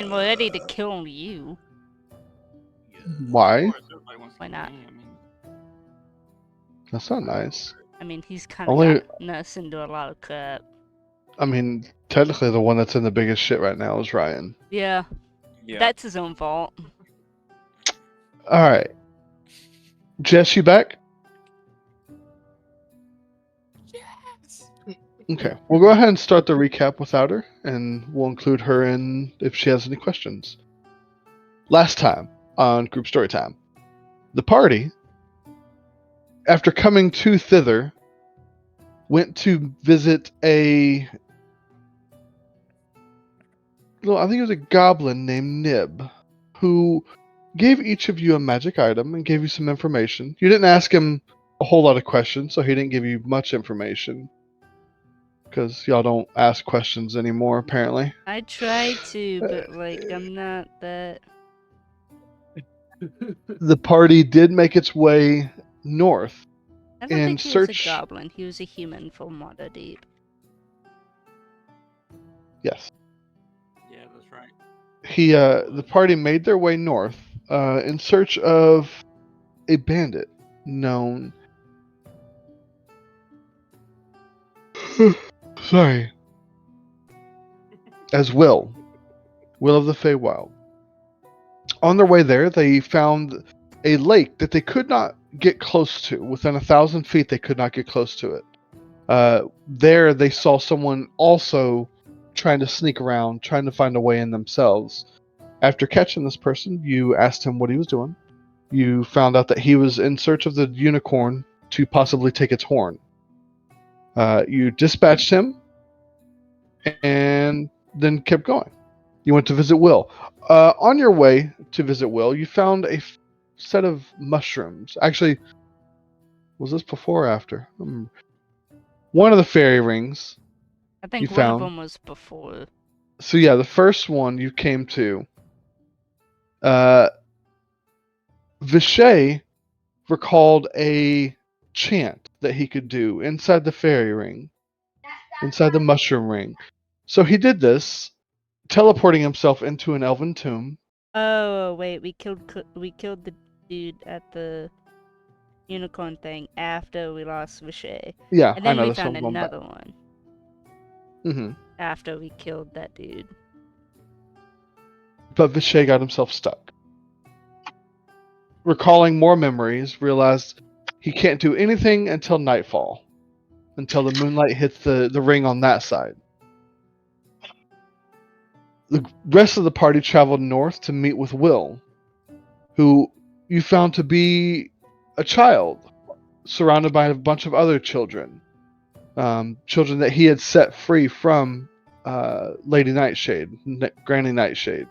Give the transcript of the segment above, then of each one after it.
And we're ready to kill you. Why? Of course, everybody wants to Why kill not? me. I mean, That's not nice. I mean, he's kind of Only, gotten us into a lot of crap. I mean, technically the one that's in the biggest shit right now is Ryan. Yeah, yeah. that's his own fault. All right, Jess, you back? Yes. Okay, we'll go ahead and start the recap without her, and we'll include her in if she has any questions. Last time on Group Story Time, the party, after coming to thither, went to visit I think it was a goblin named Nib, who gave each of you a magic item and gave you some information. You didn't ask him a whole lot of questions, so he didn't give you much information. Because y'all don't ask questions anymore, apparently. I try to, but I'm not that. The party did make its way north I don't in think he was a search. goblin. He was a human from Waterdeep. Yes, Yeah, that's right. the party made their way north in search of a bandit known. Sorry, as Will of the Feywild. On their way there, they found a lake that they could not get close to. Within 1,000 feet, they could not get close to it. There, they saw someone also trying to sneak around, trying to find a way in themselves. After catching this person, you asked him what he was doing. You found out that he was in search of the unicorn to possibly take its horn. You dispatched him and then kept going. You went to visit Will. On your way to visit Will, you found a set of mushrooms. Actually, was this before or after? One of the fairy rings I you think one of found. them was before. So yeah, the first one you came to, uh, Vishay recalled a chant that he could do inside the fairy ring, inside the mushroom ring. So he did this, teleporting himself into an elven tomb. Oh wait, we killed the dude at the unicorn thing after we lost Vishay, Yeah, and I then know we this found one's going back. another one hmm after we killed that dude. But Vishay got himself stuck. Recalling more memories, realized he can't do anything until nightfall, until the moonlight hits the ring on that side. The rest of the party traveled north to meet with Will, who you found to be a child surrounded by a bunch of other children. Children that he had set free from Lady Nightshade, Granny Nightshade.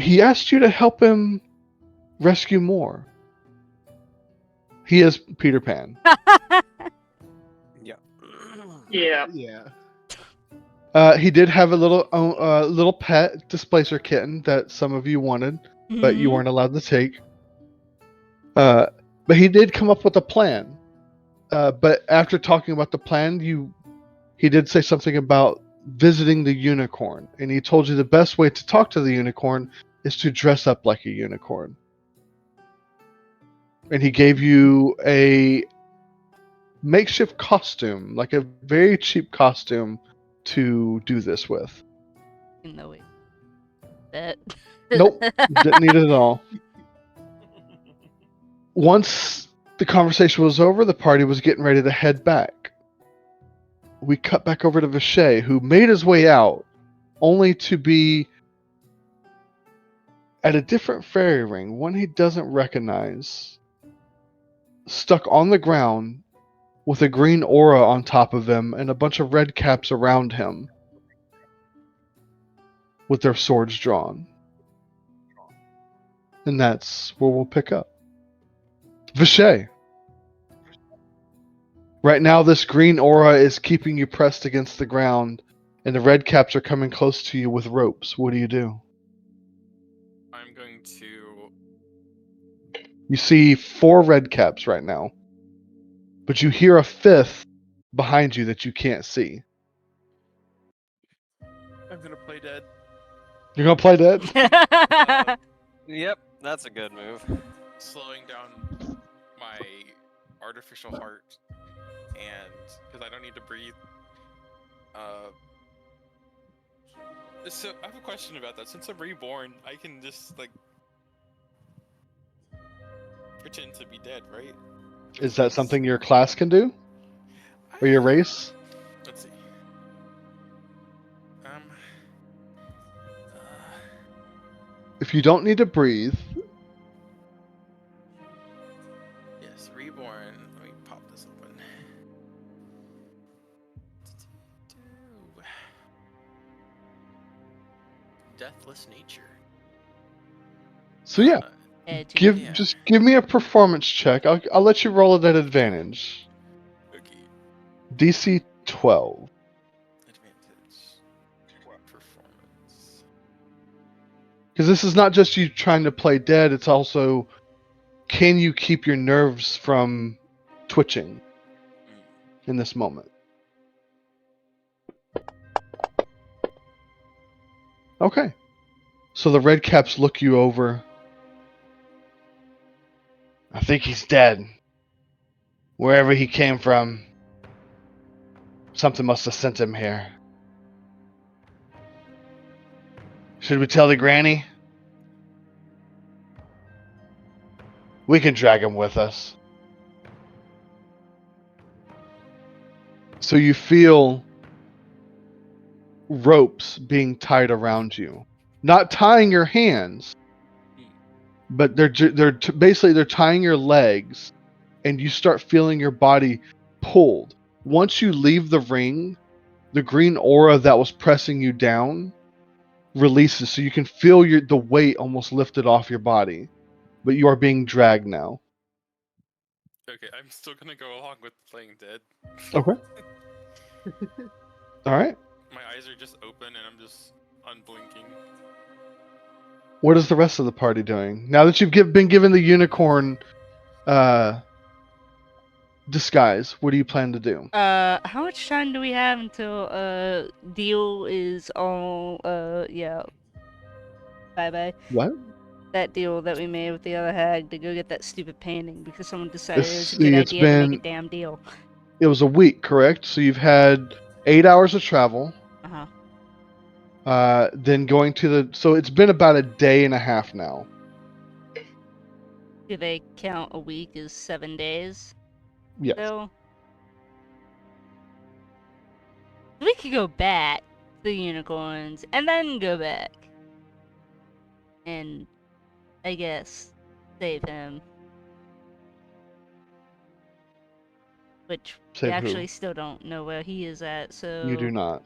He asked you to help him rescue more. He is Peter Pan. Yeah. Yeah. He did have a little pet displacer kitten that some of you wanted, but you weren't allowed to take. But he did come up with a plan. But after talking about the plan, he did say something about visiting the unicorn, and he told you the best way to talk to the unicorn is to dress up like a unicorn. And he gave you a makeshift costume, like a very cheap costume, to do this with. No way. That. Nope, didn't need it at all. Once the conversation was over, the party was getting ready to head back. We cut back over to Vishay, who made his way out, only to be at a different fairy ring, one he doesn't recognize, stuck on the ground with a green aura on top of him and a bunch of red caps around him with their swords drawn. And that's where we'll pick up. Vishay. Right now, this green aura is keeping you pressed against the ground, and the red caps are coming close to you with ropes. What do you do? I'm going to. You see 4 red caps right now, but you hear a 5th behind you that you can't see. I'm gonna play dead. You're gonna play dead? Yep, that's a good move. Slowing down my artificial heart, and because I don't need to breathe. So I have a question about that. Since I'm reborn, I can just like pretend to be dead, right? Is that something your class can do? Or your race? Let's see. Uh, If you don't need to breathe, yes, reborn. Let me pop this open. Deathless nature. so yeah, Edgy. Yeah. just give me a performance check. I'll let you roll it at advantage. Okay. DC 12. Advantage. Performance. Because this is not just you trying to play dead, it's also can you keep your nerves from twitching in this moment? Okay. So the red caps look you over. I think he's dead. Wherever he came from, something must have sent him here. Should we tell the granny? We can drag him with us. So you feel ropes being tied around you. Not tying your hands, but basically they're tying your legs, and you start feeling your body pulled. Once you leave the ring, the green aura that was pressing you down releases, so you can feel the weight almost lifted off your body, but you are being dragged now. Okay, I'm still gonna go along with playing dead. Okay. All right. My eyes are just open and I'm just unblinking. What is the rest of the party doing now that you've been given the unicorn disguise? What do you plan to do? How much time do we have until deal is all yeah. Bye bye. What? That deal that we made with the other hag to go get that stupid painting because someone decided it was a See, good it's idea to make a been damn deal. it was a week, correct? So you've had 8 hours of travel. Then going to so it's been about a day and a half now. Do they count a week as 7 days? Yes. So we could go back to the unicorns and then go back. And I guess save him. Which we Save who? actually still don't know where he is at, so You do not.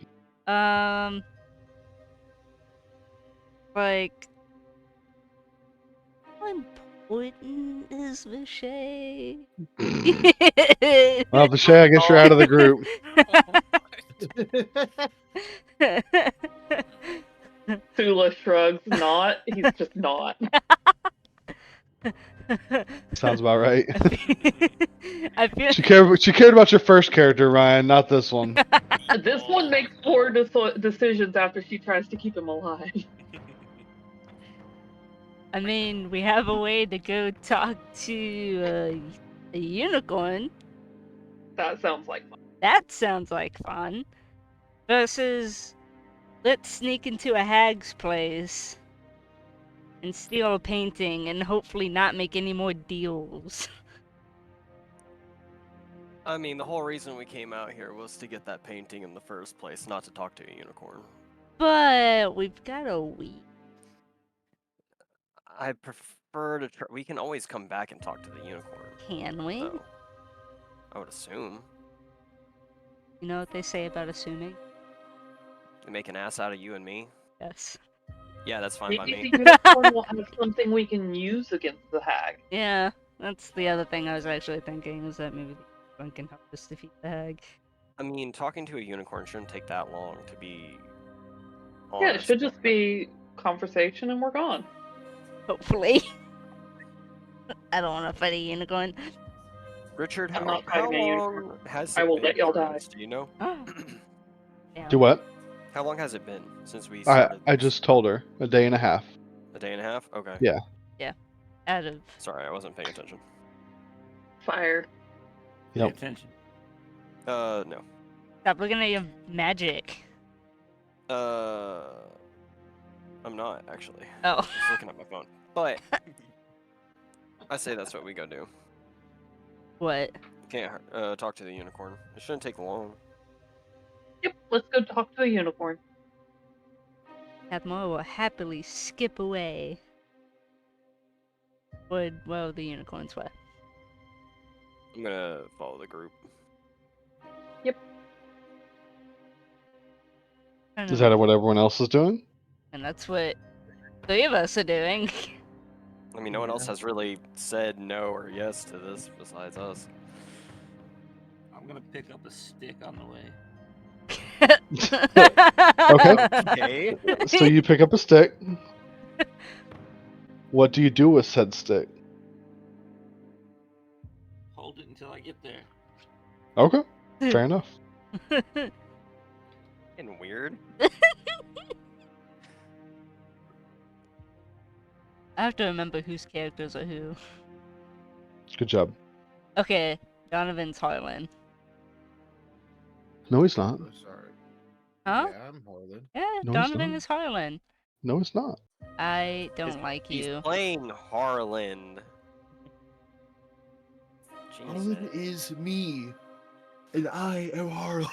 Like, how important is Vishay? Well, Vishay, I guess you're out of the group. Sula shrugs, not. He's just not. Sounds about right. I feel She cared about your first character, Ryan, not this one. This one makes poor decisions after she tries to keep him alive. I mean, we have a way to go talk to a unicorn. That sounds like fun. That sounds like fun. Versus, let's sneak into a hag's place and steal a painting and hopefully not make any more deals. I mean, the whole reason we came out here was to get that painting in the first place, not to talk to a unicorn. But we've got a week. I prefer to try. We can always come back and talk to the unicorn. Can we? So, I would assume. You know what they say about assuming? They make an ass out of you and me. Yes. Yeah, that's fine by Maybe me. the unicorn will have something we can use against the hag. Yeah, that's the other thing I was actually thinking, is that maybe the unicorn can help us defeat the hag. I mean, talking to a unicorn shouldn't take that long, to be honest. Yeah, it should just be conversation and we're gone. Hopefully. I don't want to fight a unicorn. Richard, I'm how not fighting a long unicorn. has I it will been let y'all for die. us, do you know? Damn. Do what? How long has it been since we started? I this? just told her a day and a half. A day and a half. Okay. Yeah. Out of Sorry, I wasn't paying attention. Fire. Pay Yep. attention. No. stop looking at your magic. I'm not actually. Oh. Just looking at my phone. But I say that's what we go do. What? Can't talk to the unicorn. It shouldn't take long. Yep, let's go talk to the unicorn. Kathmora will happily skip away. Well, the unicorns were. I'm gonna follow the group. Is that what everyone else is doing? And that's what 3 of us are doing. I mean, no one else has really said no or yes to this besides us. I'm gonna pick up a stick on the way. Okay. So you pick up a stick. What do you do with said stick? Hold it until I get there. Okay, fair enough. Getting weird. I have to remember whose characters are who. Good job. Okay, Donovan's Harlan. No, he's not. Oh, sorry. Huh? Yeah, I'm Harlan. Yeah, No, he's Donovan not. is Harlan. No, it's not. I don't like He's you. playing Harlan. Harlan Jesus. is me, and I am Harlan.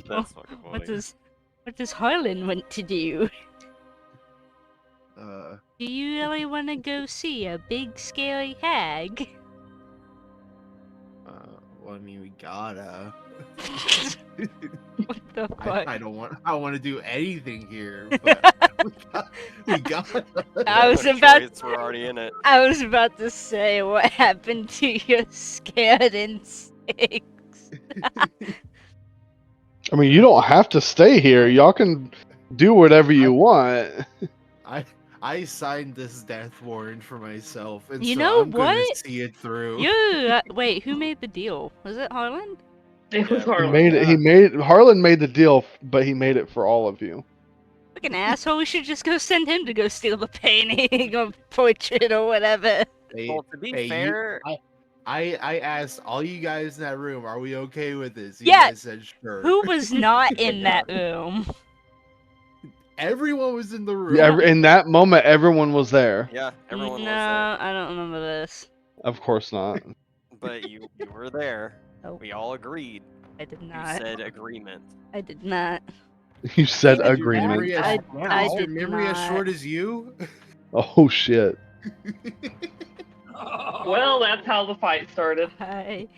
That's fucking funny. What does Harlan want to do? uh, Do you really want to go see a big scary hag? well, I mean, we gotta. What the fuck? I don't want to do anything here, but we gotta. I was No about- choice, we're already in it. I was about to say, what happened to your scared instincts? I mean, you don't have to stay here. Y'all can do whatever you want. I signed this death warrant for myself, and You so know I'm gonna what? see it through. Wait, who made the deal? Was it Harlan? It was Yeah. He Harlan. made it. He made Harlan made the deal, but he made it for all of you. Like an asshole, we should just go send him to go steal the painting or portrait or whatever. Hey, Well, to be hey, fair, I asked all you guys in that room, are we okay with this? You Yeah, guys said sure. Who was not in that room? Everyone was in the room. Yeah, in that moment, everyone was there. yeah, everyone No, was I don't remember this. Of course not. there. But you were there. Oh. We all agreed. I did You not. said agreement. I did not. You said Is your agreement. memory as- I is your did memory as not. short as you? Oh shit. Well, that's how the fight started. I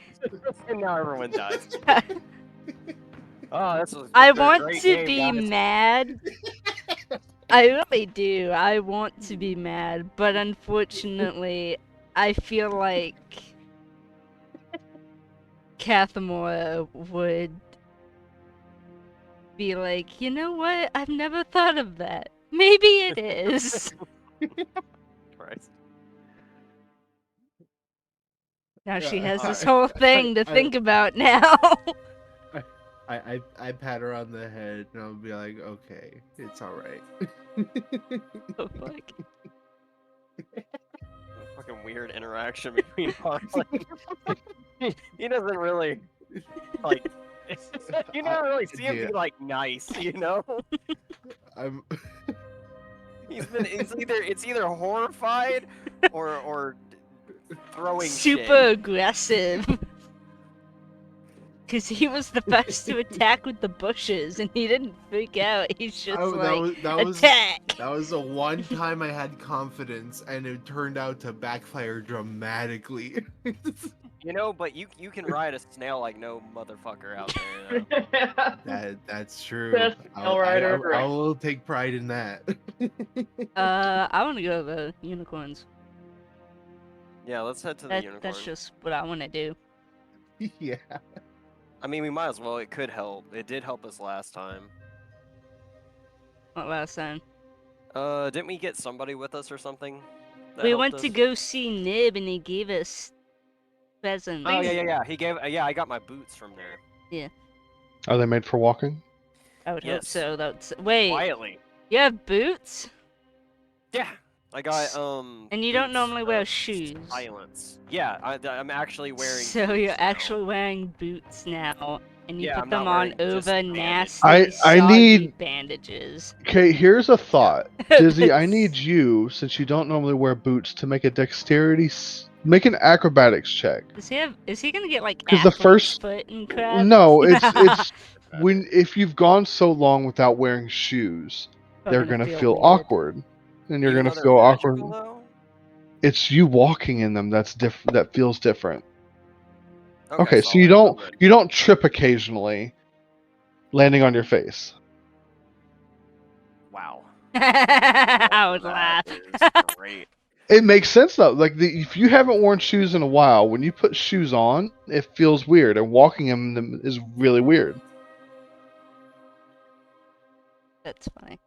And now everyone dies. Oh, this was. I this was a want great to game, be guys. mad. I really do. I want to be mad, but unfortunately, I feel like Kathmora would be like, you know what? I've never thought of that. Maybe it is. Christ. Now she Yeah, has this I- whole thing to I- think about now. I pat her on the head and I'll be like, okay, it's alright. Oh, fuck. Fucking weird interaction between Harlan. He doesn't really like. You never really see him Yeah. be like nice, you know. I'm It's either horrified or throwing Super shit. aggressive. Because he was the first to attack with the bushes, and he didn't freak out. He's just attack. that was the one time I had confidence and it turned out to backfire dramatically. You know, but you can ride a snail like no motherfucker out there. You know? That's true. Best snail rider ever. I will take pride in that. I want to go to the unicorns. Yeah, let's head to the unicorn. That's just what I want to do. Yeah. I mean, we might as well. It could help. It did help us last time. Not last time. Didn't we get somebody with us or something? that We helped went to us? go see Nib, and he gave us presents. Oh yeah. He gave. Yeah, I got my boots from there. Are they made for walking? I would hope Yes. so. That's wait. Quietly. You have boots, Yeah. I got and you don't boots normally wear of shoes. Silence. Yeah, I'm actually wearing. So boots you're now. actually wearing boots now, and you Yeah, put I'm them not on wearing just over bandage. nasty, I soggy need- bandages. Okay, here's a thought. Dizzy, I That's- need you, since you don't normally wear boots, to make a dexterity, make an acrobatics check. Does he have? Is he gonna get like 'Cause the athlete's first- foot and crap? No, it's when if you've gone so long without wearing shoes, they're gonna feel weird. awkward, and you're Even gonna though they're feel awkward. magical, though? It's you walking in them that's different. That feels different. Okay, so solid. I'm good. you don't trip occasionally, landing on your face. Wow. I would That laugh. is great. It makes sense though. Like if you haven't worn shoes in a while, when you put shoes on, it feels weird, and walking in them is really weird. That's funny.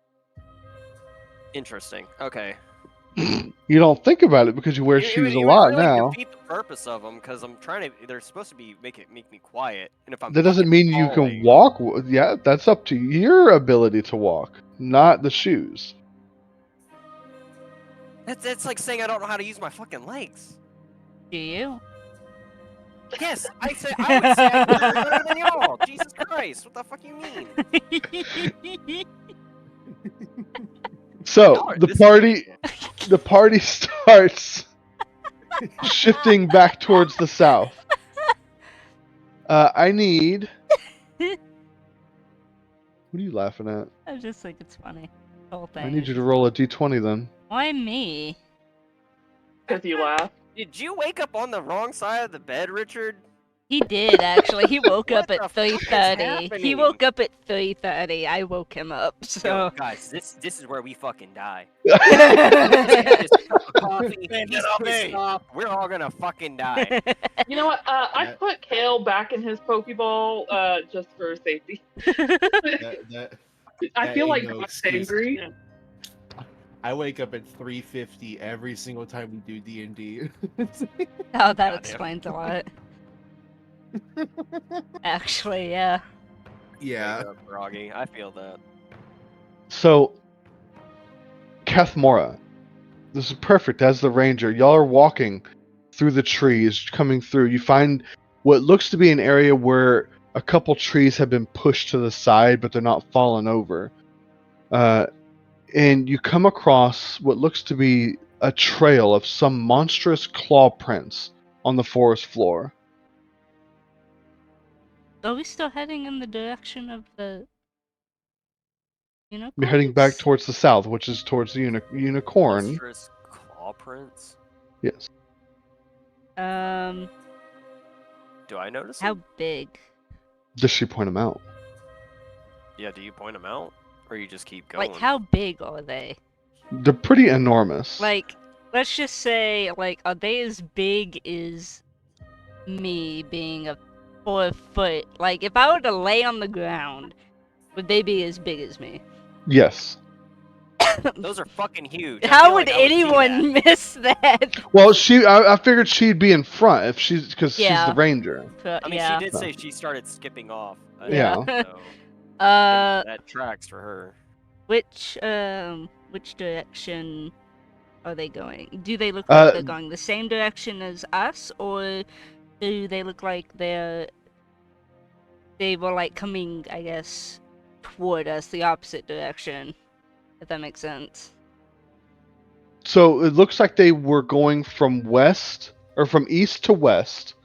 Interesting. Okay. You don't think about it because you wear shoes a would lot really now. defeat the purpose of them because I'm trying to. They're supposed to be make me quiet, and if I'm That doesn't fucking mean you can falling- walk. Yeah, that's up to your ability to walk, not the shoes. That's like saying I don't know how to use my fucking legs. Do you? Yes, I would say I'm better than y'all. Jesus Christ, what the fuck you mean? So Y'all are the party, dysfunctional. the party starts shifting back towards the south. I need. What are you laughing at? I just think it's funny. The whole thing. I need you to roll a d20 then. Why me? Because you laugh. Did you wake up on the wrong side of the bed, Richard? He did actually. He woke What up at the fuck is 3:30. He happening? woke up at 3:30. I woke him up. Yo, So. guys, this is where we fucking die. I This cup of coffee, Man, he's get up, pissed hey. off, we're all gonna fucking die. You know what? I Yeah. put Kale back in his Pokeball just for safety. That I That feel ain't like no God's excuse. angry. I wake up at 3:50 every single time we do D&D. Oh, that Goddamn. explains a lot. Actually, yeah. Yeah. Wake up, Groggy. I feel that. So, Kathmora, this is perfect as the ranger. Y'all are walking through the trees, coming through. You find what looks to be an area where a couple trees have been pushed to the side, but they're not fallen over. And you come across what looks to be a trail of some monstrous claw prints on the forest floor. Are we still heading in the direction of the unicorns? You're heading back towards the south, which is towards the unicorn. Monstrous claw prints? Yes. Um, Do I notice how them? big? Does she point them out? Yeah, do you point them out? Or you just keep going? Like, how big are they? They're pretty enormous. Like, let's just say, like, are they as big as me being a 4 foot? Like, if I were to lay on the ground, would they be as big as me? Yes. Those are fucking huge. I How feel would like I see anyone that. miss that? Well, I figured she'd be in front if because she's Yeah. the ranger. I mean, Yeah. she did say she started skipping off. Yeah. So that tracks for her. Which direction are they going? Do they look like they're going the same direction as us, or do they look like they were like coming, I guess, toward us, the opposite direction? If that makes sense. So it looks like they were going from west or from east to west.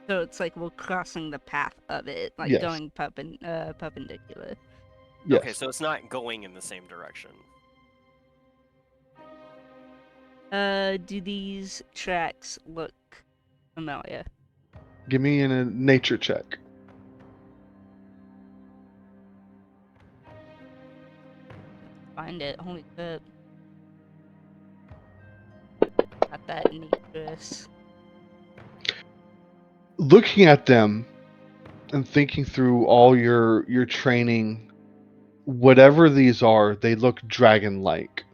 So it's like we're crossing the path of it, like Yes. going perpendicular. Yes. Okay, so it's not going in the same direction. Do these tracks look familiar? Give me a nature check. Find it. Holy crap. Not that dangerous. Looking at them and thinking through all your training, whatever these are, they look dragon-like.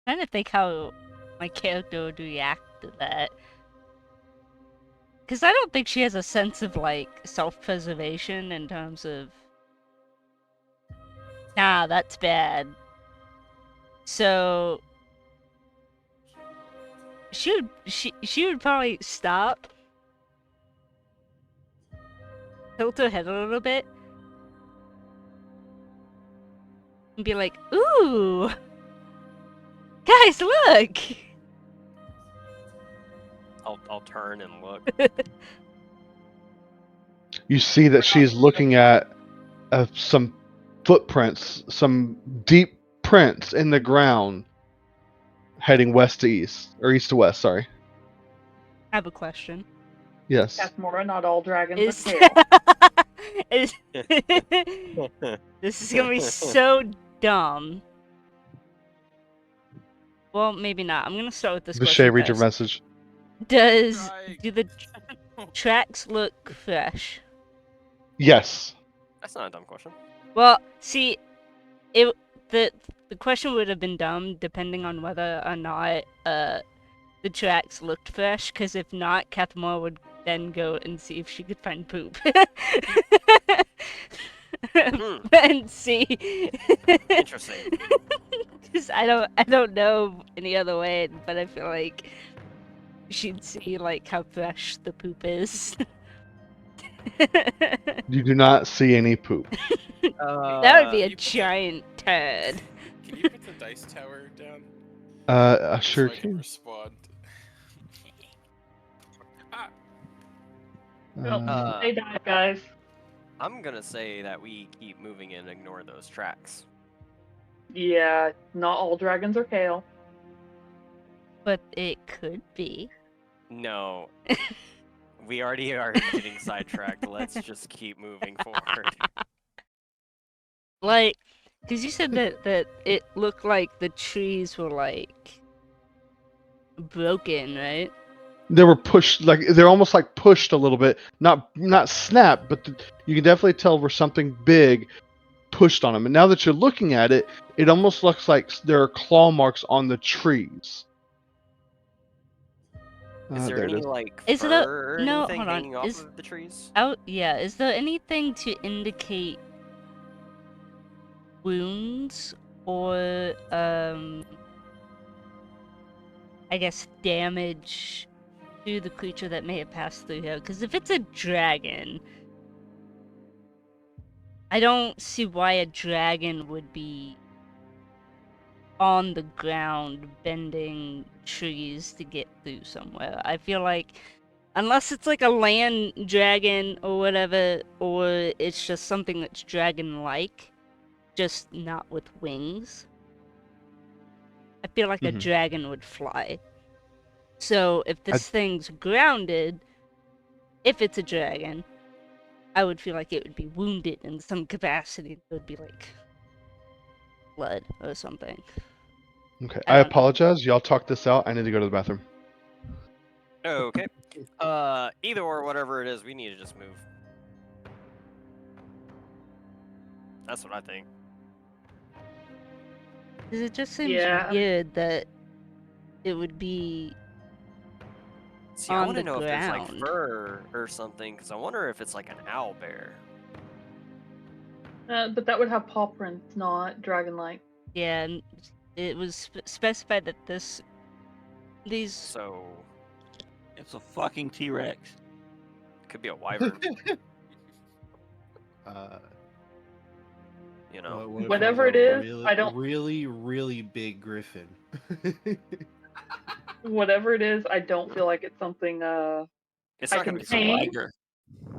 Trying to think how my character would react to that. Because I don't think she has a sense of, like, self-preservation in terms of... Nah, that's bad. So... She would probably stop, tilt her head a little bit, and be like, "Ooh! Guys, look!" I'll turn and look. You see that she's looking at some footprints, some deep prints in the ground, heading west to east, or east to west. Sorry. I have a question. Yes. Kathmora, not all dragons Is... are pale. is... This is gonna be so dumb. Well, maybe not. I'm gonna start with this Vishay, question read your first. message. Do the tracks look fresh? Yes. That's not a dumb question. Well, see, the question would have been dumb depending on whether or not the tracks looked fresh. Because if not, Kathmora would then go and see if she could find poop. And see. Interesting. Because I don't know any other way, but I feel like she'd see like how fresh the poop is. You do not see any poop. That would be a You put the- giant turd. Can you put the dice tower down? I So sure I can can. respond. Ah, Well, they died, guys. I'm gonna say that we keep moving and ignore those tracks. Yeah, not all dragons are pale. But it could be. No. We already are getting sidetracked. Let's just keep moving forward. Like, because you said that it looked like the trees were like broken, right? They were pushed, like they're almost like pushed a little bit, not snapped, but you can definitely tell where something big pushed on them. And now that you're looking at it, it almost looks like there are claw marks on the trees. Is there There it any is. like Is it fur or no, anything hold on. hanging off Is- of the trees? Yeah, is there anything to indicate wounds or I guess damage to the creature that may have passed through here? Because if it's a dragon, I don't see why a dragon would be on the ground bending trees to get through somewhere. I feel like unless it's like a land dragon or whatever, or it's just something that's dragon-like, just not with wings, I feel like a Mhm. dragon would fly. So if this thing's grounded, if it's a dragon, I would feel like it would be wounded in some capacity. It would be like blood or something. Okay, I I don't know. apologize. Y'all talk this out. I need to go to the bathroom. Okay. Either or whatever it is, we need to just move. That's what I think. 'Cause it just seems Yeah. weird that it would be See, I on want to the know if there's ground. like fur or something, because I wonder if it's like an owl bear. But that would have paw prints, not dragon-like. Yeah, and it was specified that these So It's a fucking T-Rex. it could be a wyvern, Uh, you know. what if Whatever was it a is, really, I don't- really big griffin. Whatever it is, I don't feel like it's something It's I not can gonna be It's a tame. liger.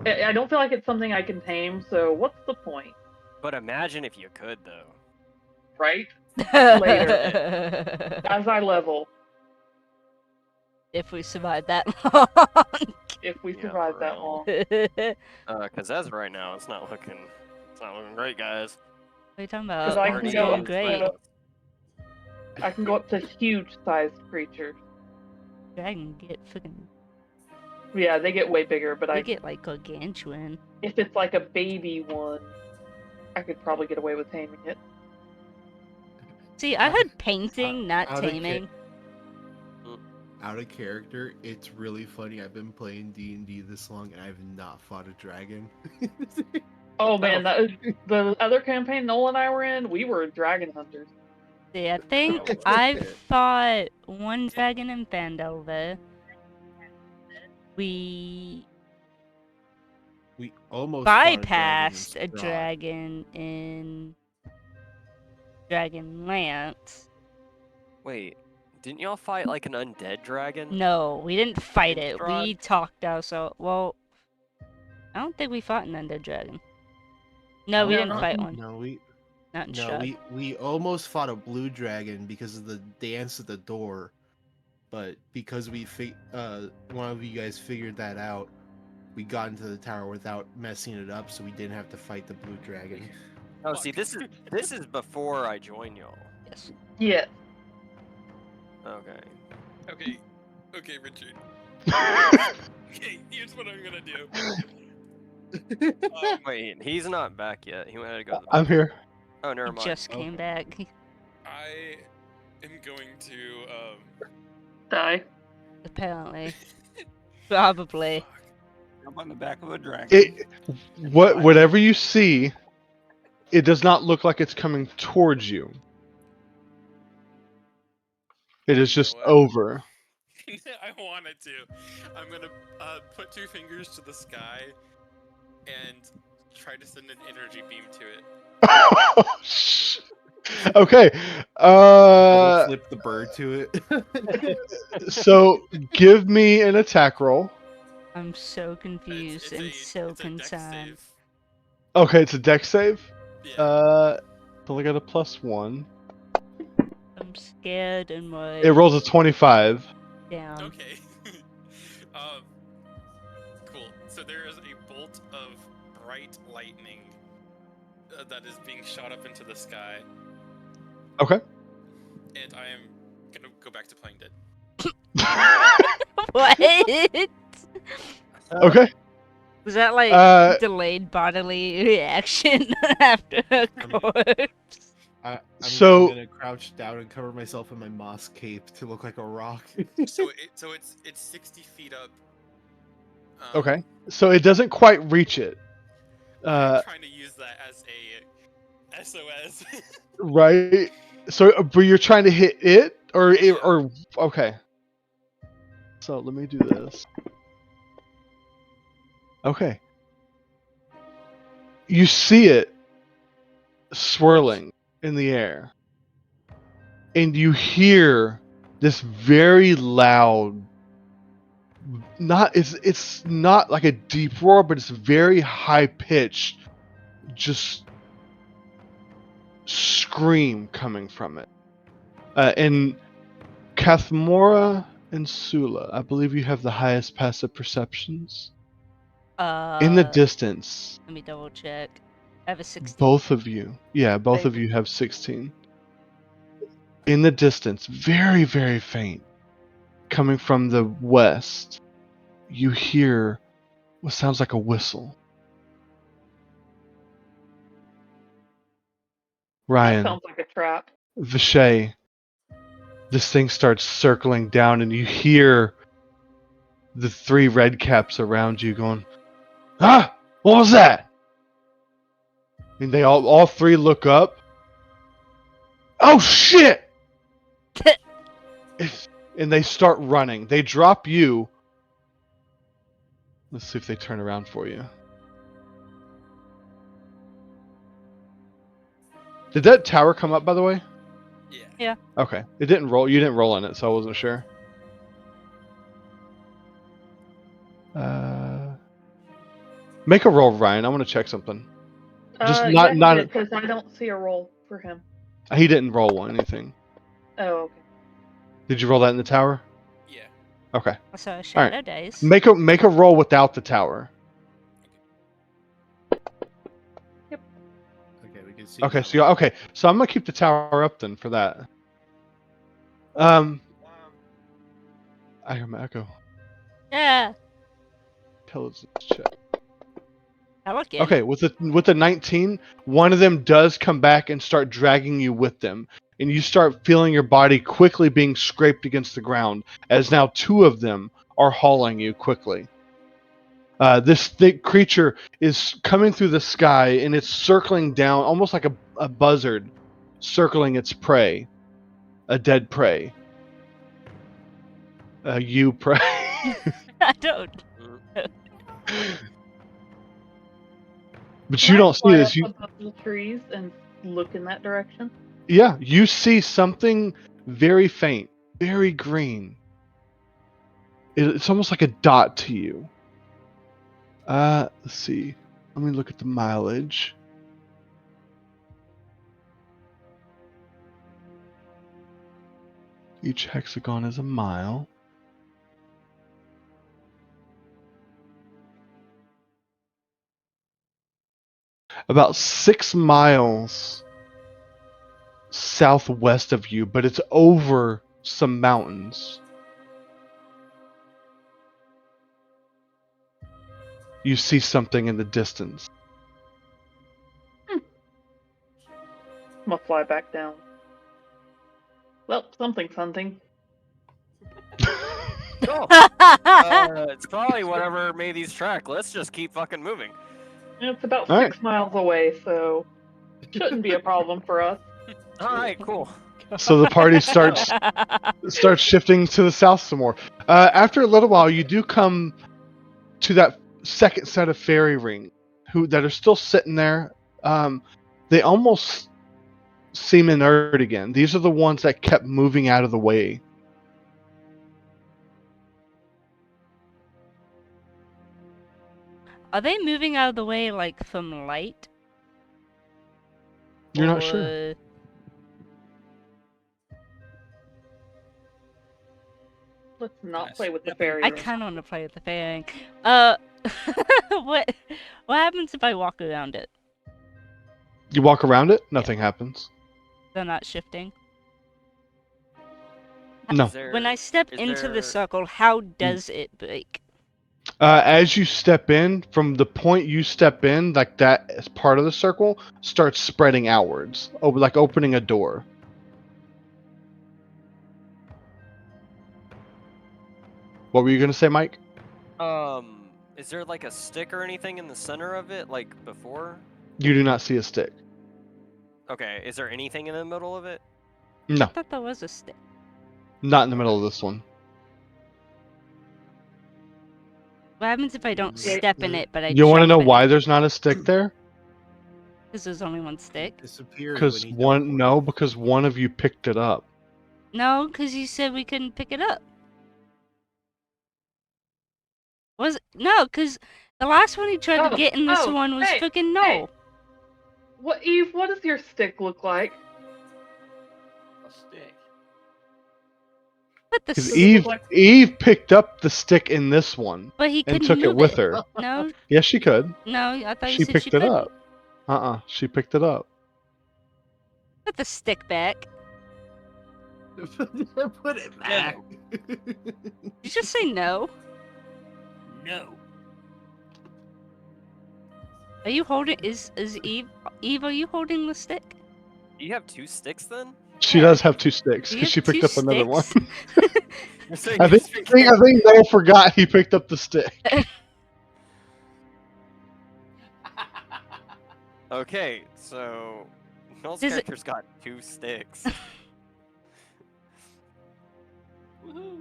I don't feel like it's something I can tame, so what's the point, But imagine if you could, though. right? later. As I level, If we survive that long. if we Yeah, survive for that real. long. Because as of right now, it's not looking great, guys. What are you talking 'Cause about? I It's can going go- great. I can go up to huge-sized creatures. Dragon get freaking Yeah, they get way bigger, but They get like gargantuan. if it's like a baby one, I could probably get away with taming it. See, I heard painting, not out of taming. Out of character, it's really funny. I've been playing D&D this long, and I've not fought a dragon. Oh man, that was the other campaign Noel and I were in. We were dragon hunters. See, I think I've fought one dragon in Phandelver. We almost fought Bypassed a a dragon dragon in Dragonlance. Wait, didn't y'all fight like an undead dragon? No, we didn't fight it. Instrad? We talked ourselves. Well, I don't think we fought an undead dragon. No, we No, didn't not fight in- one. Not in No, Strahd. we almost fought a blue dragon because of the dance at the door, but because one of you guys figured that out, we got into the tower without messing it up, so we didn't have to fight the blue dragon. Oh, see, this is before I join y'all. Yes. Yeah. Okay. Okay, Richard. Okay, here's what I'm gonna do. Wait, he's not back yet. He had to go to the I'm here. Oh, never He mind. just came back. I am going to Die. Apparently. Probably. Jump on the back of a dragon. Whatever you see, it does not look like it's coming towards you. It is just You know what? over. I wanted to. I'm gonna put two fingers to the sky and try to send an energy beam to it. Okay. Flip the bird to it. So give me an attack roll. I'm so confused and so it's a dex concerned. save. Okay, it's a dex save. Yeah. It's only got a +1. I'm scared and worried. It rolls a 25. Down. Okay. Cool. So there is a bolt of bright lightning that is being shot up into the sky, Okay. and I am gonna go back to playing dead. What? Okay. Was that like Uh, delayed bodily reaction after a corpse? I'm gonna crouch down and cover myself in my moss cape to look like a rock. So it's 60 feet up. Okay. So it doesn't quite reach it. I'm trying to use that as a SOS. Right. So, but you're trying to hit it, or okay. So let me do this. Okay. You see it swirling in the air, and you hear this very loud. It's not like a deep roar, but it's very high pitched, just scream coming from it. And Kathmora and Sula, I believe you have the highest passive perceptions. In the distance, Let me double check. I have a 16. both of you have 16. In the distance, very, very faint, coming from the west, you hear what sounds like a whistle. That Ryan, sounds like a trap. Vishay, this thing starts circling down, and you hear the three red caps around you going, "Ah! What was that?" And they all three look up. Oh shit! And they start running. They drop you. Let's see if they turn around for you. Did that tower come up, by the way? Yeah. Okay. It didn't roll. You didn't roll on it, so I wasn't sure. Make a roll, Ryan. I want to check something. Just not. Because I don't see a roll for him. He didn't roll anything. Oh, okay. Did you roll that in the tower? Yeah. Okay. So shadow dice. Make a roll without the tower. Okay, we can see. Okay. now. So I'm gonna keep the tower up then for that. I hear my echo. Yeah. intelligence check. I look in. Okay, with the 19, one of them does come back and start dragging you with them, and you start feeling your body quickly being scraped against the ground, as now two of them are hauling you quickly. This thick creature is coming through the sky, and it's circling down, almost like a buzzard, circling its prey, a dead prey. You prey. I don't. But Can you I don't see fly this. up above the trees and look in that direction? Yeah, you see something very faint, very green. It's almost like a dot to you. Let's see. Let me look at the mileage. Each hexagon is a mile. About 6 miles southwest of you, but it's over some mountains. You see something in the distance. I'm gonna fly back down. Well, something's hunting. Cool. It's probably whatever made these track. Let's just keep fucking moving. It's about All 6 miles away, so shouldn't be a problem for us. All right, cool. So the party starts shifting to the south some more. After a little while, you do come to that second set of fairy ring that are still sitting there. They almost seem inert again. These are the ones that kept moving out of the way. Are they moving out of the way like from light? You're not sure. Or- Let's not Nice. play with the fairy I ring. kind of want to play with the fairing. What happens if I walk around it? You walk around it, nothing happens. They're not shifting. No. Is there- When I step is into there- the circle, how does it break? As you step in, from the point you step in, like that as part of the circle, starts spreading outwards, like opening a door. What were you gonna say, Mike? Is there like a stick or anything in the center of it, like before? You do not see a stick. Okay, is there anything in the middle of it? No, I thought there was a stick. not in the middle of this one. What happens if I don't Yeah, step in it, but I You want to jump know in why it? there's not a stick there? Because there's only one stick. Disappeared Because when he because one of you picked it up. No, because you said we couldn't pick it up. Was no, because the last one he tried to Oh, get in this oh, one was hey, freaking no. hey. What, Eve? What does your stick look like? A stick. But the Because Does it look Eve like- Eve picked up the stick in this one but he and couldn't took it move with her. No, Yes, she could. no, I thought you She said picked she it couldn't. up. She picked it up. Put the stick back. Put it back. Did you just say no? No. Are you holding? Is Eve? Eve, are you holding the stick? Do you have two sticks then? She Yeah. does have two sticks Do you because she have picked two up another one. sticks? You're saying I think Noel forgot he picked up the stick. Okay, so Noel's Does it- character's got two sticks. Woohoo.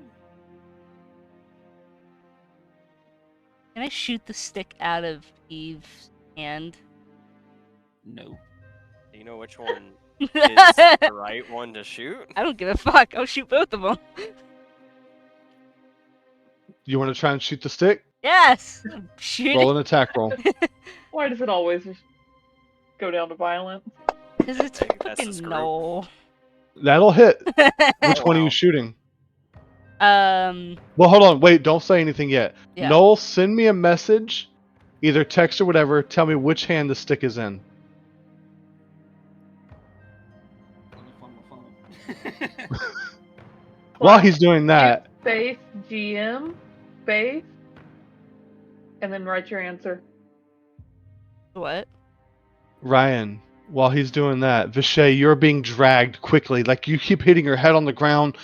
Can I shoot the stick out of Eve's hand? No. Do you know which one is the right one to shoot? I don't give a fuck. I'll shoot both of them. You want to try and shoot the stick? Yes. Shoot Roll it. an attack roll. Why does it always just go down to violence? Because it's Hey, that's the fucking screw. no. That'll hit. Which one are wow. you shooting? Um. Well, hold on. Wait, don't say anything yet. Yeah. Noel, send me a message, either text or whatever. Tell me which hand the stick is in. Fun. While he's doing that, Space GM space And then write your answer. What? Ryan, while he's doing that, Vishay, you're being dragged quickly. Like you keep hitting your head on the ground.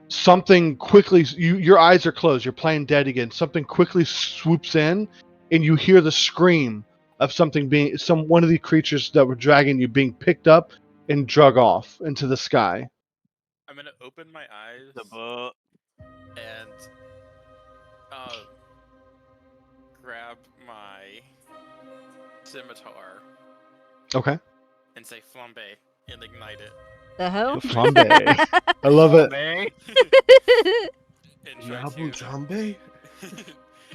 Something quickly. Your eyes are closed. You're playing dead again. Something quickly swoops in, and you hear the scream of something being one of the creatures that were dragging you being picked up and drug off into the sky. I'm gonna open my eyes The book. and grab my scimitar Okay. and say flambe and ignite it. The hell? Flambe. I love it. Man. And try Nabu to Jambe?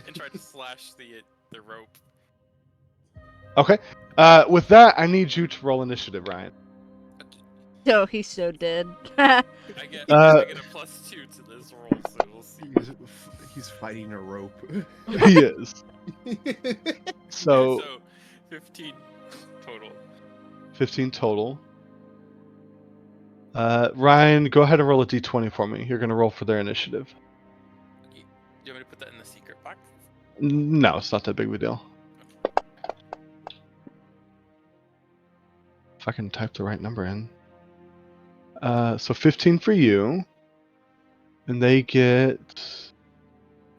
and try to slash the rope. Okay. With that, I need you to roll initiative, Ryan. Oh, he's so dead. I get Uh, I get a +2 to this roll, so we'll see. He's fighting a rope. He is. So So 15 total. 15 total. Ryan, go ahead and roll a d20 for me. You're going to roll for their initiative. Do you want me to put that in the secret box? No, it's not that big of a deal. If I can type the right number in. So 15 for you. And they get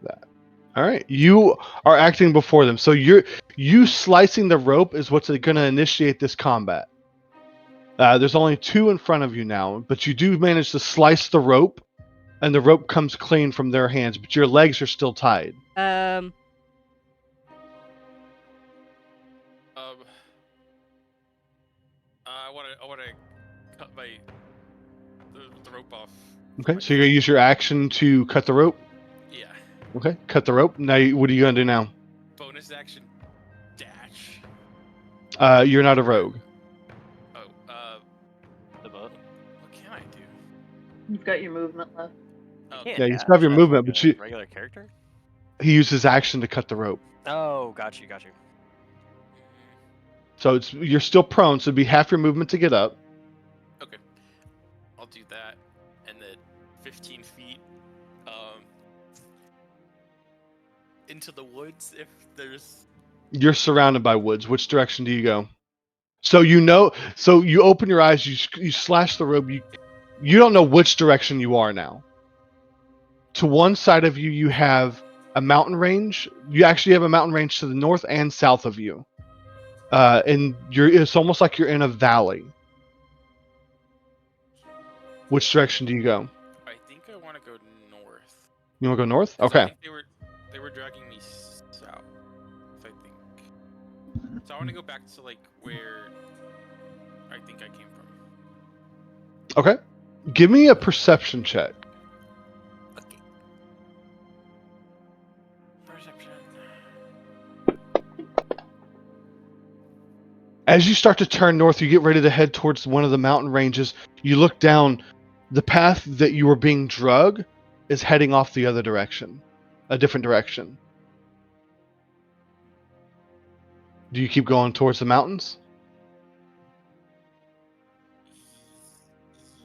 that. All right. You are acting before them. So you slicing the rope is what's going to initiate this combat. There's only 2 in front of you now, but you do manage to slice the rope, and the rope comes clean from their hands, but your legs are still tied. I want to cut the rope off. Okay, so you're going to use your action to cut the rope? Yeah. Okay, cut the rope. Now, what are you going to do now? Bonus action dash. You're not a rogue. Oh, The book. what can I do? You've got your movement left. Oh, Yeah, you still have your dash, movement, like but a you- regular character. He used his action to cut the rope. Oh, got you. So you're still prone, so it'd be half your movement to get up. Okay. I'll do that, and then 15 feet, into the woods if there's. You're surrounded by woods. Which direction do you go? So you open your eyes, you slash the rope, you don't know which direction you are now. To one side of you, you have a mountain range. You actually have a mountain range to the north and south of you. And it's almost like you're in a valley. Which direction do you go? I think I want to go north. You want to go north? 'Cause I Okay. think they were dragging me south. I think. So I want to go back to like where I think I came from. Okay. Give me a perception check. Okay. Perception. As you start to turn north, you get ready to head towards one of the mountain ranges. You look down. The path that you were being drug is heading off the other direction, a different direction. Do you keep going towards the mountains?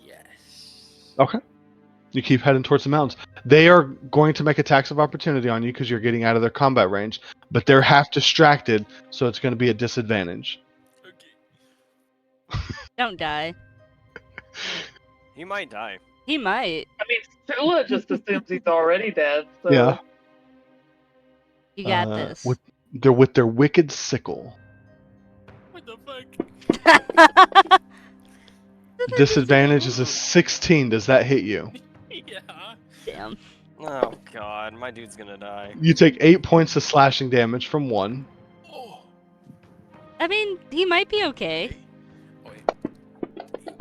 Yes. Okay. You keep heading towards the mountains. They are going to make attacks of opportunity on you because you're getting out of their combat range, but they're half distracted, so it's going to be a disadvantage. Okay. Don't die. He might die. He might. I mean, Tula just assumes he's already dead. So. Yeah. You got this. They're with their wicked sickle. What the fuck? Disadvantage is a 16. Does that hit you? Yeah. Damn. Oh god, my dude's gonna die. You take 8 points of slashing damage from 1. Oh. I mean, he might be okay. Oh, wait. Okay.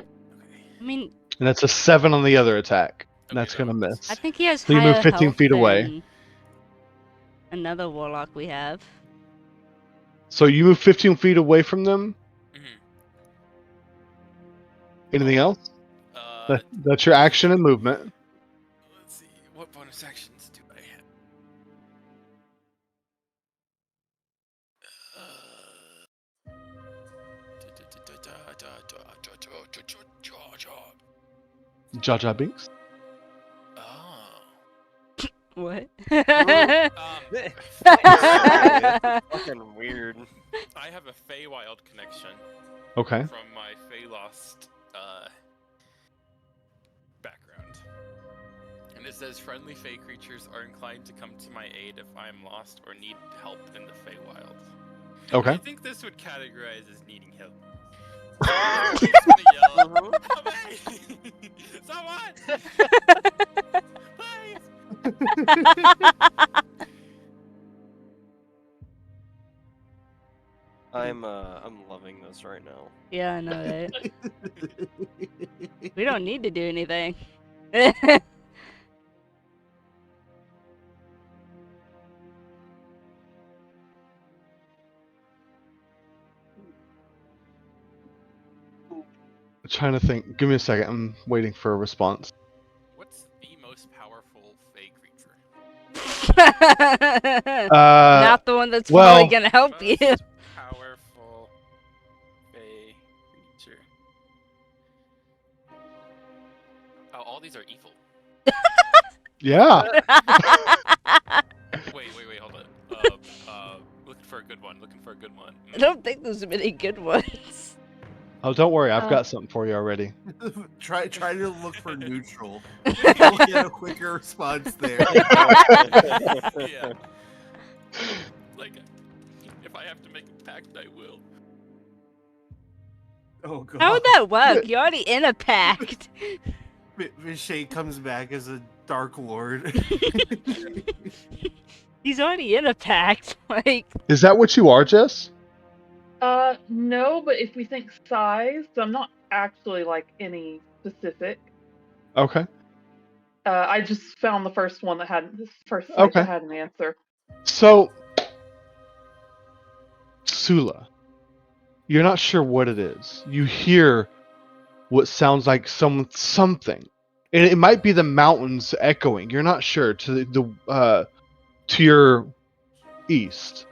I mean, And that's a 7 on the other attack. Okay, That's that going to was- miss. I think he has So you move higher 15 health feet away. than another warlock we have. So you move 15 feet away from them. Mhm. Anything else? Uh, That's your action and movement. let's see. What bonus actions do I have? Jaja Binks. Oh. What? Fucking weird. I have a Feywild connection Okay. from my Feylost background. And it says friendly Fey creatures are inclined to come to my aid if I am lost or need help in the Feywild. Okay. I think this would categorize as needing help. I'm just gonna yell, "Help me! Someone! Please!" I'm loving this right now. Yeah, I know, right? We don't need to do anything. Trying to think. Give me a second. I'm waiting for a response. What's the most powerful Fey creature? Not the one that's well- probably gonna help you. Most powerful Fey creature. Oh, all these are evil. Yeah. Wait, hold on. Looking for a good one. I don't think there's many good ones. Oh, don't worry. I've Oh. got something for you already. Try to look for neutral. You'll get a quicker response there. Yeah. Like, if I have to make a pact, I will. Oh god. How would that work? You're already in a pact. Vishay comes back as a Dark Lord. He's already in a pact. Like, Is that what you are, Jess? No, but if we think size, so I'm not actually like any specific. Okay. I just found the first one that had this first site Okay. that had an answer. So, Sula, you're not sure what it is. You hear what sounds like something, and it might be the mountains echoing. You're not sure to to your east.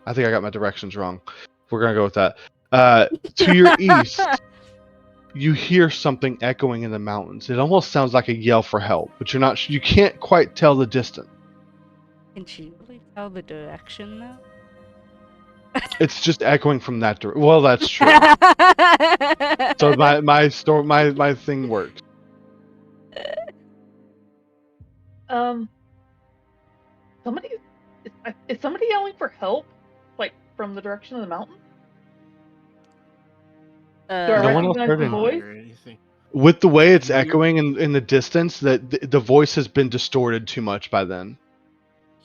I think I got my directions wrong. We're gonna go with that. To your east, you hear something echoing in the mountains. It almost sounds like a yell for help, but you're not. You can't quite tell the distance. can she really tell the direction though? It's just echoing from that direction. Well, that's true. So my thing works. Somebody is somebody yelling for help, like from the direction of the mountain? Do I No one else recognize heard the anything. voice? Or anything. With the way it's You- echoing in the distance, that the voice has been distorted too much by then.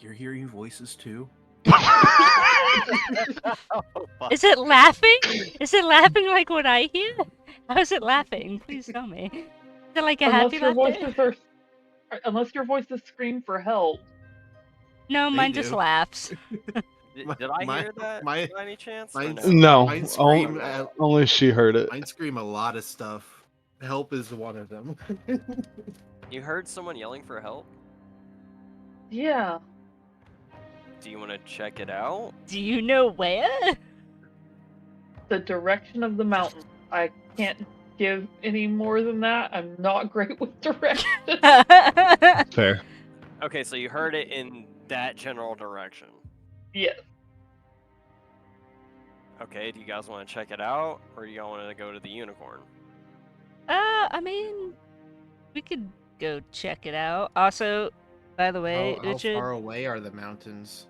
You're hearing voices too? Is it laughing? Is it laughing like what I hear? How is it laughing? Please tell me. Is it like a Unless happy your laughter? voices are, unless your voices scream for help. No, They mine just do. laughs. Did I hear that my- by any chance? Or mine's- no? No, Mine scream at- only she heard it. Mine scream a lot of stuff. Help is one of them. You heard someone yelling for help? Yeah. Do you want to check it out? Do you know where? The direction of the mountain. I can't give any more than that. I'm not great with directions. Fair. Okay, so you heard it in that general direction. Yes. Okay, do you guys want to check it out, or you all want to go to the unicorn? I mean, we could go check it out. Also, by the way, How Richard, far away are the mountains?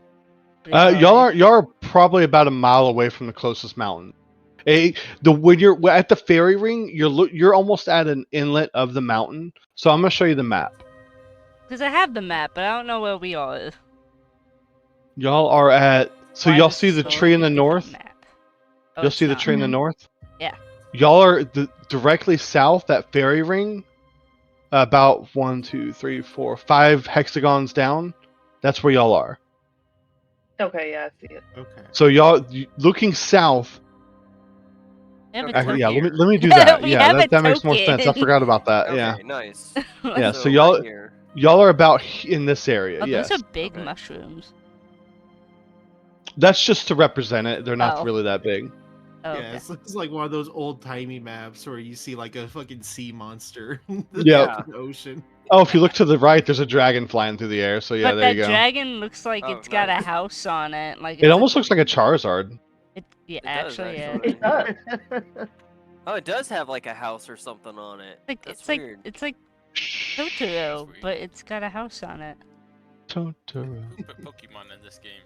Y'all are probably about a mile away from the closest mountain. When you're at the fairy ring, you're almost at an inlet of the mountain. So I'm gonna show you the map. Because I have the map, but I don't know where we are. Y'all are at. So Why y'all is see the so tree in the different north. map? Oh, You'll it's see the not. tree in the Mhm. north. Yeah. Y'all are directly south that fairy ring. About 1, 2, 3, 4, 5 hexagons down. That's where y'all are. Okay, yeah, I see it. Okay. So y'all looking south. We have a Actually, yeah, token. let me do that. We Yeah, have a that makes more sense. I token. forgot about that. Okay, Yeah, nice. yeah. So right y'all here. are about in this area. Oh, Yes, those are big Okay. mushrooms. that's just to represent it. They're not Oh. really that big. Oh, Yeah, okay. it's like one of those old timey maps where you see like a fucking sea monster in the Yep. fucking ocean. Oh, if you look to the right, there's a dragon flying through the air. So yeah, But there that you go. dragon looks like Oh, it's got a nice. house on it. Like It it's almost looks like a Charizard. yeah, It does, actually, yeah. actually. It does. Oh, it does have like a house or something on it. Like That's it's weird. like Totoro, weird. but it's got a house on it. Totoro. Who put Pokemon in this game?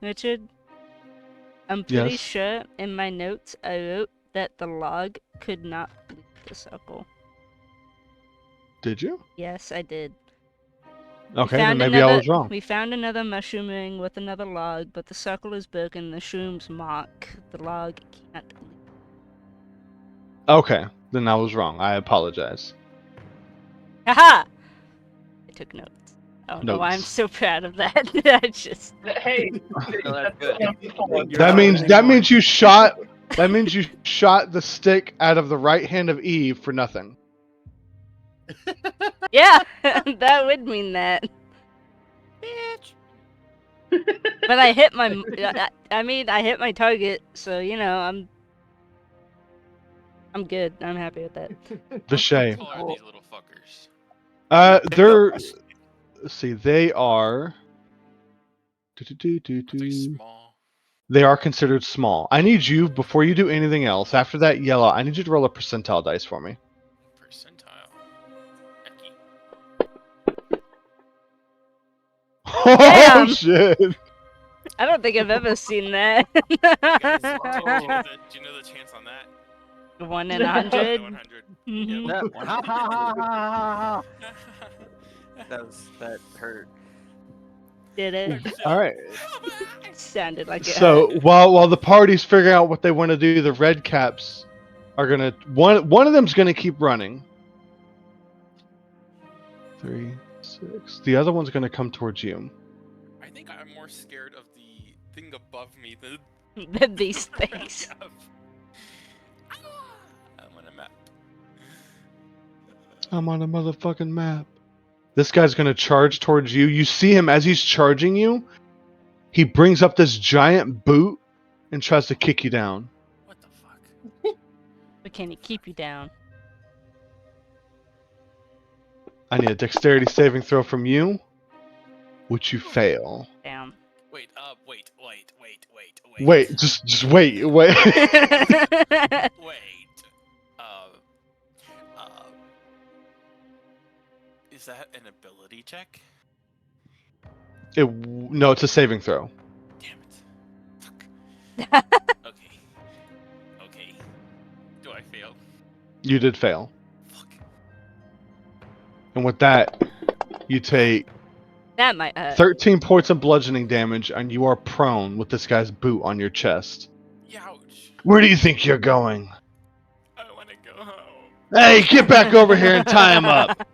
Richard, I'm pretty Yes? sure in my notes I wrote that the log could not leave the circle. Did you? Yes, I did. Okay, then maybe I was wrong. We found another mushroom ring with another log, but the circle is broken. The shrooms mock. The log can't leave. Okay, then I was wrong. I apologize. Haha! I took notes. I don't know why I'm Notes. so proud of that. I just Hey, No, that's good. You're That not means anymore. you shot. That means you shot the stick out of the right hand of Eve for nothing. yeah, that would mean that. Bitch. But I hit my. I mean, I hit my target, so you know, I'm good. I'm happy with that. Vishay. What color are these little fuckers? They're. Let's see, they are. Are they Do-do-do-do-do. small? They are considered small. I need you, before you do anything else, after that yellow, I need you to roll a percentile dice for me. Percentile. Ecky. Oh, Damn. shit! I don't think I've ever seen that. Guys, do you know the chance on that? 1 in 100. 100. Mhm. No. Ha, ha, ha, ha, ha, that hurt. Did it? Alright. Sounded like it. So, hurt. while the party's figuring out what they want to do, the red caps are gonna. One of them's gonna keep running. 3, 6. The other one's gonna come towards you. I think I'm more scared of the thing above me than Than these the red things. cap. I'm on a map. I'm on a motherfucking map. This guy's gonna charge towards you. You see him as he's charging you. He brings up this giant boot and tries to kick you down. What the fuck? But can he keep you down? I need a dexterity saving throw from you, which you fail. Down. Wait, wait. Wait, just wait. Wait. Is that an ability check? No, it's a saving throw. Damn it. Fuck. Okay. Do I fail? You did fail. Fuck. And with that, you take That might hurt. 13 points of bludgeoning damage, and you are prone with this guy's boot on your chest. Ouch. Where do you think you're going? I want to go home. Hey, get back over here and tie him up.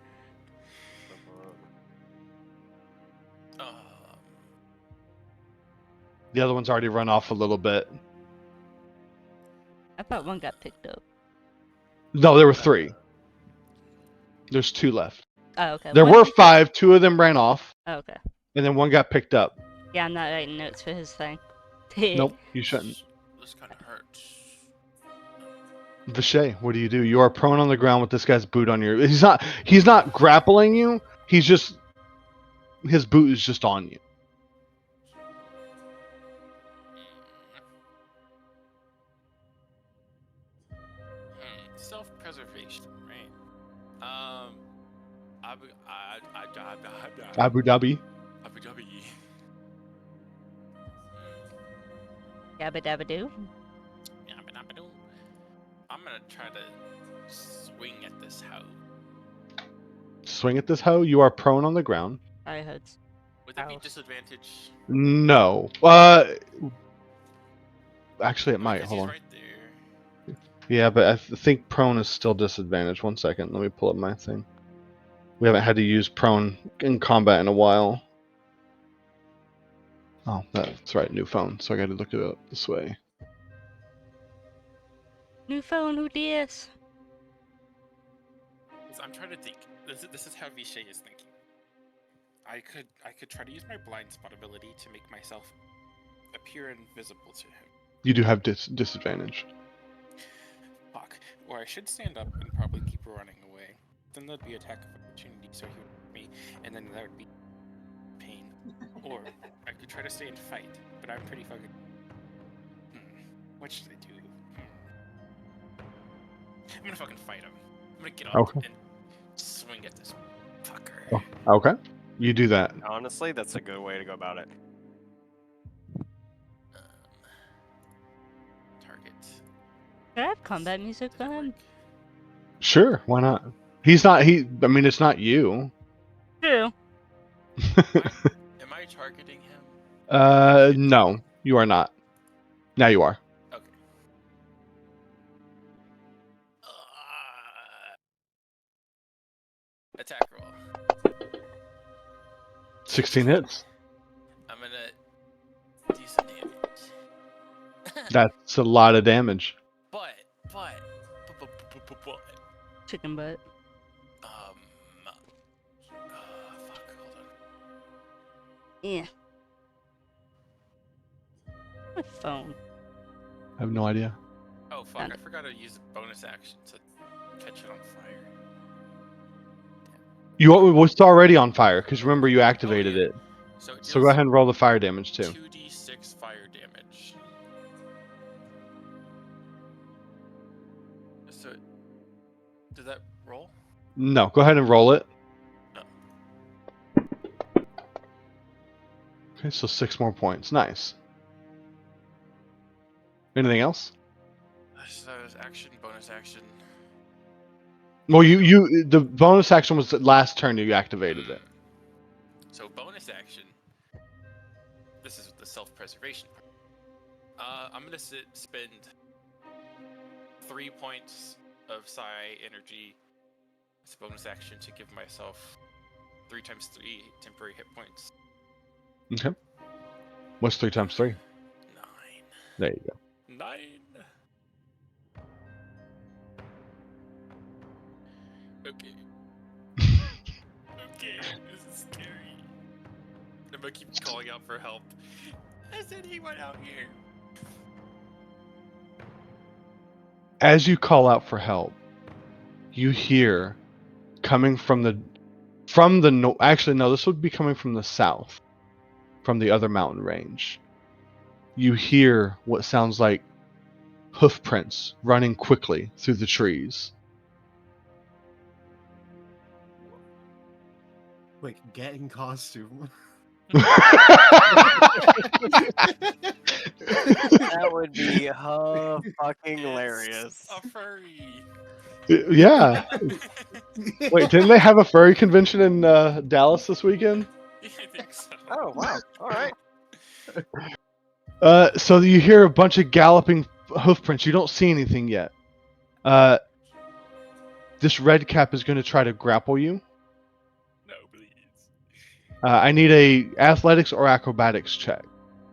The other one's already run off a little bit. I thought one got picked up. No, there were 3. There's 2 left. Oh, okay. There One- were 5. 2 of them ran off, Oh, okay. and then one got picked up. Yeah, I'm not writing notes for his thing. Nope, you shouldn't. This kind of hurts. Vishay, what do? You are prone on the ground with this guy's boot on your. He's not grappling you. He's just. His boot is just on you. Self-preservation, right? Abu Abu Dhabi. Dhabi. Yabba dabba doo. I'm gonna try to swing at this hoe. Swing at this hoe. You are prone on the ground. Sorry, Hoods. Would that be Ow. disadvantage? No. Actually, it might. Because Hold he's on. right there. Yeah, but I think prone is still disadvantage. 1 second. Let me pull up my thing. We haven't had to use prone in combat in a while. Oh, that's right. New phone. So I got to look it up this way. New phone, who dis? I'm trying to think. This is how Vishay is thinking. I could try to use my blind spot ability to make myself appear invisible to him. You do have disadvantage. Fuck. Or I should stand up and probably keep running away. Then there'd be attack of opportunity, so he would hit me, and then that would be pain. Or I could try to stay and fight, but I'm pretty fucking. What should I do? I'm gonna fucking fight him. I'm gonna get up Okay. and swing at this fucker. Oh, okay. You do that. Honestly, that's a good way to go about it. Target. Can I have combat music Did it then? work? Sure, why not? He's not. I mean, it's not you. True. Am I targeting him? No, you are not. Now you are. Okay. Attack roll. 16 hits. I'm gonna do some damage. That's a lot of damage. But. Chicken butt. Fuck, hold on. Yeah. My phone. I have no idea. Oh fuck, I Done. forgot to use a bonus action to catch it on fire. You was already on fire because remember you activated yeah. it. So it So go deals ahead and roll the fire damage too. 2d6 fire damage. So, did that roll? No, go ahead and roll it. No. Okay, so 6 more points. Nice. Anything else? So it was action, bonus action. Well, the bonus action was the last turn you activated it. So bonus action. This is the self-preservation part. I'm gonna spend 3 points of psi energy as a bonus action to give myself 3 times 3 temporary hit points. Okay. What's 3 times 3? 9. There you go. 9. Okay. Okay, this is scary. I'm gonna keep calling out for help. I said he went out here. As you call out for help, you hear coming from the actually no, this would be coming from the south, from the other mountain range. You hear what sounds like hoof prints running quickly through the trees. Like, get in costume. That would be fucking hilarious. A furry. Yeah. Wait, didn't they have a furry convention in Dallas this weekend? I think so. Oh wow! All right. So you hear a bunch of galloping hoof prints. You don't see anything yet. This red cap is going to try to grapple you. No, please. I need a athletics or acrobatics check.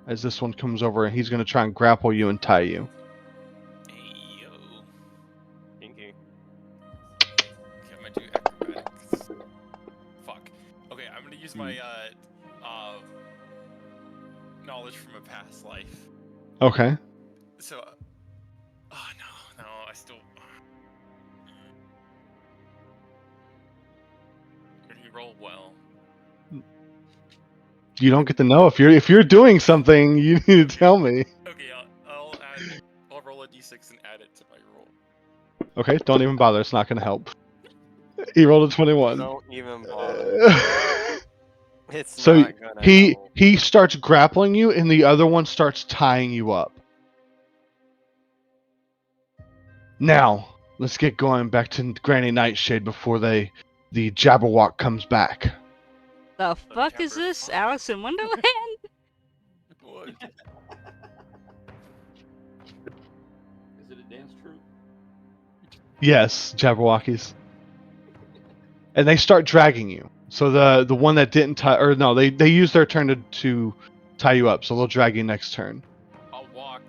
As this one comes over, and he's going to try and grapple you and tie you. Hey, yo. Kinky. Okay, I'm gonna do acrobatics. Fuck. Okay, I'm gonna use my knowledge from a past life. Okay. So, oh no, I still. Did he roll well? You don't get to know if you're doing something. You need to tell me. Okay, I'll roll a d6 and add it to my roll. Okay, don't even bother. It's not going to help. He rolled a 21. Don't even bother. It's So not gonna help. he starts grappling you, and the other one starts tying you up. Now let's get going back to Granny Nightshade before the Jabberwock comes back. The fuck is this? Jabberwock. Alice in Wonderland? What? Is it a dance troupe? Yes, Jabberwockies. And they start dragging you. So the one that didn't tie, or no, they use their turn to tie you up. So they'll drag you next turn. I'll walk.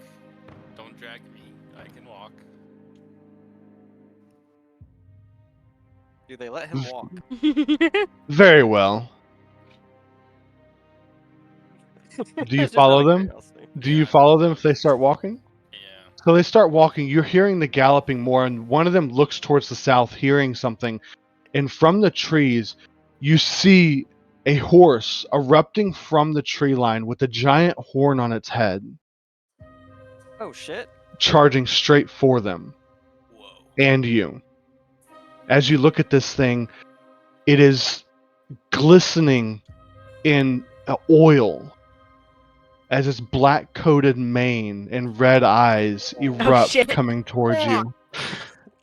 Don't drag me. I can walk. Do they let him walk? Very well. Do you Just out follow of them? curiosity. Do Yeah, you I follow follow them if they start walking? Yeah. So they start walking. You're hearing the galloping more, and one of them looks towards the south, hearing something. And from the trees, you see a horse erupting from the tree line with a giant horn on its head, Oh shit. charging straight for them Whoa. and you. As you look at this thing, it is glistening in oil as its black coated mane and red eyes erupt shit. coming towards Fuck. you.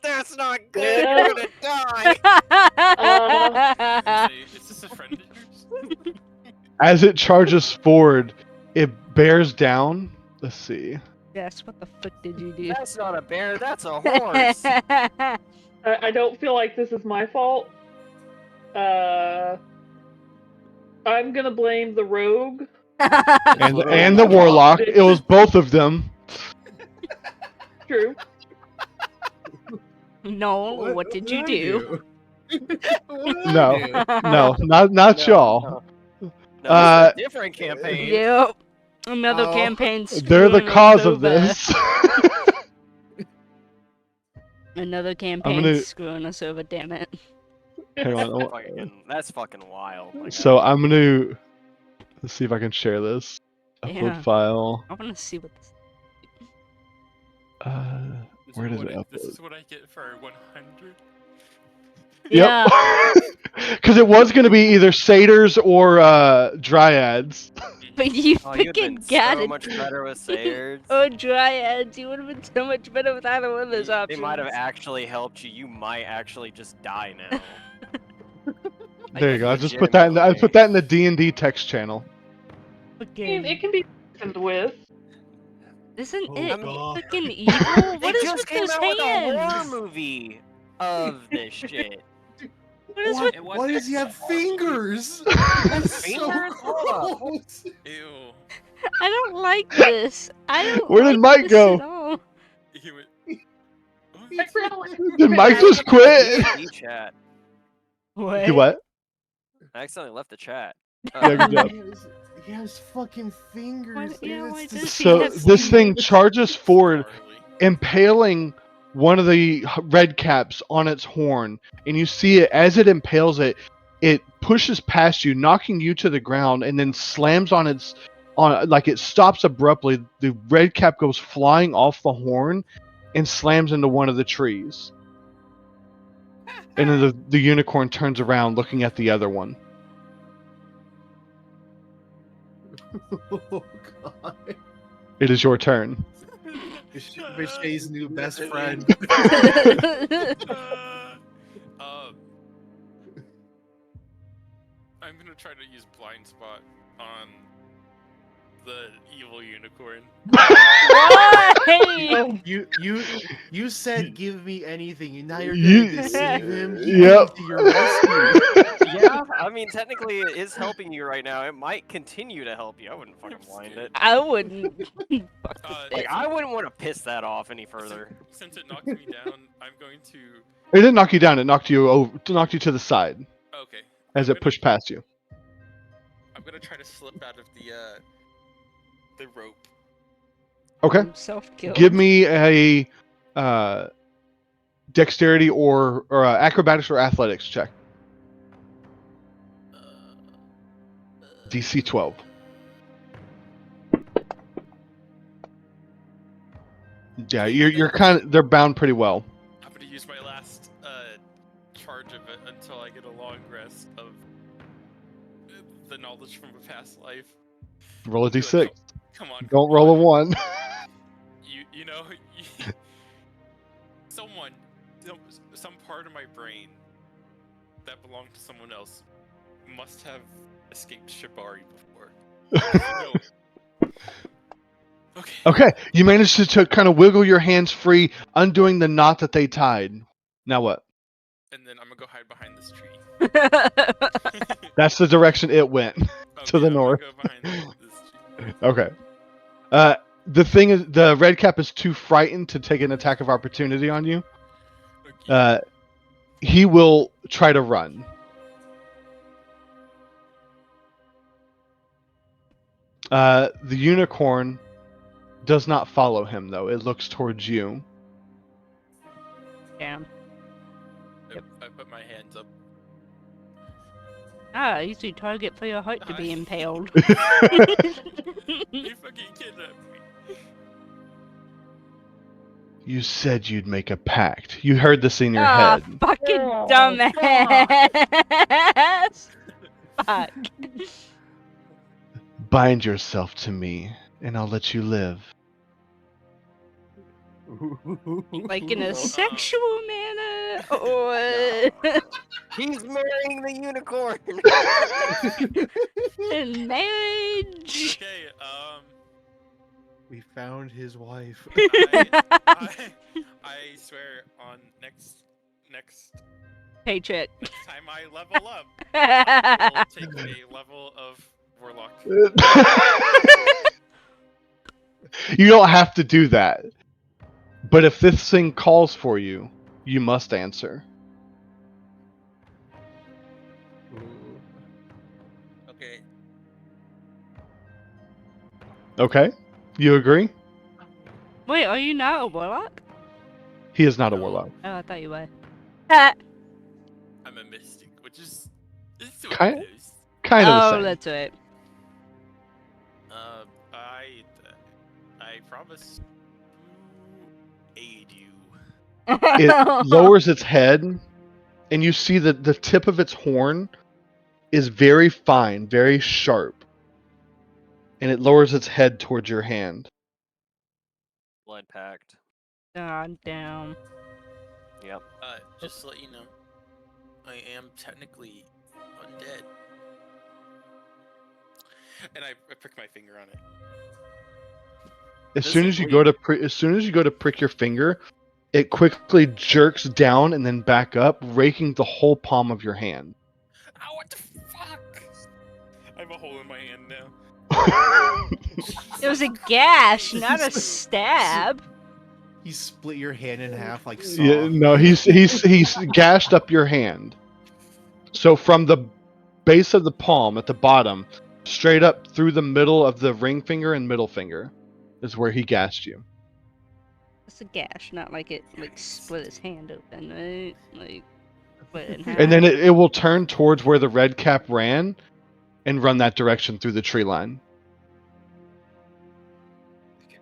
That's not good. Yeah. You're gonna die. Is this a friend of yours? As it charges forward, it bears down. Let's see. Yes, what the fuck did you do? That's not a bear. That's a horse. I don't feel like this is my fault. I'm gonna blame the rogue. And literally and my the fault. warlock. It was both of them. True. No, what did you do? No. No, not No, y'all. No, Uh, this is a different campaign. Yep. Another Oh. campaign. They're the screwing us cause of over. this. Another campaign gonna- screwing us over. Damn it. Hang on. That's fucking wild. Like, So I'm gonna let's see if I can share this. Upload Yeah. file. I want to see what this. This Where is does what it This upload? is what I get for 100. Yeah. Because it was gonna be either satyrs or dryads. But you oh, you'd have been freaking got so it. much better with Sayers. Or dryads. You would have been so much better with either one of those They options. might have actually helped you. You might actually just die now. There you go. I just put that in. I put that in the D&D text channel. I mean, Fucking- it can be reasoned with. Isn't Oh, it God. fucking evil? What They is just with came those out with a horror hands? movie of this shit. What is Why, with It was why does he have actually a horror movie. fingers? Fingers? So gross. Ew. I don't like this. I don't Where did like Mike this go? at all. He went. Oh, I really- Did Mike just quit? D&D chat. What? Do what? I accidentally left the chat. Yeah, good job. He has fucking fingers. Why- dude, yeah, it's why just- does he So have this thing charges forward, Gnarly. impaling one of the red caps on its horn, and you see it as it impales it. It pushes past you, knocking you to the ground, and then slams on its like it stops abruptly. The red cap goes flying off the horn and slams into one of the trees. And then the unicorn turns around, looking at the other one. Oh god. It is your turn. Bichet's new best friend. Uh, I'm gonna try to use blind spot on the evil unicorn. Why? You said give me anything, and now you're You- gonna deceive him. He Yep. came to your rescue. Yeah, I mean, technically it is helping you right now. It might continue to help you. I wouldn't fucking blind it. I wouldn't. Fuck this Uh, thing. Like, I wouldn't want to piss that off any further. Since it knocked me down, I'm going to. It didn't knock you down. It knocked you over. Knocked you to the side Okay. as I'm it pushed past you. I'm gonna try to slip out of the rope. Okay. Self-kill. Give me a dexterity or acrobatics or athletics check. DC 12. Yeah, you're kind of they're bound pretty well. I'm gonna use my last charge of it until I get a long rest of the knowledge from a past life. Roll a Be like, d6. Come on. Don't come roll a on. 1. You know, someone, some part of my brain that belonged to someone else must have escaped Shibari before. No. Okay. Okay, you managed to kind of wiggle your hands free, undoing the knot that they tied. Now what? And then I'm gonna go hide behind this tree. That's the direction it went. Okay, the I'm gonna north. Go behind this tree. Okay. The thing is, the red cap is too frightened to take an attack of opportunity on you. Okay. He will try to run. The unicorn does not follow him, though. It looks towards you. Damn. I put my hands up. Ah, easy target for your heart to be impaled. You fucking kidnapped me. You said you'd make a pact. You heard this in your Ah, head. fucking Oh, dumbass! Fuck. Bind yourself to me, and I'll let you live. Like in a No. sexual manner, or He's marrying the unicorn. in marriage. Okay, We found his wife. I swear on next Paycheck. time I level up, I'll take a level of warlock. You don't have to do that. But if this thing calls for you, you must answer. Okay. Okay? You agree? Wait, are you not a warlock? He is not a No. warlock. Oh, I thought you were. Ah. I'm a mystic, which is sort Kind- of close. Kind of the Oh, same. that's right. I promise to aid you. It lowers its head, and you see that the tip of its horn is very fine, very sharp. And it lowers its head towards your hand. Blood pact. God damn. Yep. Just to let you know, I am technically undead. And I prick my finger on it. As Does soon it as you bleed? go to prick your finger, it quickly jerks down and then back up, raking the whole palm of your hand. Ow, what the fuck? I have a hole in my hand now. It was a gash, not a stab. He split your hand in half like Saw. Yeah, no, he's gashed up your hand. So from the base of the palm at the bottom, straight up through the middle of the ring finger and middle finger, is where he gashed you. It's a gash, not like it split his hand open, right? Like split it in half. And then it will turn towards where the red cap ran, and run that direction through the tree line.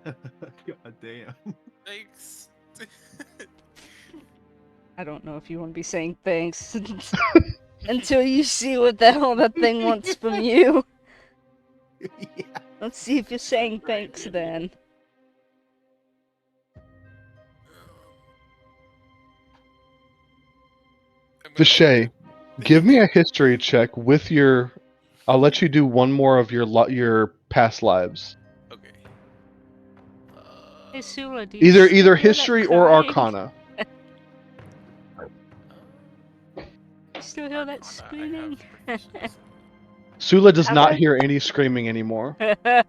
God damn. Thanks. I don't know if you want to be saying thanks until you see what the hell that thing wants from you. Yeah. Let's see if you're saying thanks then. Vishay, give me a history check with your. I'll let you do one more of your past lives. Okay. Hey Sula, do you Either still hear that history or crying? arcana. You still hear that screaming? Sula does Have not I? hear any screaming anymore. Okay.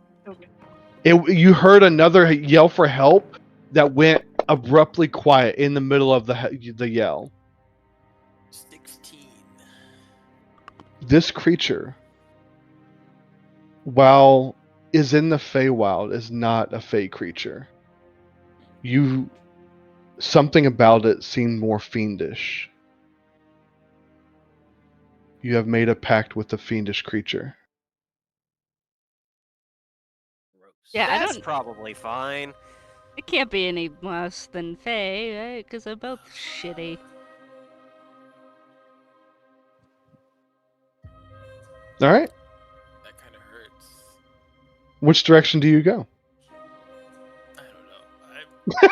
You heard another yell for help that went abruptly quiet in the middle of the yell. 16. This creature, while is in the Feywild, is not a Fey creature. Something about it seemed more fiendish. You have made a pact with the fiendish creature. Yeah, I That's don't- probably fine. It can't be any worse than Faye, right? Because they're both shitty. All right. That kind of hurts. Which direction do you go? I don't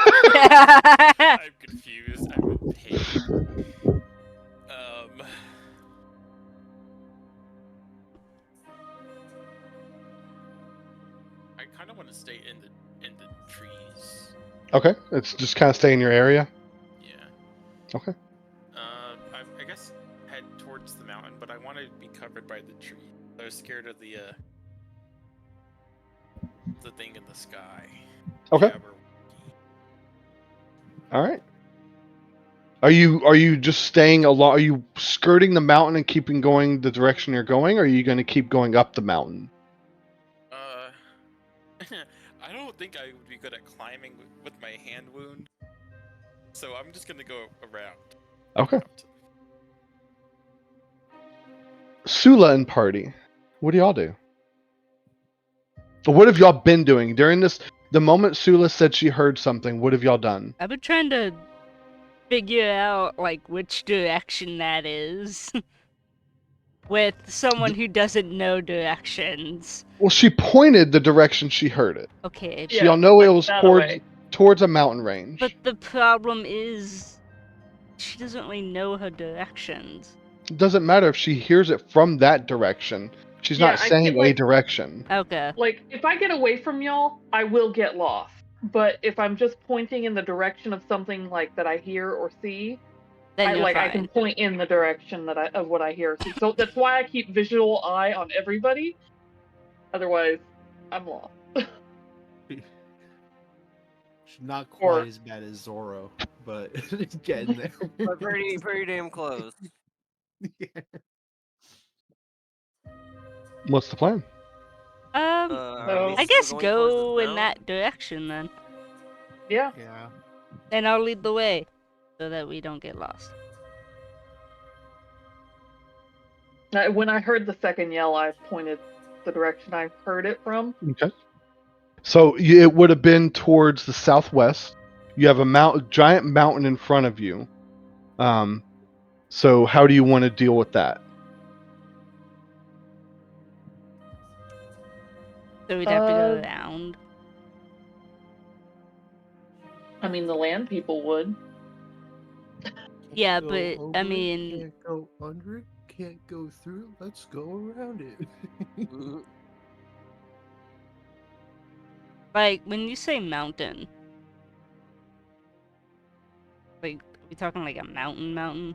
know. I'm confused. I'm in pain. I kind of want to stay in the trees. Okay, it's just kind of stay in your area. Yeah. Okay. I guess head towards the mountain, but I want to be covered by the tree. I was scared of the thing in the sky. Okay. Jabberwocky. All right. Are you just staying along? Are you skirting the mountain and keeping going the direction you're going, or are you going to keep going up the mountain? don't think I would be good at climbing with my hand wound. So I'm just gonna go around. Okay. Sula and party, what do y'all do? What have y'all been doing during this? The moment Sula said she heard something, what have y'all done? I've been trying to figure out like which direction that is with someone who doesn't know directions. Well, she pointed the direction she heard it. Okay, So y'all know it like was that towards away. towards a mountain range. but the problem is she doesn't really know her directions. It doesn't matter if she hears it from that direction. She's Yeah, not I saying get, a like- direction. Okay. Like, if I get away from y'all, I will get lost. But if I'm just pointing in the direction of something like that I hear or see, Then you're I can fine. point in the direction of what I hear or see. So that's why I keep visual eye on everybody. Otherwise, I'm lost. She's not quite Or- as bad as Zorro, but it's getting there. But pretty damn close. Yeah. What's the plan? So- I guess go in that direction then, Yeah. Yeah. and I'll lead the way so that we don't get lost. When I heard the second yell, I pointed the direction I heard it from. Okay. So it would have been towards the southwest. You have a giant mountain in front of you. So how do you want to deal with that? So we'd have to go Uh, around. I mean, the land people would. Yeah, Go but, I over it, mean- can't go under it, can't go through. Let's go around it. Like, when you say mountain, like, are we talking like a mountain?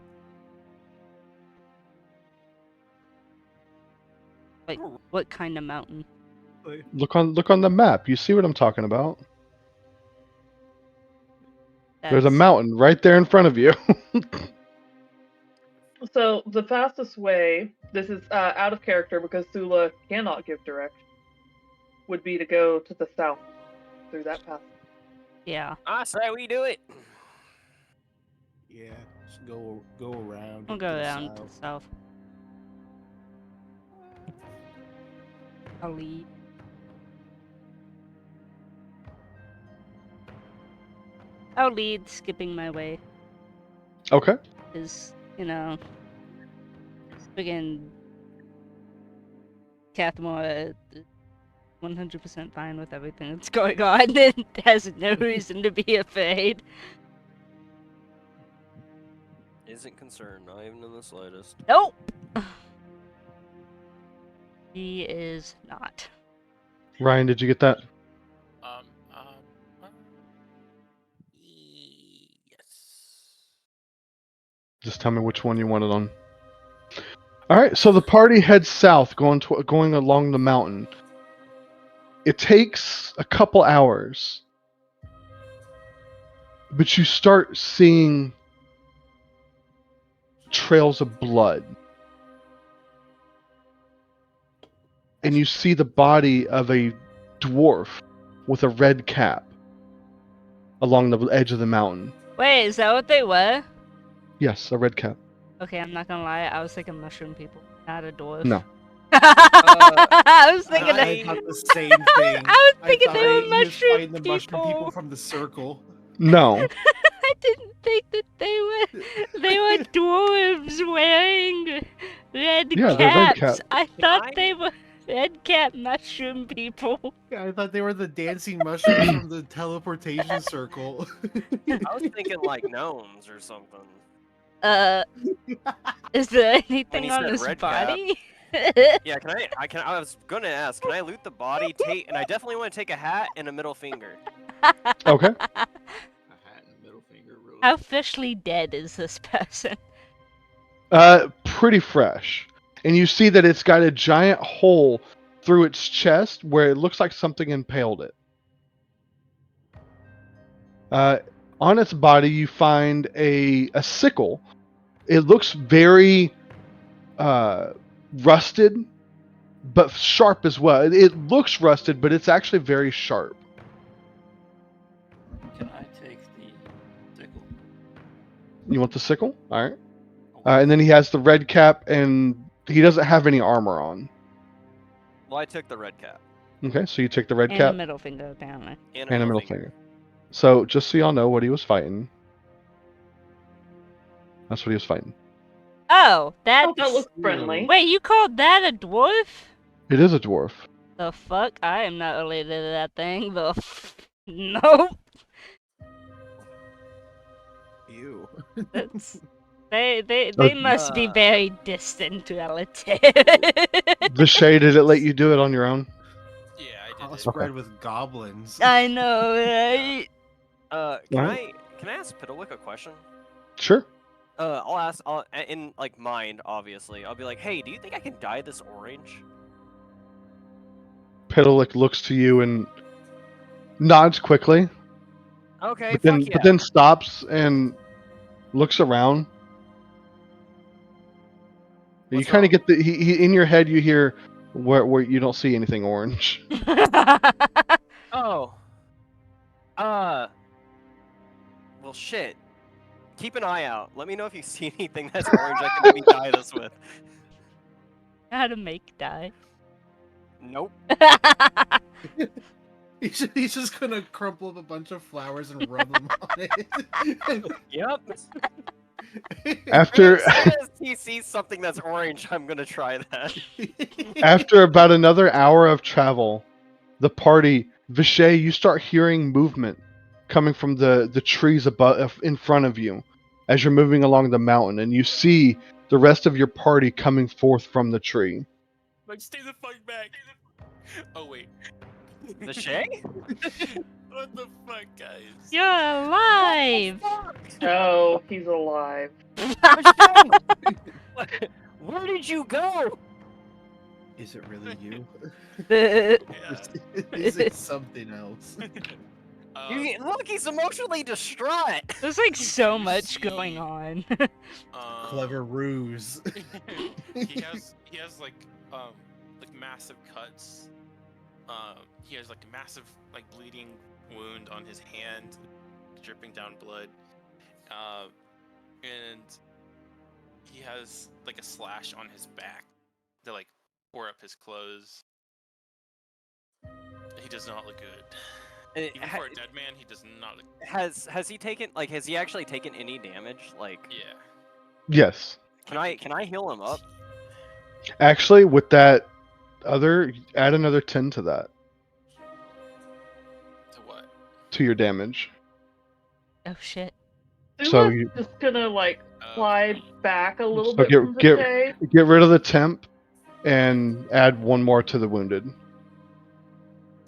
Like, what kind of mountain? Look on the map. You see what I'm talking about? There's a That's- mountain right there in front of you. So the fastest way, this is out of character because Sula cannot give direction, would be to go to the south through that path. Yeah. I say we do it. Yeah, just go around. We'll and go to the around to the south. south. I'll lead. I'll lead, skipping my way. Okay. Is, you know, friggin' Cathmore 100% fine with everything that's going on and has no reason to be afraid. Isn't concerned, not even in the slightest. Nope! He is not. Ryan, did you get that? Yes. Just tell me which one you wanted on. All right, so the party heads south, going along the mountain. It takes a couple hours, but you start seeing trails of blood, and you see the body of a dwarf with a red cap along the edge of the mountain. Wait, is that what they were? Yes, a red cap. Okay, I'm not gonna lie, I was thinking mushroom people, not a dwarf. No. I was thinking I that. thought the same thing. I was thinking thought they were he was mushroom fighting the mushroom people people. from the circle. No. I didn't think that they were dwarves wearing red Yeah, they're red caps. cap. I thought they were red cap mushroom people. Yeah, I thought they were the dancing mushrooms from the teleportation circle. I was thinking like gnomes or something. Is there When anything you on said his red cap. body? Yeah, I was gonna ask, can I loot the body? And I definitely want to take a hat and a middle finger. Okay. A hat and a middle finger, really. How freshly dead is this person? Pretty fresh. And you see that it's got a giant hole through its chest where it looks like something impaled it. On its body, you find a sickle. It looks very rusted, but sharp as well. It looks rusted, but it's actually very sharp. You want the sickle? All right. And then he has the red cap, and he doesn't have any armor on. Well, I took the red cap Okay, so you take the red And a cap middle finger, apparently. and and a middle finger. So just so y'all know what he was fighting. That's what he was fighting. Oh, that's... Oh, that looks friendly. Wait, you called that a dwarf? It is a dwarf. The fuck? I am not related to that thing. Nope. Ew. That's... They must be Uh, very distant relatives. The shade, did it let you do it on your own? Yeah, I did. Crossbred with goblins. I know, right? Can I ask Piddlewick a question? Sure. I'll ask in like mind, obviously. I'll be like, hey, do you think I can dye this orange? Pedalic looks to you and nods quickly, Okay, but fuck then yeah. but then stops and looks around. You What's kind of wrong? get the he in your head. You hear where you don't see anything orange. Oh. Well, shit. Keep an eye out. Let me know if you see anything that's orange I can maybe dye this with. How to make dye. Nope. He's just gonna crumple up a bunch of flowers and rub them on it. Yep. After As soon as he sees something that's orange, I'm gonna try that. after about another hour of travel, the party, Vishay, you start hearing movement coming from the trees above in front of you as you're moving along the mountain, and you see the rest of your party coming forth from the tree. Like, stay the fuck back. Oh wait. The Shay? What the fuck, guys? You're alive! Oh, he's alive. Where did you go? Is it really you? The- Yeah. Is it something else? Look, he's emotionally distraught. There's like so you much see- going on. Clever ruse. he has like massive cuts. He has like a massive like bleeding wound on his hand, dripping down blood. And he has like a slash on his back that like tore up his clothes. He does not look good. Even for a dead man, he does not look good. Has he actually taken any damage? Like, Yeah. Yes. can I heal him up? Actually, with that add another 10 to that, To what? to your damage. Oh shit. So Sula's you- just gonna like slide back a little So bit from Vishay. get rid of the temp and add one more to the wounded.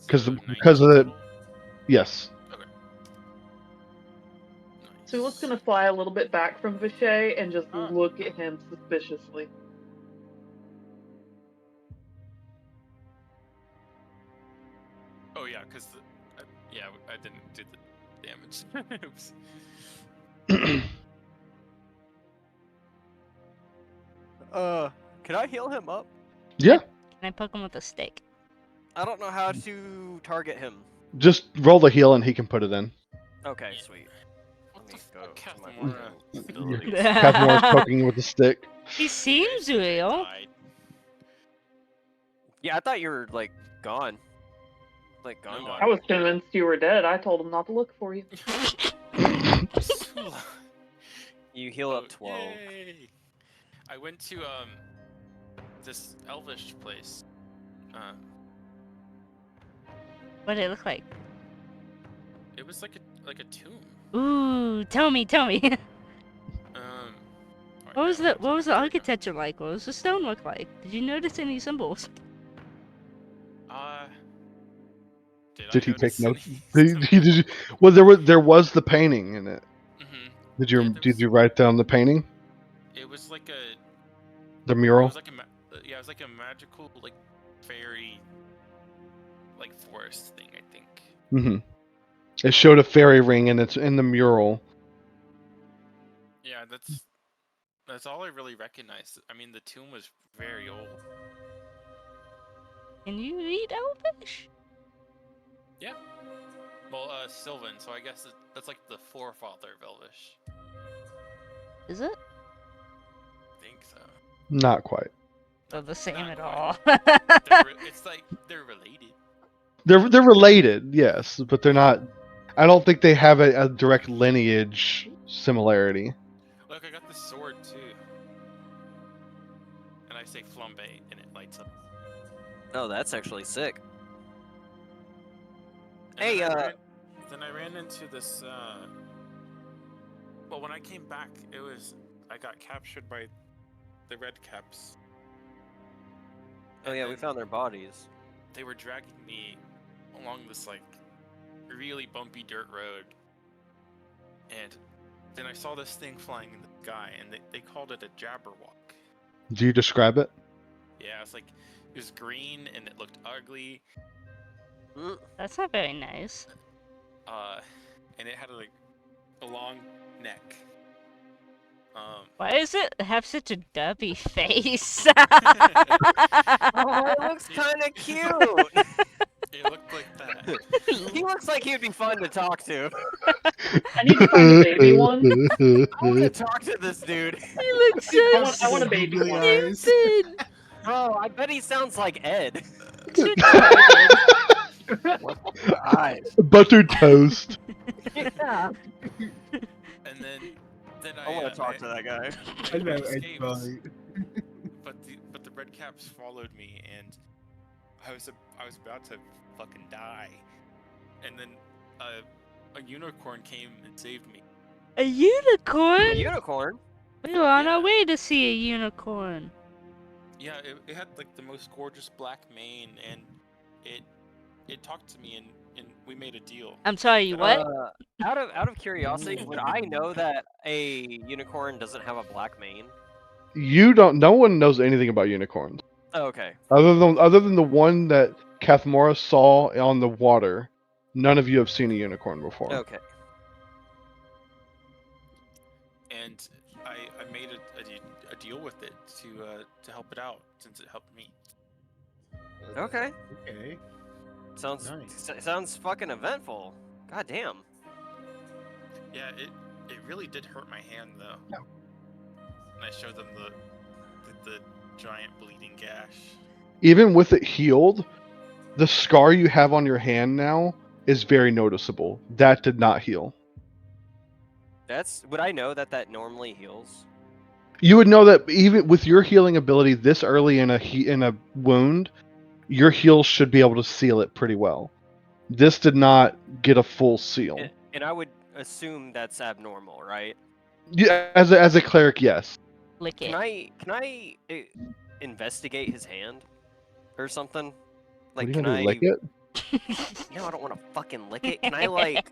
Because So because of 19 the total? yes. Okay. Sula's gonna fly a little bit back from Vishay and just Ah. look at him suspiciously. Oh yeah, because I didn't do the damage. Oops. Can I heal him up? Yeah. Can I poke him with a stick? I don't know how to target him. Just roll the heal and he can put it in. Okay, Yeah. sweet. What Let the me go fuck, to my Kathmora? fucking Yeah. abilities. Kathmore's poking you with a stick. He seems real. Died. Yeah, I thought you were like gone. Like No, gone. I was convinced you were dead. I told him not to look for you. You heal up 12. Yay. I went to this elvish place. What did it look like? It was like a tomb. Ooh, tell me. Alright, What was now I the have to- architecture like? What was the stone look like? Did you notice any symbols? Did I he notice take notes? any- Well, there was the painting in it. Mhm. Did Yeah, you there did was- you write down the painting? It was like a. The It mural? was like it was like a magical like fairy like forest thing, I think. Mm-hmm. It showed a fairy ring and it's in the mural. Yeah, that's all I really recognized. I mean, the tomb was very old. Can you read Elvish? Yeah. Well, Sylvan, so I guess that's like the forefather of Elvish. Is it? I think so. Not quite. They're the same Not at quite. all. It's like they're related. They're related, yes, but they're not. I don't think they have a direct lineage similarity. Look, I got this sword too. And I say flambe, and it lights up. Oh, that's actually sick. And Hey, then I ran into this. Well, when I came back, I got captured by the red caps. Oh And yeah, we then found their bodies. They were dragging me along this like really bumpy dirt road, and then I saw this thing flying in the sky, and they called it a jabberwock. Do you describe it? Yeah, it's like it was green and it looked ugly. Mm. That's not very nice. And it had like a long neck. Why does it have such a dubby face? Oh, it looks kind of cute. It looked like that. He looks like he'd be fun to talk to. I need to find a baby one. I want to talk to this dude. He looks so I want a baby Googly one. eyes. stupid. Bro, I bet he sounds like Ed. Eyes. Buttered toast. Yeah. And then I want to talk to that guy. I know, escaped, right. but the red caps followed me, and I was about to fucking die. And then a unicorn came and saved me. A unicorn? A unicorn? We were on our Yeah. way to see a unicorn. Yeah, it had like the most gorgeous black mane, and it talked to me, and we made a deal. I'm sorry, what? Out of curiosity, would I know that a unicorn doesn't have a black mane? You don't. No one knows anything about unicorns Oh, okay. other than the one that Kathmora saw on the water. None of you have seen a unicorn before. Okay. And I made a deal with it to help it out, since it helped me. Okay. Okay. Sounds Nice. sounds fucking eventful. God damn. Yeah, it really did hurt my hand though. No. And I showed them the giant bleeding gash. Even with it healed, the scar you have on your hand now is very noticeable. That did not heal. Would I know that normally heals? You would know that even with your healing ability this early in a wound, your heal should be able to seal it pretty well. This did not get a full seal. And I would assume that's abnormal, right? Yeah, as a cleric, yes. Lick it. Can I investigate his hand or something? Like, What are you can gonna I do, lick it? No, I don't want to fucking lick it. Can I like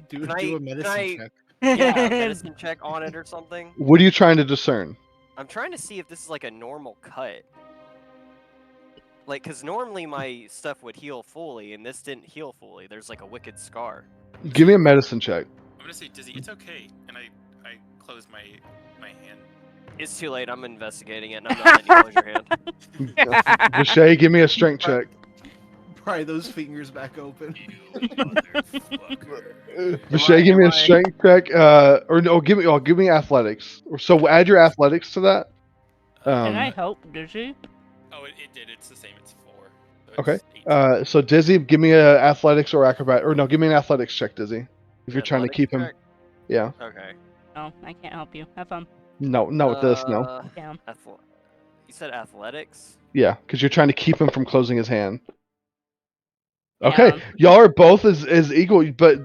Do Can a I- medicine can I- check. yeah, a medicine check on it or something? What are you trying to discern? I'm trying to see if this is like a normal cut. Like, cause normally my stuff would heal fully, and this didn't heal fully. There's like a wicked scar. Give me a medicine check. I'm gonna say, Dizzy, it's okay. And I closed my hand. It's too late. I'm investigating it, and I'm not letting you close your hand. Vishay, give me a strength check. Pry those fingers back open. Vishay, give me am a strength check. Or no, give me athletics. So add your athletics to that. Can I help, Dizzy? Oh, it did. It's the same. It's 4. So Okay. it's 18. So Dizzy, give me a athletics or acrobat, or no, give me an athletics check, Dizzy. If you're trying to Athletics keep him, check? yeah. Okay. No, I can't help you. Have fun. No, with this, no. Down. You said athletics? Yeah, because you're trying to keep him from closing his hand. Yeah. Okay, y'all are both as equal, but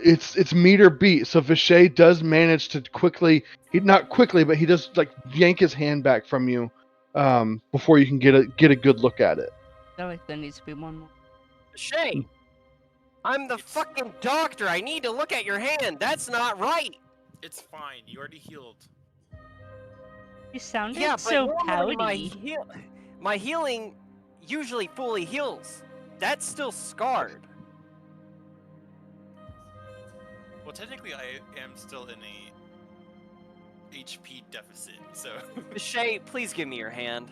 it's meter beat. So Vishay does manage to not quickly, but he does like yank his hand back from you, before you can get a good look at it. I feel like there needs to be one more. Shay! I'm the fucking doctor. I need to look at your hand. That's not right. It's fine. You already healed. You sounded Yeah, but so normally pouty. my healing usually fully heals. That's still scarred. Well, technically, I am still in a HP deficit, so. Shay, please give me your hand.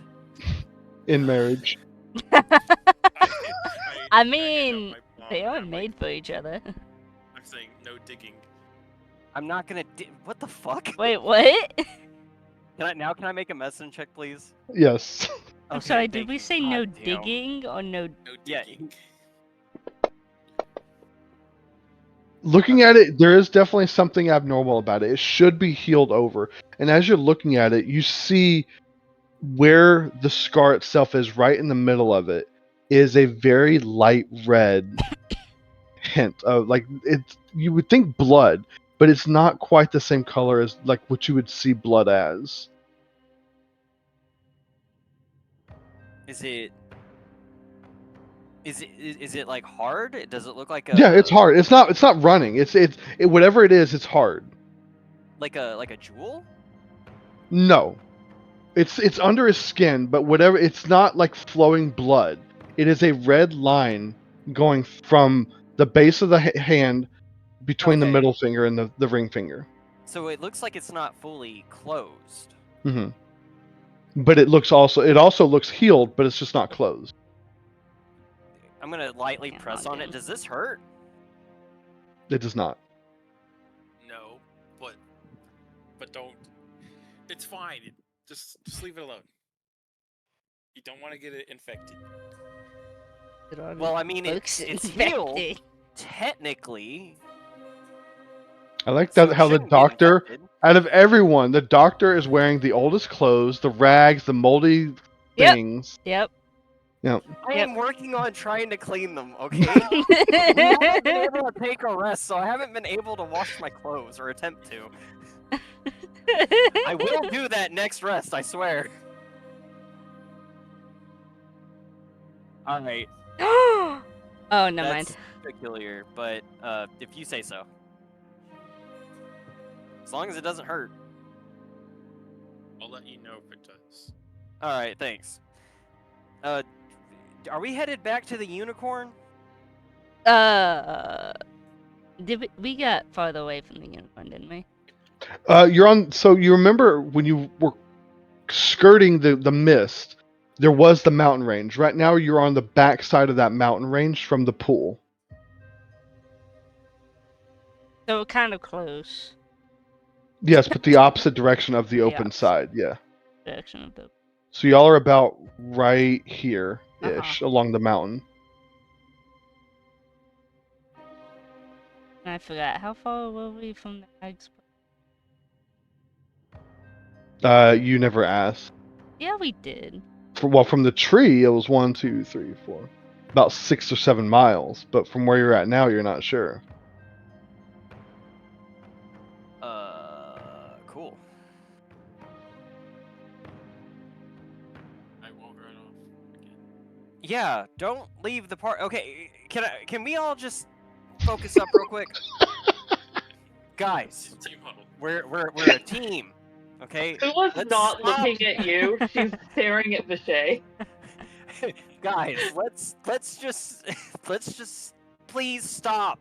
In marriage. I hang up mean, my palm they and are I'm made like, for each other. I'm saying no digging. I'm not gonna. What the fuck? Wait, what? Can I make a medicine check, please? Yes. I'm Okay, sorry, did thank we you. say no God damn. digging or no? No Yeah, digging. Looking at it, there is definitely something abnormal about it. It should be healed over. And as you're looking at it, you see where the scar itself is, right in the middle of it, is a very light red hint of like it's. You would think blood, but it's not quite the same color as like what you would see blood as. Is it? Is it like hard? Does it look like Yeah, it's a hard. It's not. It's not running. Whatever it is. It's hard. like a jewel? No, it's under his skin, but whatever. It's not like flowing blood. It is a red line going from the base of the hand between the Okay. middle finger and the ring finger. So it looks like it's not fully closed. Hmm. But it also looks healed, but it's just not closed. I'm gonna lightly Damn, press on it. damn. Does this hurt? It does not. No, but don't. It's fine. Just leave it alone. You don't want to get it infected. Well, I mean, it's healed technically. I like So that it how the shouldn't be doctor, infected. out of everyone, the doctor is wearing the oldest clothes, the rags, the moldy Yep. things. Yep. I Yep. am working on trying to clean them. Okay. We haven't been able to take a rest, so I haven't been able to wash my clothes or attempt to. I will do that next rest, I swear. All right. Oh, never mind. That's peculiar, but if you say so. As long as it doesn't hurt. I'll let you know if it does. All right, thanks. Are we headed back to the unicorn? Did we got farther away from the unicorn, didn't we? You're on. So you remember when you were skirting the mist, there was the mountain range. Right now, you're on the back side of that mountain range from the pool. So we're kind of close. Yes, but the opposite direction of the The open opposite. side. Yeah. Direction of the. So y'all are about right here ish along the mountain. I forgot. How far were we from the hags? You never asked. Yeah, we did. From the tree, it was 1, 2, 3, 4, about 6 or 7 miles. But from where you're at now, you're not sure. Cool. I won't run off again. Yeah, don't leave the part. Okay, can we all just focus up real quick? Guys, Team huddle. we're a team. Okay? Sula's Let's not stop. looking at you. She's staring at Vishay. Guys, let's just please stop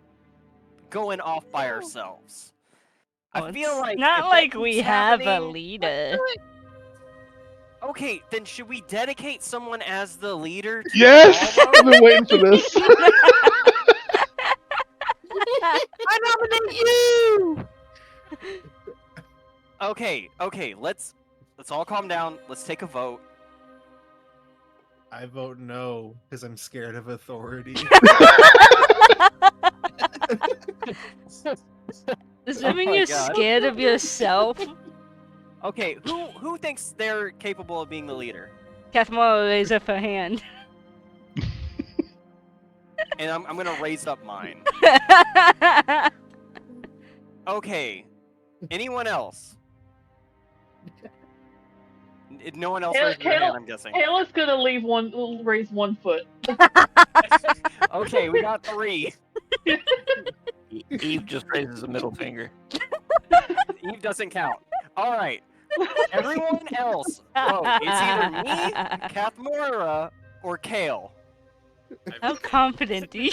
going off by ourselves. I Well, feel it's like not if that like we keeps have a happening- leader. Okay, then should we dedicate someone as the leader to Yes, follow? I've been waiting for this. I nominate you. Okay, let's all calm down. Let's take a vote. I vote no because I'm scared of authority. Does that mean my you're God. scared of yourself? Okay, who thinks they're capable of being the leader? Kathmora raised up her hand. And I'm gonna raise up mine. Okay. Anyone else? No one else raised their hand, I'm guessing. Kayla's gonna raise 1 foot. Okay, we got 3. Eve just raises a middle finger. Eve doesn't count. All right. Everyone else, vote. It's either me, Kathmora, or Kale. How confident do you?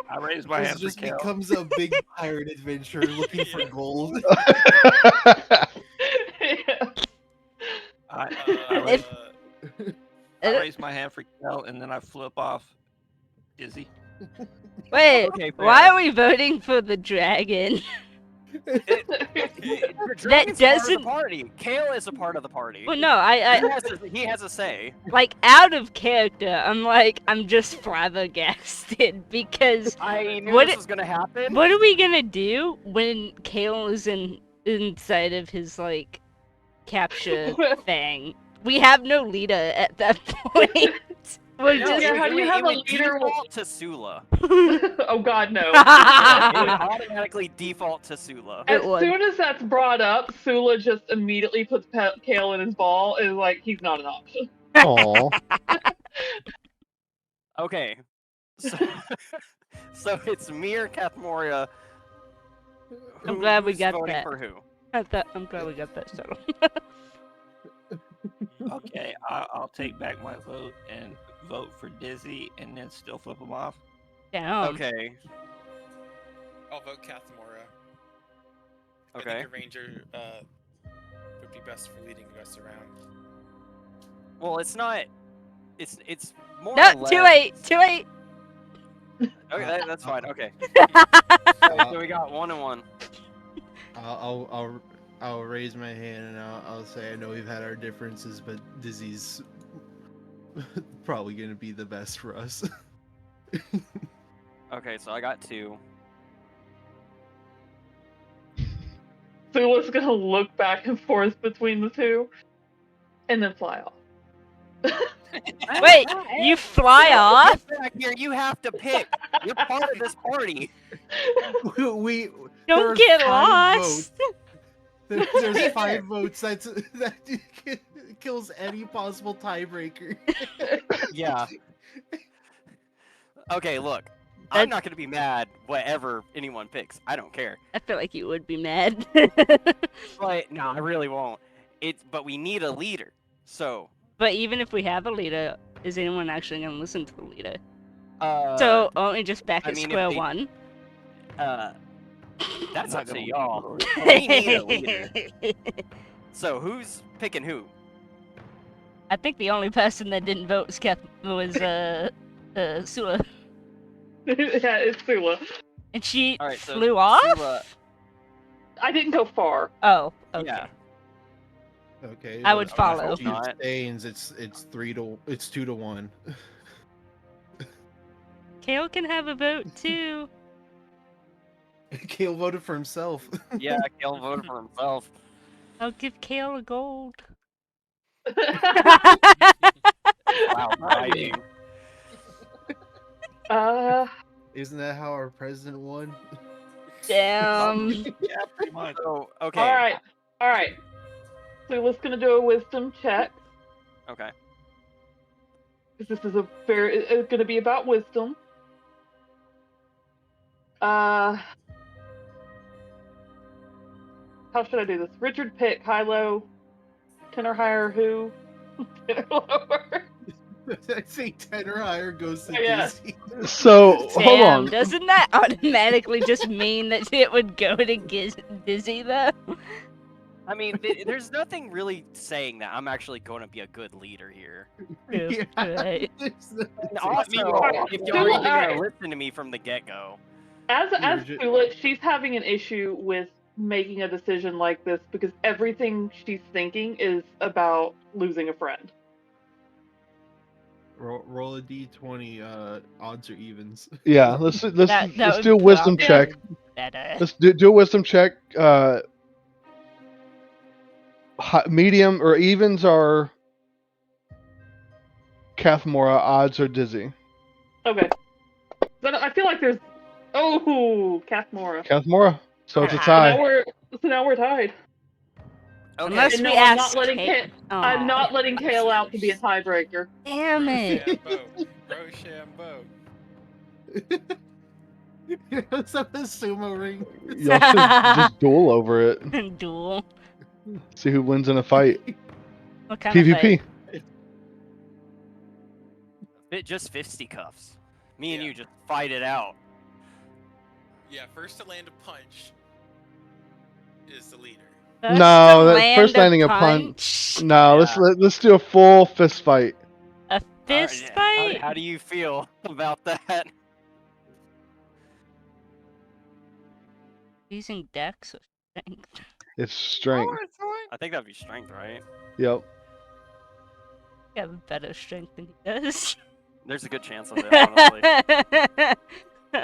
I raised my This hand for just Cal. becomes a big pirate adventure looking for gold. I If- raise my hand for Cal, and then I flip off Izzy. Wait, Okay, why fair. are we voting for the dragon? The dragon's part of doesn't- the party. Kale is a part of the party. Well, no, I He has a say. like out of character. I'm just flabbergasted because I knew What this it- was gonna happen. what are we gonna do when Kale is inside of his like capture thing? We have no leader at that point. We're No, just Yeah, how do you have a would leader with- default to Sula? Oh God, no. It would automatically default to Sula. As It would. soon as that's brought up, Sula just immediately puts Kale in his ball and is like, he's not an option. Aw. Okay, so, so it's me or Kathmoria. I'm glad we who's got voting that. for who? I'm glad we got that settled. Okay, I'll take back my vote and vote for Dizzy, and then still flip him off. Damn. Okay. I'll vote Kathmora. I Okay. think a ranger would be best for leading us around. Well, it's not. It's more. No, or less... too late. Too late. Okay, that's fine. Okay. Uh, So we got 1 and 1. I'll raise my hand and I'll say I know we've had our differences, but Dizzy's probably gonna be the best for us. Okay, so I got 2. Sula's gonna look back and forth between the two, and then fly off. Wait, you fly off? Get back here! You have to pick. You're part of this party. we Don't there's get 5 lost. votes. There's 5 votes. That kills any possible tiebreaker. Yeah. Okay, look. I'm not gonna be mad whatever anyone picks. I don't care. I feel like you would be mad. But no, I really won't. But we need a leader. So. But even if we have a leader, is anyone actually going to listen to the leader? So. Only just back I at mean, if square they- one. That's I'm up not to gonna y'all. vote. We need a leader. So who's picking who? I think the only person that didn't vote was Sula, Yeah, it's Sula. and she All right, so flew off. Sula- I didn't go far. Oh, okay. Yeah. Okay. I well, would if follow. she Not. abstains, it's 2 to 1. Kale can have a vote too. Kale voted for himself. Yeah, Kale voted for himself. I'll give Kale a gold. Wow, fighting. Isn't that how our president won? Damn. Yeah, pretty much. So okay. All right. Sula's gonna do a wisdom check Okay. because this is it's gonna be about wisdom. How should I do this? Richard pick high low, 10 or higher. Who? 10 or lower. I think 10 or higher goes to Yeah. Dizzy. So hold Damn, on. doesn't that automatically just mean that it would go to Dizzy though? I mean, there's nothing really saying that I'm actually going to be a good leader here. Yeah, right. And me also, roll. if y'all are even Alright. going to listen to me from the get-go, As Richard- Sula, she's having an issue with making a decision like this because everything she's thinking is about losing a friend. Roll a d20, odds or evens. Yeah, let's That let's would do a wisdom probably check. be Better. Let's do a wisdom check. Medium or evens are Kathmora, odds are Dizzy. Okay. But I feel like there's. Oh, Kathmora. Kathmora. So it's a Ah. tie. So now we're tied. okay. Unless And we no, I'm ask not letting Kale. I'm not letting Kale out to be a tiebreaker. Damn it. Rochambeau. Let's have a sumo ring. Y'all should just duel over it. Duel. See who wins in a fight. What kind of PvP. It just fisticuffs. Me and Yeah. you just fight it out. Yeah, first to land a punch is the leader. fight? No, to that first land landing a punch. No, let's do a full fist fight. A fist Alright, fight? How do you feel about that? Using Dex or Strength? It's strength. I think that'd be strength, right? Yep. You have a better strength than he does. There's a good chance of it, honestly.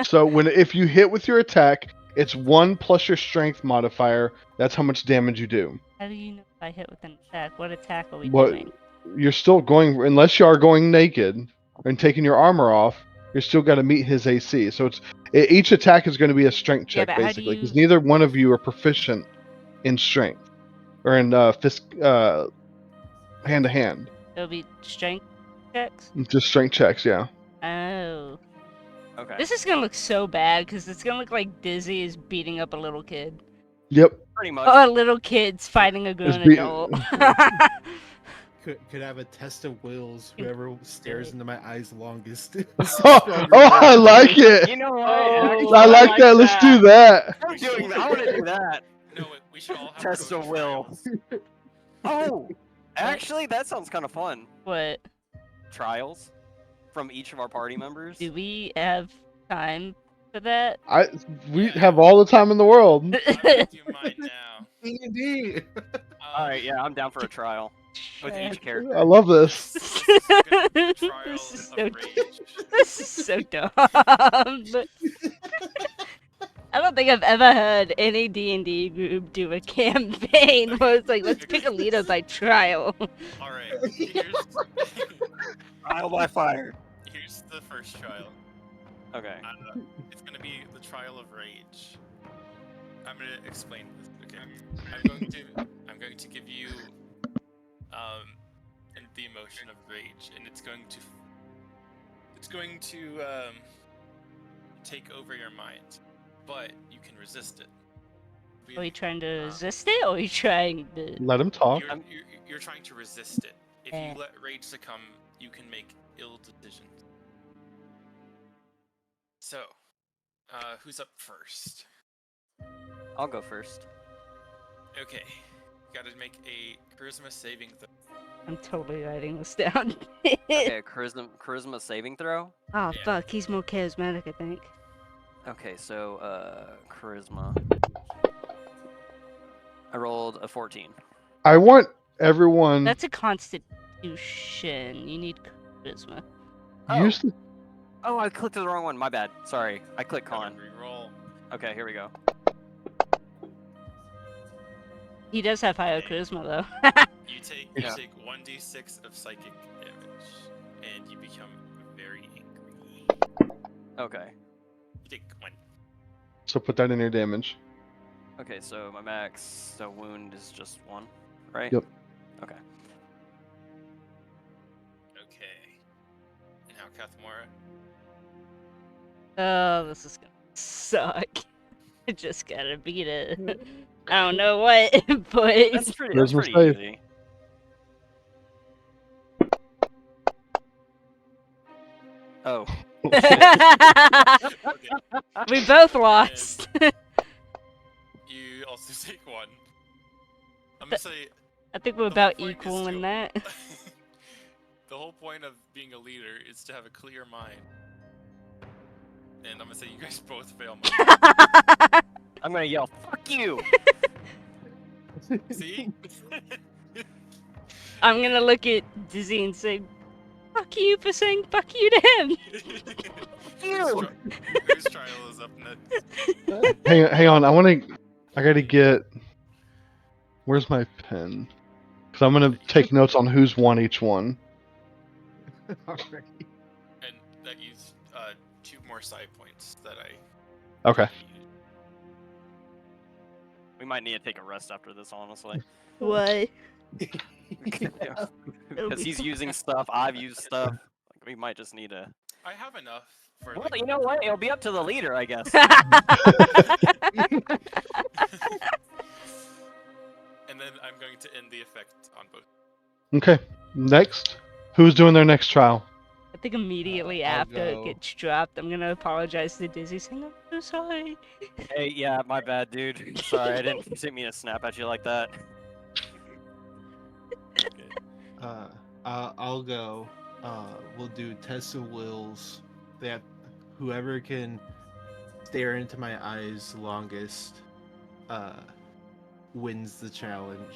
So if you hit with your attack, it's 1 plus your strength modifier. That's how much damage you do. How do you know if I hit with an attack? What attack are we But doing? you're still going, unless you are going naked and taking your armor off. You're still got to meet his AC. So each attack is going to be a strength Yeah, check, but how do basically, because you- neither one of you are proficient in strength or in hand to hand. It'll be strength checks? Just strength checks, yeah. Oh. Okay. This is gonna look so bad because it's gonna look like Dizzy is beating up a little kid. Yep. Pretty much. Or a little kid's fighting a grown beat- adult. Could have a test of wills. Whoever stares into my eyes longest. Oh, I like it. You know what? Oh, Actually, I like that. Let's do that. I'm doing that. I want to do that. No, we should all have Test to go of to will. trials. Oh, actually, that sounds kind of fun. What? Trials from each of our party members. Do we have time for that? We have all the time in the world. I'm gonna do mine now. D&D. All right, yeah, I'm down for a trial with each character. I love this. This is gonna be the trial This is of so rage. This is so dumb. I don't think I've ever heard any D&D group do a campaign where it's like, let's pick a leader by trial. All right, here's Trial by fire. here's the first trial. Okay. It's gonna be the trial of rage. I'm gonna explain this. Okay, I'm going to give you and the emotion of rage, and it's going to take over your mind, but you can resist it. Are you trying to resist it, or are you trying to... Let him talk. You're trying to resist it. If Eh. you let rage succumb, you can make ill decisions. So, who's up first? I'll go first. Okay, you gotta make a charisma saving throw. I'm totally writing this down. Okay, charisma saving throw. Oh, Yeah. fuck, he's more charismatic, I think. Okay, so charisma. I rolled a 14. I want everyone That's a constitution. You need charisma. use the Oh, I clicked the wrong one. My bad. Sorry. I clicked Gotta con. reroll. Okay, here we go. He does have higher charisma, though. You take Yeah. 1d6 of psychic damage, and you become very angry. Okay. You take 1. So put that in your damage. Okay, so my max wound is just 1, right? Yep. Okay. Okay. And now Kathmora. Oh, this is gonna suck. I just gotta beat it. I don't know what, but That's pretty Charisma save. easy. Oh. we both lost. You also take 1. I'm gonna say I think we're the whole about point is equal in to- that. the whole point of being a leader is to have a clear mind. And I'm gonna say you guys both fail my I'm gonna yell, fuck you! See? I'm gonna look at Dizzy and say, fuck you for saying fuck you to him. Whose trial is up next? Hang on. I gotta get. Where's my pen? Because I'm gonna take notes on who's won each one. Alright. And that used 2 more side points that I Okay. used. We might need to take a rest after this, honestly. What? Because he's using stuff, I've used stuff. Like, we might just need to. I have enough for Well, like, you know what? It'll be up to the leader, I guess. and then I'm going to end the effect on both. Okay. Next, who's doing their next trial? I think immediately I'll after it go. gets dropped, I'm gonna apologize to Dizzy, saying I'm so sorry. Hey, yeah, my bad, dude. Sorry, I didn't mean to snap at you like that. I'll go. We'll do tests of wills. That whoever can stare into my eyes longest wins the challenge.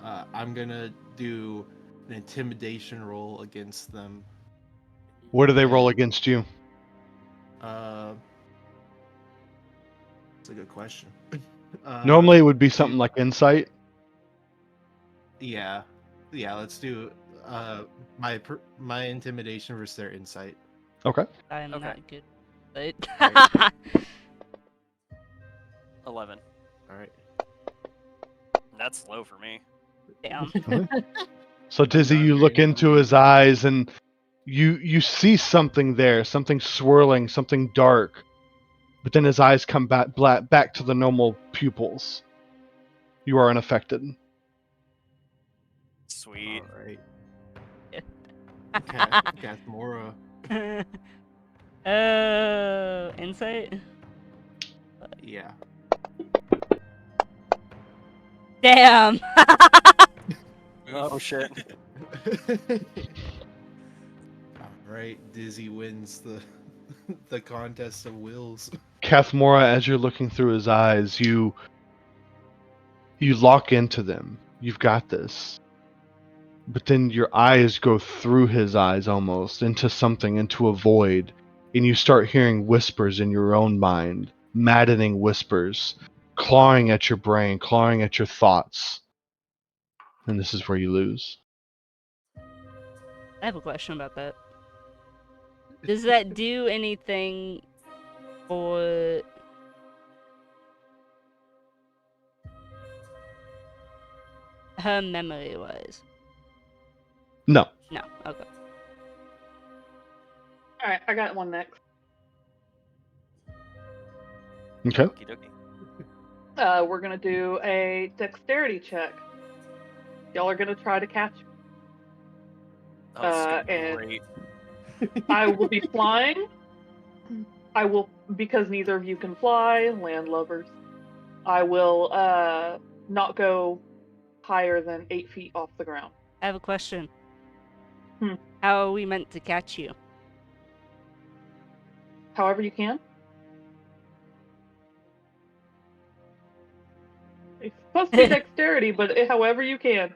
I'm gonna do an intimidation roll against them. What do they roll And, against you? That's a good question. Normally, it would be something like insight. Yeah, Let's do my intimidation versus their insight. Okay. I'm Okay. not good. But 11. All right. That's low for me. damn. So Dizzy, not you look very into his eyes and you see something there, something swirling, something dark. But then his eyes come back to the normal pupils. You are unaffected. Sweet. All right. Yeah. Gathmora. Insight? Yeah. Damn! Oh shit. All right. Dizzy wins the contest of wills. Kathmora, as you're looking through his eyes, you lock into them. You've got this. But then your eyes go through his eyes almost into something, into a void, and you start hearing whispers in your own mind, maddening whispers, clawing at your brain, clawing at your thoughts. And this is where you lose. I have a question about that. Does that do anything for... her memory-wise? No. No, okay. Alright, I got one next. Okay. Okie dokie. We're gonna do a dexterity check. Y'all are gonna try to catch me. Oh, this is gonna be and- great. I will be flying. I will, because neither of you can fly, landlubbers. I will not go higher than 8 feet off the ground. I have a question. Hmm. How are we meant to catch you? However you can. It's supposed to be dexterity, but however you can.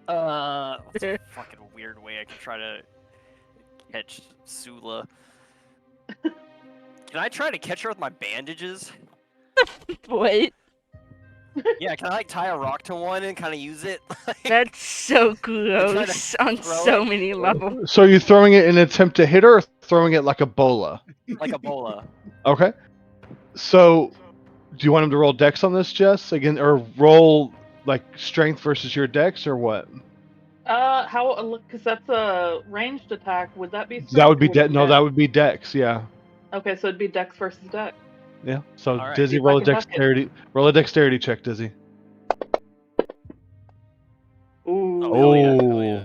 What's a fucking weird way I can try to catch Sula? Can I try to catch her with my bandages? Wait, Yeah, can I like tie a rock to one and kind of use it? that's so try to gross on throw so it. many levels. So you're throwing it in an attempt to hit her, or throwing it like a bola? Like a bola. Okay. So, do you want him to roll dex on this, Jess? Again, or roll like strength versus your dex, or what? How? Because that's a ranged attack. Would that be? That strength would or be it no, dex? that would be dex. Yeah, Okay, so it'd be dex versus dex. yeah. So All right. Dizzy, See if I roll a can touch it. dexterity check, Dizzy. Ooh. Oh, hell yeah, hell Oh. yeah.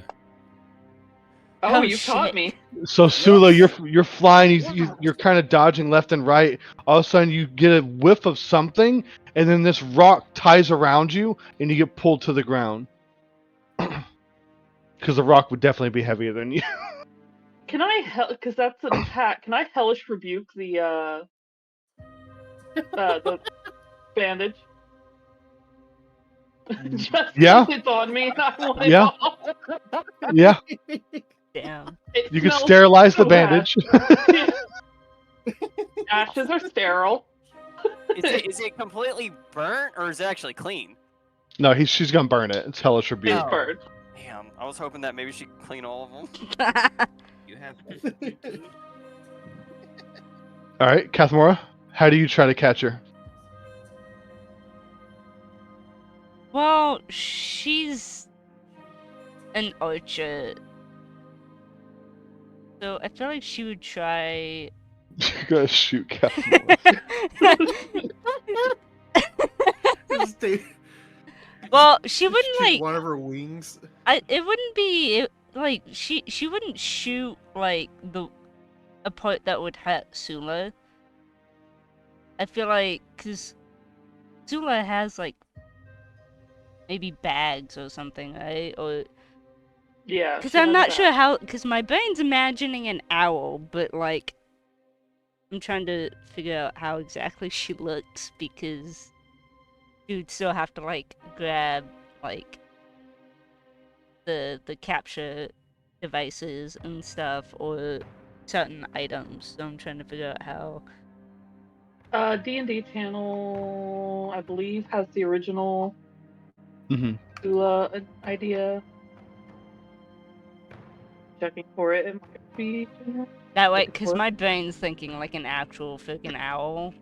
Oh, Oh, you taught shit. me. So Sula, you're flying. You're kind of dodging left and right. All of a sudden, you get a whiff of something, and then this rock ties around you, and you get pulled to the ground. Because the rock would definitely be heavier than you. Can I because that's an attack. Can I hellish rebuke the bandage? Just Yeah. it's on me and I want it Yeah. off. Yeah, Damn. It you could smells sterilize the so bad. bandage. Ashes are sterile. Is it completely burnt or is it actually clean? No, she's gonna burn it. It's hellish rebuke. It's Oh. bird. Damn, I was hoping that maybe she could clean all of them. You have to. All right, Kathmora, how do you try to catch her? Well, she's an archer. So I feel like she would try... You're gonna shoot Kathmora. Just take- Well, she just wouldn't shoot like... one of her wings. It wouldn't be... like, she wouldn't shoot, like, a part that would hurt Sula. I feel like, because Sula has, like, maybe bags or something, right? Or... Yeah. Because she I'm has not that. sure how... Because my brain's imagining an owl, but, like... I'm trying to figure out how exactly she looks because you'd still have to like grab like the capture devices and stuff or certain items. So I'm trying to figure out how. D&D channel, I believe, has the original Hmm. idea. Checking for it. It might be general. That way, Looking because for it. my brain's thinking like an actual freaking owl.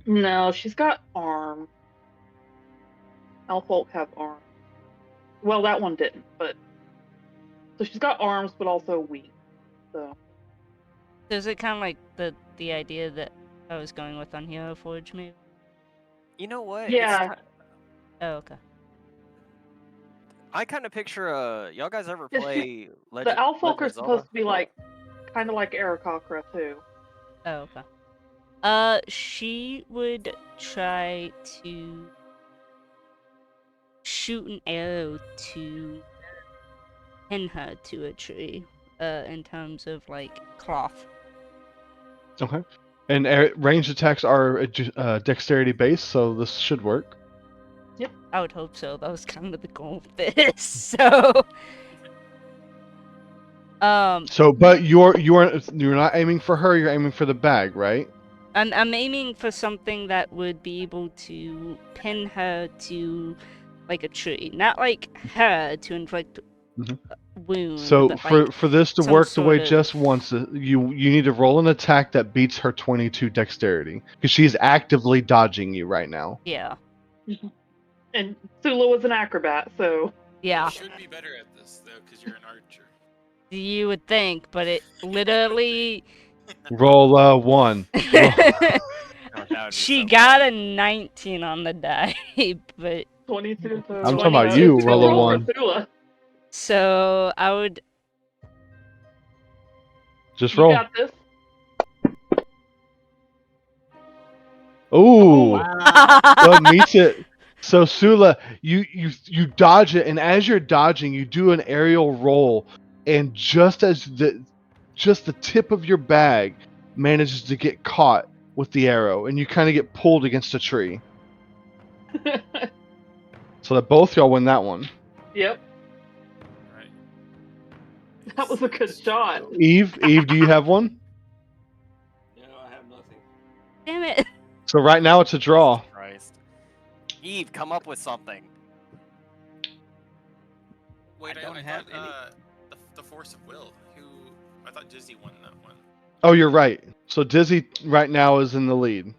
No, she's got arms. Elfolk have arms. Well, that one didn't, but so she's got arms, but also wings. So So is it kind of like the idea that I was going with on Hero Forge, maybe? You know what? yeah, Oh, okay. I kind of picture y'all guys ever the play Elfolk Legend are of supposed Zelda? to be like kind of like Aarakocra too. Oh, okay. She would try to shoot an arrow to pin her to a tree, in terms of like cloth. Okay. And ranged attacks are dexterity based, so this should work. I would hope so. That was kind of the goal of this. So, So, but you're not aiming for her. You're aiming for the bag, right? I'm aiming for something that would be able to pin her to like a tree, not like her to inflict Mhm. a wound, So but like for this to some work the way sort of- just once, you need to roll an attack that beats her 22 dexterity because she's actively dodging you right now. yeah, And Sula was an acrobat, so yeah. You should be better at this though, because you're an archer. You would think, but it literally. Roll 1. Roll. Oh, that would be She so got bad. a 19 on the die, but 22 to I'm talking about you, It's a good roll a roll 1. for Sula. so I would. Just You roll. got this. Ooh, Wow. that meets it. So Sula, you dodge it, and as you're dodging, you do an aerial roll, and just as the tip of your bag manages to get caught with the arrow, and you kind of get pulled against a tree. So that both y'all win that one. Yep, Right. that was a good shot. Eve, do you have one? No, I have nothing. Damn it! So right now it's a draw. Christ. Eve, come up with something. Wait, I don't I have thought, the force of will. I thought Dizzy won that one. Oh, you're right. So Dizzy right now is in the lead.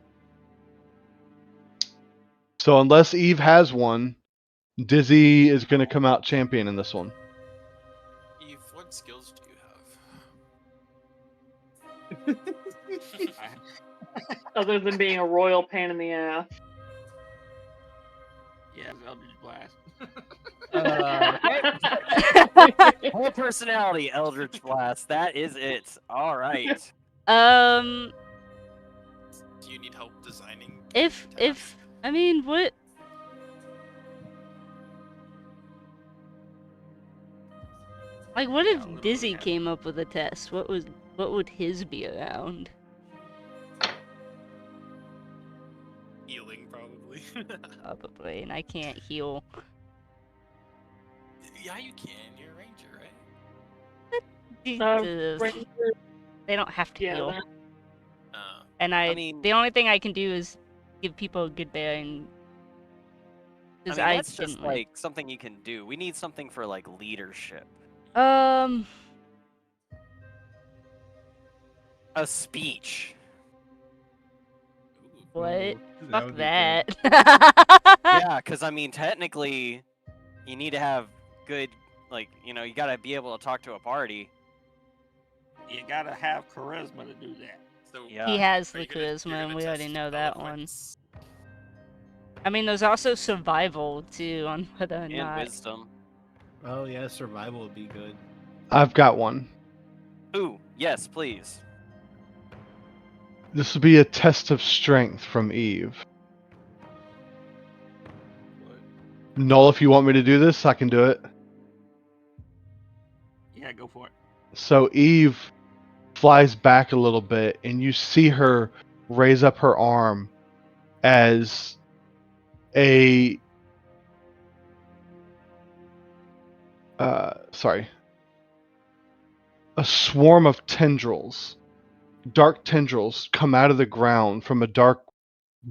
So unless Eve has one, Dizzy is going to come out champion in this one. Eve, what skills do you have? Other than being a royal pain in the ass. Yeah, Eldritch Blast. Whole personality, Eldritch Blast. That is it. All right. Um, Do you need help designing? if your task? I mean, what? Like, what Yeah, if literally Dizzy have- came up with a test? What would his be around? Healing, probably. Probably, and I can't heal. Yeah, you can. You're a ranger, right? Jesus. Ranger, They don't have to yeah, heal. that- And I mean- the only thing I can do is give people a good bearing. I Because mean, I that's just didn't win. like something you can do. We need something for like leadership. Um, A speech. Ooh. what? That Fuck would be that. Yeah, because I mean, technically, you need to have good, like, you know, you gotta be able to talk to a party. You gotta have charisma to do that. So Yeah. He has are the you gonna- you're charisma, and gonna we already test know that one. eloquence? I mean, there's also survival, too, on whether or And not. wisdom. Oh yeah, survival would be good. I've got one. Ooh, yes, please. This will be a test of strength from Eve. What? Null, if you want me to do this, I can do it. Yeah, go for it. So Eve flies back a little bit, and you see her raise up her arm as a a swarm of tendrils, dark tendrils, come out of the ground from a dark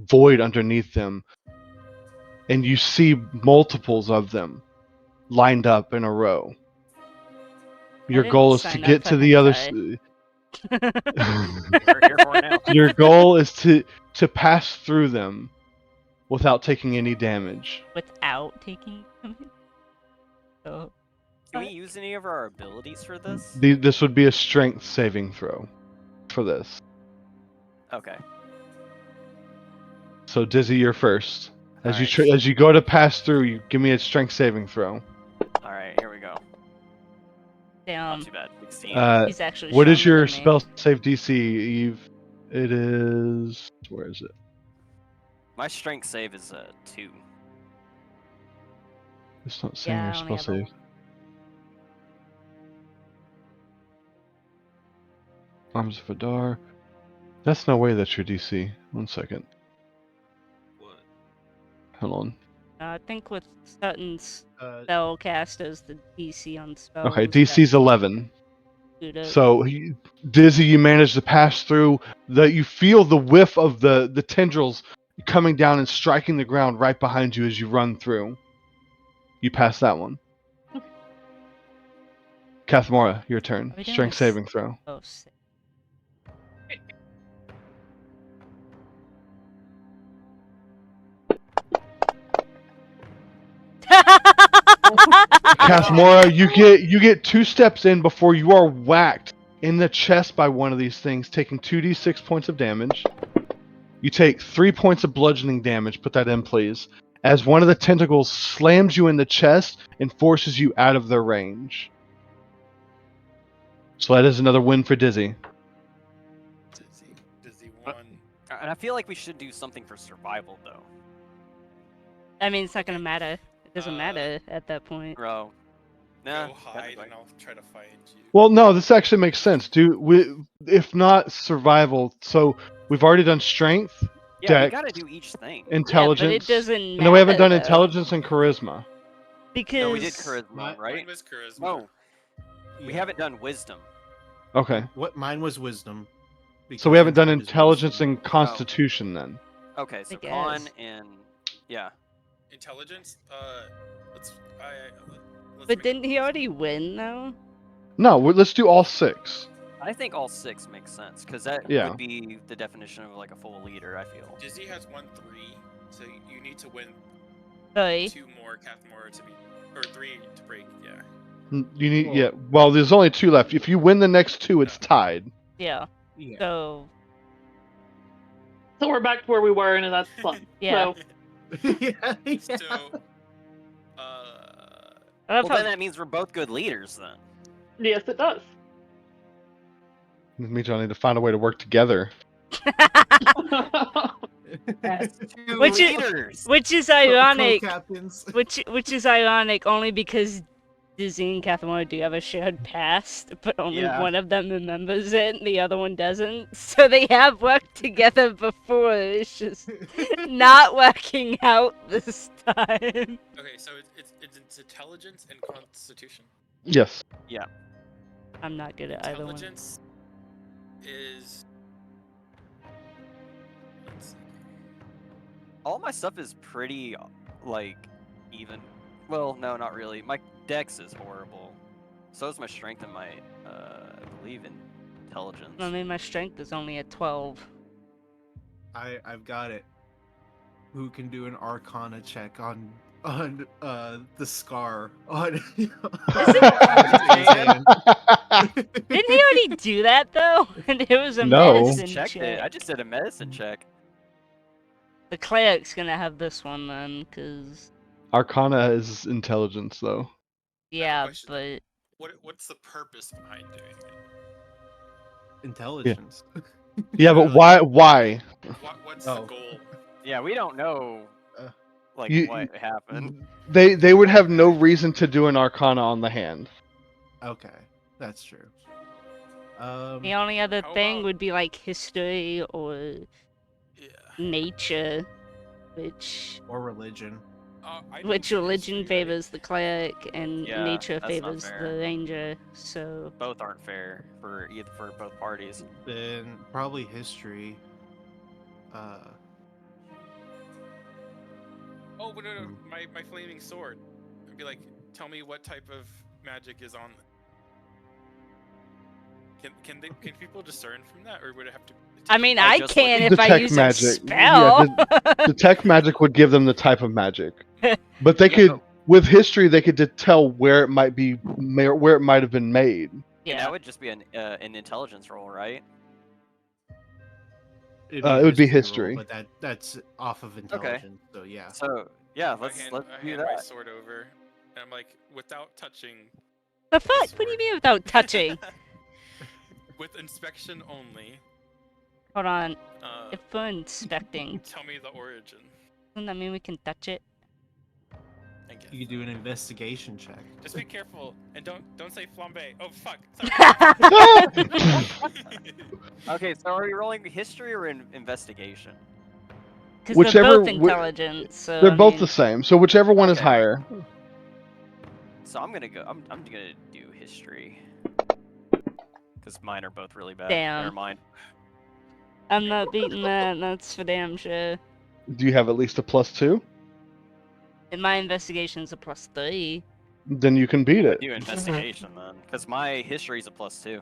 void underneath them, and you see multiples of them lined up in a row. Your didn't goal is to sign up get for to the other. hentai. We're here for it now. Your goal is to pass through them without taking any damage. Without taking damage. So Can we use any of our abilities for this? This would be a strength saving throw for this. Okay. So Dizzy, you're first. As Alright. as you go to pass through, you give me a strength saving throw. Alright, here we go. damn, Not too bad. 16. he's actually. What is stronger your than me. spell save DC? It is. Where is it? My strength save is 2. It's not saying Yeah, your I only spell have a save. Arms of Adar. That's no way that's your DC. 1 second. What? Hold on. I think with Sutton's Uh, spellcasters, the DC on spells. Okay, DC's 11. So So Dizzy, you manage to pass through. You feel the whiff of the tendrils coming down and striking the ground right behind you as you run through. You pass that one. Kathmora, your turn. Are we doing Strength this? saving throw. oh, sick. Kathmora, you get 2 steps in before you are whacked in the chest by one of these things, taking 2d6 points of damage. You take 3 points of bludgeoning damage. Put that in, please. As one of the tentacles slams you in the chest and forces you out of their range. So that is another win for Dizzy. Dizzy one. And I feel like we should do something for survival, though. I mean, it's not gonna matter. It doesn't Uh, matter at that point. Bro. Nah. Go hide and I'll try to find you. Well, no, this actually makes sense. If not survival, so we've already done strength, Yeah, we dex, gotta do each thing. intelligence, Yeah, but it doesn't matter. and then we haven't done though, intelligence and charisma. because No, we did charisma, My- right? Mine was charisma. No, we haven't done wisdom. Okay, What mine was wisdom. so because we haven't done intelligence is intelligence wisdom. and constitution then. Okay, so I con guess. and yeah. Intelligence. Let's. Let's But make- didn't he already win though? No, let's do all 6. I think all 6 makes sense because that Yeah. would be the definition of like a full leader. I feel. Dizzy has 1-3, so you need to win Sorry. 2 more Kathmora to be, or 3 to break. Yeah. You need Well- yeah. Well, there's only 2 left. If you win the next 2, it's tied. Yeah. Yeah. So So we're back to where we were, and that's fun. Yeah. So, yeah. So. I love Well, then how that means we're both good leaders then. yes, it does. It means y'all need to find a way to work together. As 2 Which is- leaders. which is ironic. Co-captains. Which is ironic only because Dizzy and Kathmora do have a shared past, but only Yeah. one of them remembers it and the other one doesn't. So they have worked together before. It's just not working out this time. Okay, so it's intelligence and constitution. Yes. I'm not good at either one. Intelligence is. Let's see. All my stuff is pretty like even. Well, no, not really. My dex is horrible. So is my strength and my I believe intelligence. I mean, my strength is only at 12. I've got it. Who can do an Arcana check on the scar on? Didn't he already do that though? And it was a No. medicine Checked check. it. I just did a medicine check. The cleric's gonna have this one then, cause Arcana is intelligence, though. yeah, question. but What's the purpose behind doing it? Intelligence. Yeah, but why? What's Oh. the goal? Yeah, we don't know Uh, like you- what happened. They would have no reason to do an Arcana on the hand. Okay, that's true. The only other How thing about- would be like history or Yeah. nature, which or religion. I don't which do religion history, right? favors the cleric and Yeah, nature that's not favors fair. the ranger. So Both aren't fair for both parties. Then probably history. Oh, but no, my flaming sword. I'd be like, tell me what type of magic is on. Can people discern from that, or would it have to? I mean, I I just can looked- if I Detect use magic. a spell. Detect magic would give them the type of magic, but they Yeah, could, but- with history, they could tell where it might be, where it might have been made. And Yeah. that would just be an intelligence roll, right? It'd It would be roll, history. but that's off of intelligence. So yeah. So yeah, I let's hand do my that. sword over, and I'm like, without touching. The fuck? Sword. What do you mean without touching? With inspection only. Hold on. Uh, If we're inspecting, tell me the origin. doesn't that mean we can touch it? I guess. You could do an investigation check. Just be careful and don't say flambe. Oh fuck. Sorry. Okay, so are we rolling history or investigation? Because they're Whichever both wi- intelligence. So They're I both mean, the same, so whichever one is Okay. higher. So I'm gonna go. I'm gonna do history. Because mine are both really bad. Damn. Never mind. I'm not beating that. That's for damn sure. Do you have at least a +2? And my investigation's a +3. Then you can beat it. Do investigation then, because my history's a +2.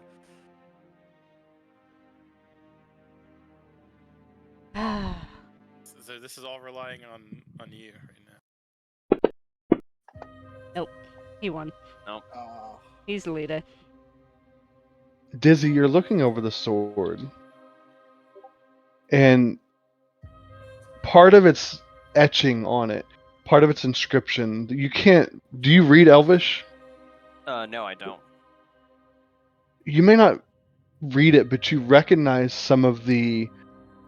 So this is all relying on you right now. He won. Nope. He's the leader. Dizzy, you're looking over the sword, and part of its etching on it, part of its inscription. You can't. Do you read Elvish? No, I don't. You may not read it, but you recognize some of the.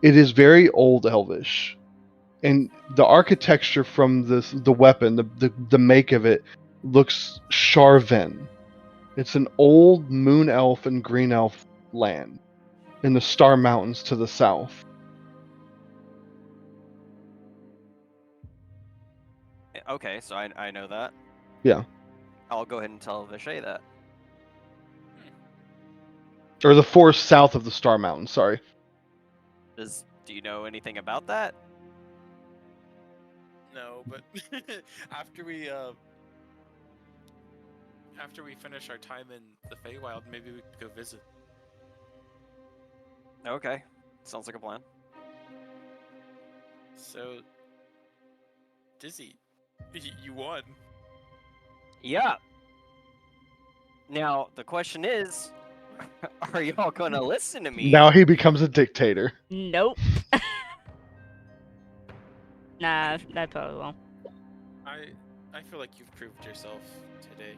It is very old Elvish, and the architecture from the weapon, the make of it, looks Sharvan. It's an old moon elf and green elf land in the Star Mountains to the south. Okay, so I know that. Yeah. I'll go ahead and tell Vishay that. Or the forest south of the Star Mountains, sorry. Do you know anything about that? No, but after we finish our time in the Feywild, maybe we could go visit. Okay, sounds like a plan. So, Dizzy, you won. Yeah. Now the question is, are y'all gonna listen to me? Now he becomes a dictator. Nope. Nah, I probably won't. I feel like you've proved yourself today.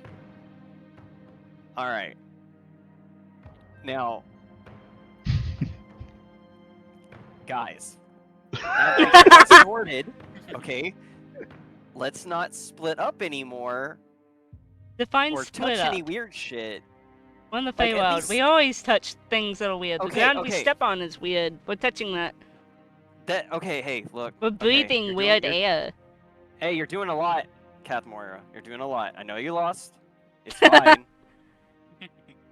All right. Now, guys, now that it's sorted, okay, let's not split up anymore Define or split touch up. any weird shit. We're in the like, at Feywild. We least- always touch things that are weird. The Okay, ground we okay. step on is weird. We're touching that. Okay, hey, look. We're okay, breathing you're weird doing, air. Hey, you're doing a lot, Kath Moira. You're doing a lot. I know you lost. It's fine.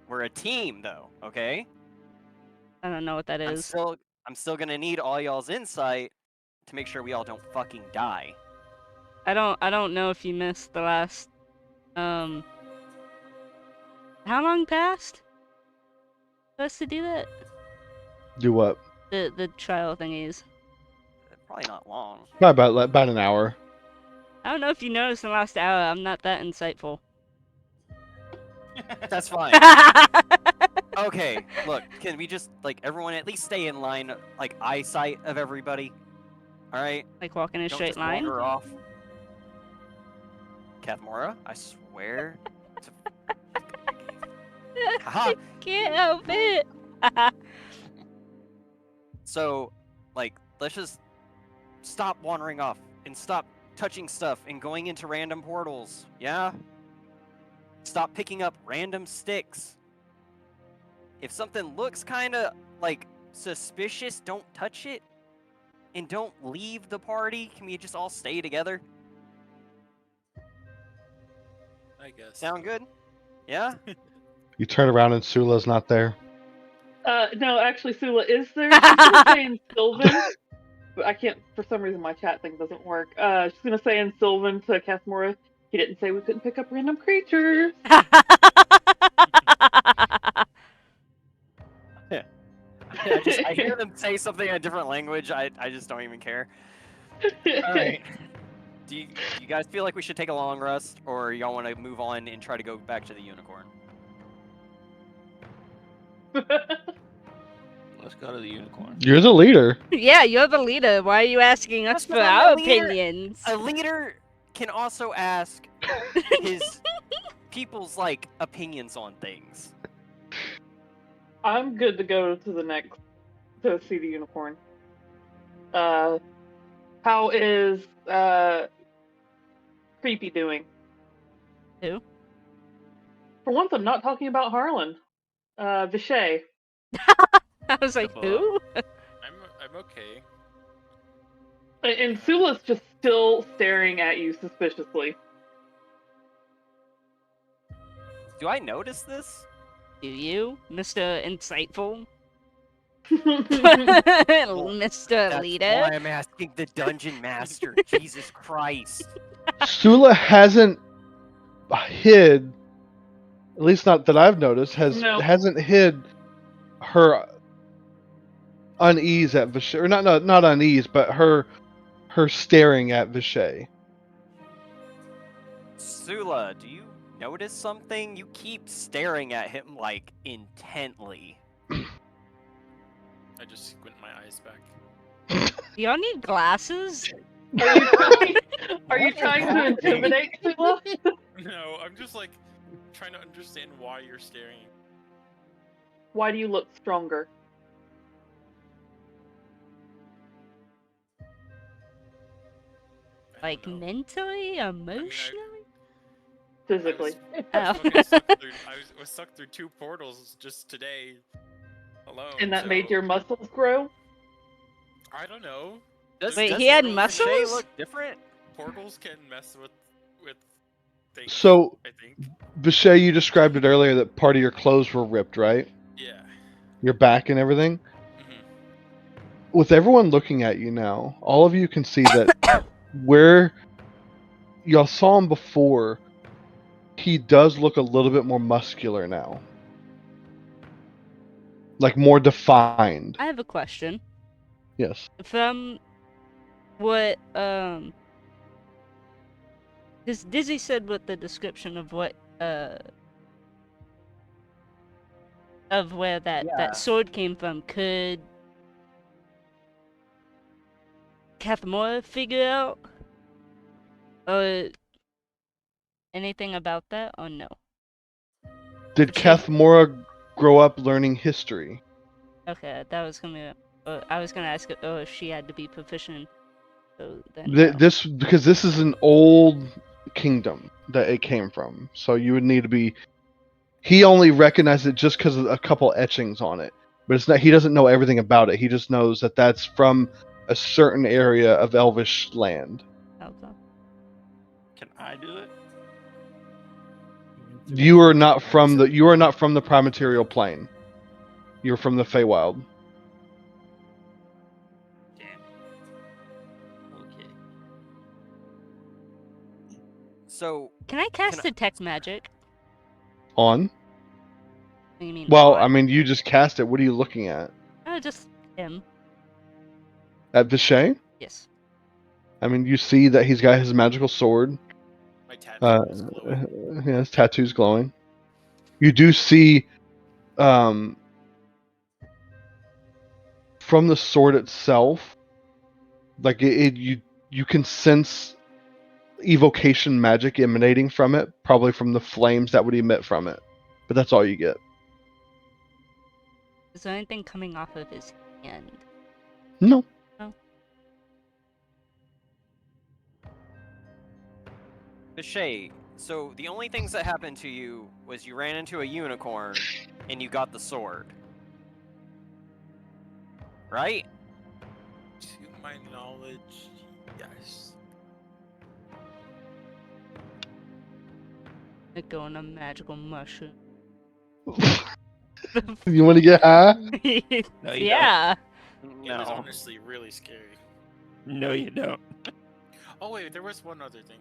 We're a team, though. Okay. I don't know what that I'm is. still gonna need all y'all's insight to make sure we all don't fucking die. I don't know if you missed the last. How long passed for us to do that? Do what? The trial thingies. Probably not long. About an hour. I don't know if you noticed in the last hour. I'm not that insightful. That's fine. Okay, look, can we just, like, everyone at least stay in line, like, eyesight of everybody? Alright? Like walking in a Don't straight just line. wander off. Kath Mora, I swear to... Haha! Can't help it. So, like, let's just stop wandering off and stop touching stuff and going into random portals, yeah? Stop picking up random sticks. if something looks kind of like suspicious, don't touch it, and don't leave the party. Can we just all stay together? I guess. Sound good? Yeah. You turn around and Sula's not there. No, actually, Sula is there. She's gonna say in Sylvan, but I can't. For some reason, my chat thing doesn't work. She's gonna say in Sylvan to Kathmora, he didn't say we couldn't pick up random creatures. I hear them say something in a different language. I just don't even care. All right. Do you guys feel like we should take a long rest, or y'all want to move on and try to go back to the unicorn? Let's go to the unicorn. You're the leader. Yeah, you're the leader. Why are you asking us for That's not our a leader. opinions? A leader can also ask his people's like opinions on things. I'm good to go to the next to see the unicorn. How is Creepy doing? Who? For once, I'm not talking about Harlan. Vishay. I was like, who? I'm okay. And Sula's just still staring at you suspiciously. Do I notice this? Do you, Mr. Insightful? Well, Mr. That's Leader? why I'm asking the dungeon master. Jesus Christ. Sula hasn't hid, at least not that I've noticed, No. hasn't hid her unease at Vishay, or not unease, but her staring at Vishay. Sula, do you notice something? You keep staring at him like intently. I just squint my eyes back. Do y'all need glasses? Are you trying to intimidate Sula? No, I'm just like trying to understand why you're staring. Why do you look stronger? I Like don't know. mentally, emotionally? Physically. Oh. I was sucked through 2 portals just today alone. And that so made your muscles grow? I don't know. Wait, he had portals- Does Shay muscles? look different? Portals can mess with things. So, I think. Vishay, you described it earlier that part of your clothes were ripped, right? Yeah. Your back and everything. hmm With everyone looking at you now, all of you can see that where y'all saw him before, he does look a little bit more muscular now. Like more defined. I have a question. Yes. From what, because Dizzy said what the description of what, of where Yeah. that sword came from, could Kathmora figure out? Or anything about that, or no? Did Vishay- Kathmora grow up learning history? Okay, that was gonna. I was gonna ask if she had to be proficient. So then. no. This because this is an old kingdom that it came from, so you would need to be. He only recognized it just because of a couple etchings on it, but it's not. He doesn't know everything about it. He just knows that that's from a certain area of Elvish land. Okay. Can I do it? You are not from the. You are not from the Primaterial Plane. You're from the Feywild. Damn. Okay. So, Can I cast Can I- detect magic? On. What do you mean? Well, on? I mean, you just cast it. What are you looking at? Oh, just him. At Vishay? Yes. I mean, you see that he's got his magical sword. My tattoo is glowing. Yeah, his tattoo's glowing. You do see, from the sword itself, like you can sense evocation magic emanating from it, probably from the flames that would emit from it. But that's all you get. Is there anything coming off of his hand? No. Vishay, so the only things that happened to you was you ran into a unicorn and you got the sword. Right? To my knowledge, yes. Let go on a magical mushroom. You want to get high? No, you Yeah. It was No. honestly really scary. No, you don't. Oh wait, there was one other thing.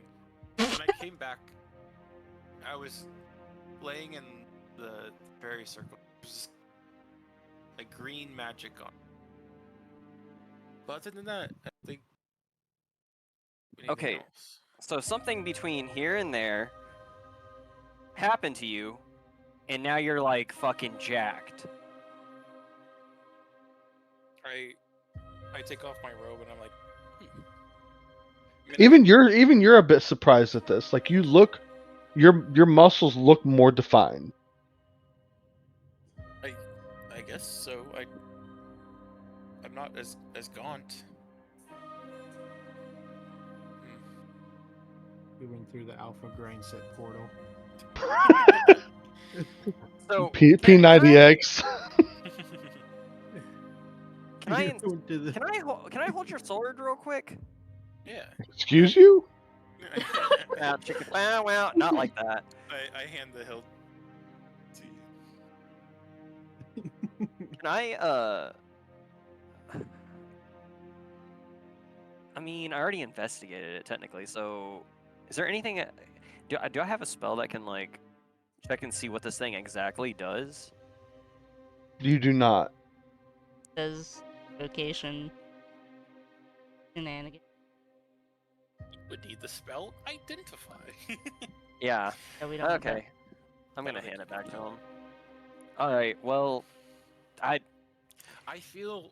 When I came back, I was laying in the fairy circle. There was a green magic on. But other than that, I don't think anything Okay. else. So something between here and there happened to you, and now you're like fucking jacked. I take off my robe and I'm like, I mean, Even you're a bit surprised at this. Like you look, your muscles look more defined. I guess so. I'm not as gaunt. We went through the Alpha Grind set portal. So P90X. Can I Went to the- can I hold your sword real quick? Yeah. Excuse you? Yeah, chicken. Well, not like that. I hand the hilt to you. Can I I mean, I already investigated it technically. So, is there anything? Do I have a spell that can like check and see what this thing exactly does? You do not. Says location. Shenanigans. Would need the spell identify. Yeah. Yeah, we don't have that. Okay. I'm gonna hand it back to him. All right. Well, I feel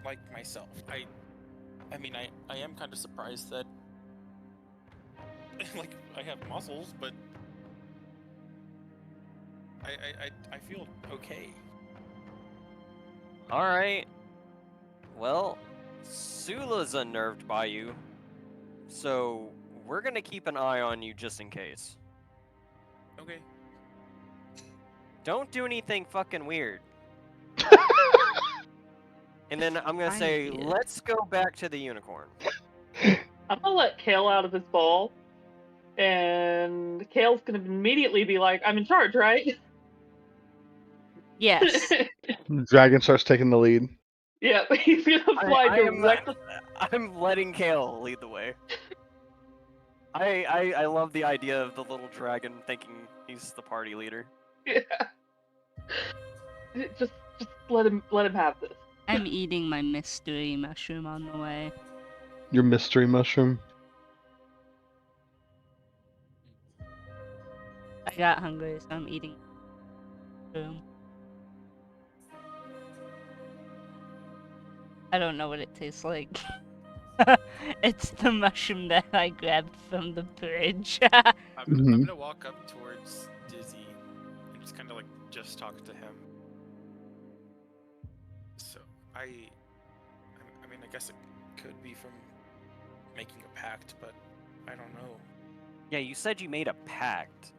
like myself. I mean I am kind of surprised that like I have muscles, but I feel okay. all right. Well, Sula's unnerved by you, so we're gonna keep an eye on you just in case. Okay. Don't do anything fucking weird. And then I'm gonna say, Idea. let's go back to the unicorn. I'm gonna let Kale out of his ball, and Kale's gonna immediately be like, "I'm in charge, right?" Yes. Dragon starts taking the lead. Yeah, he's gonna fly directly. I'm letting Kale lead the way. I love the idea of the little dragon thinking he's the party leader. Yeah. Just let him have this. I'm eating my mystery mushroom on the way. Your mystery mushroom. I got hungry, so I'm eating. Boom. I don't know what it tastes like. It's the mushroom that I grabbed from the bridge. Mhm. gonna walk up towards Dizzy and just kind of like just talk to him. So I mean I guess it could be from making a pact, but I don't know. Yeah, you said you made a pact.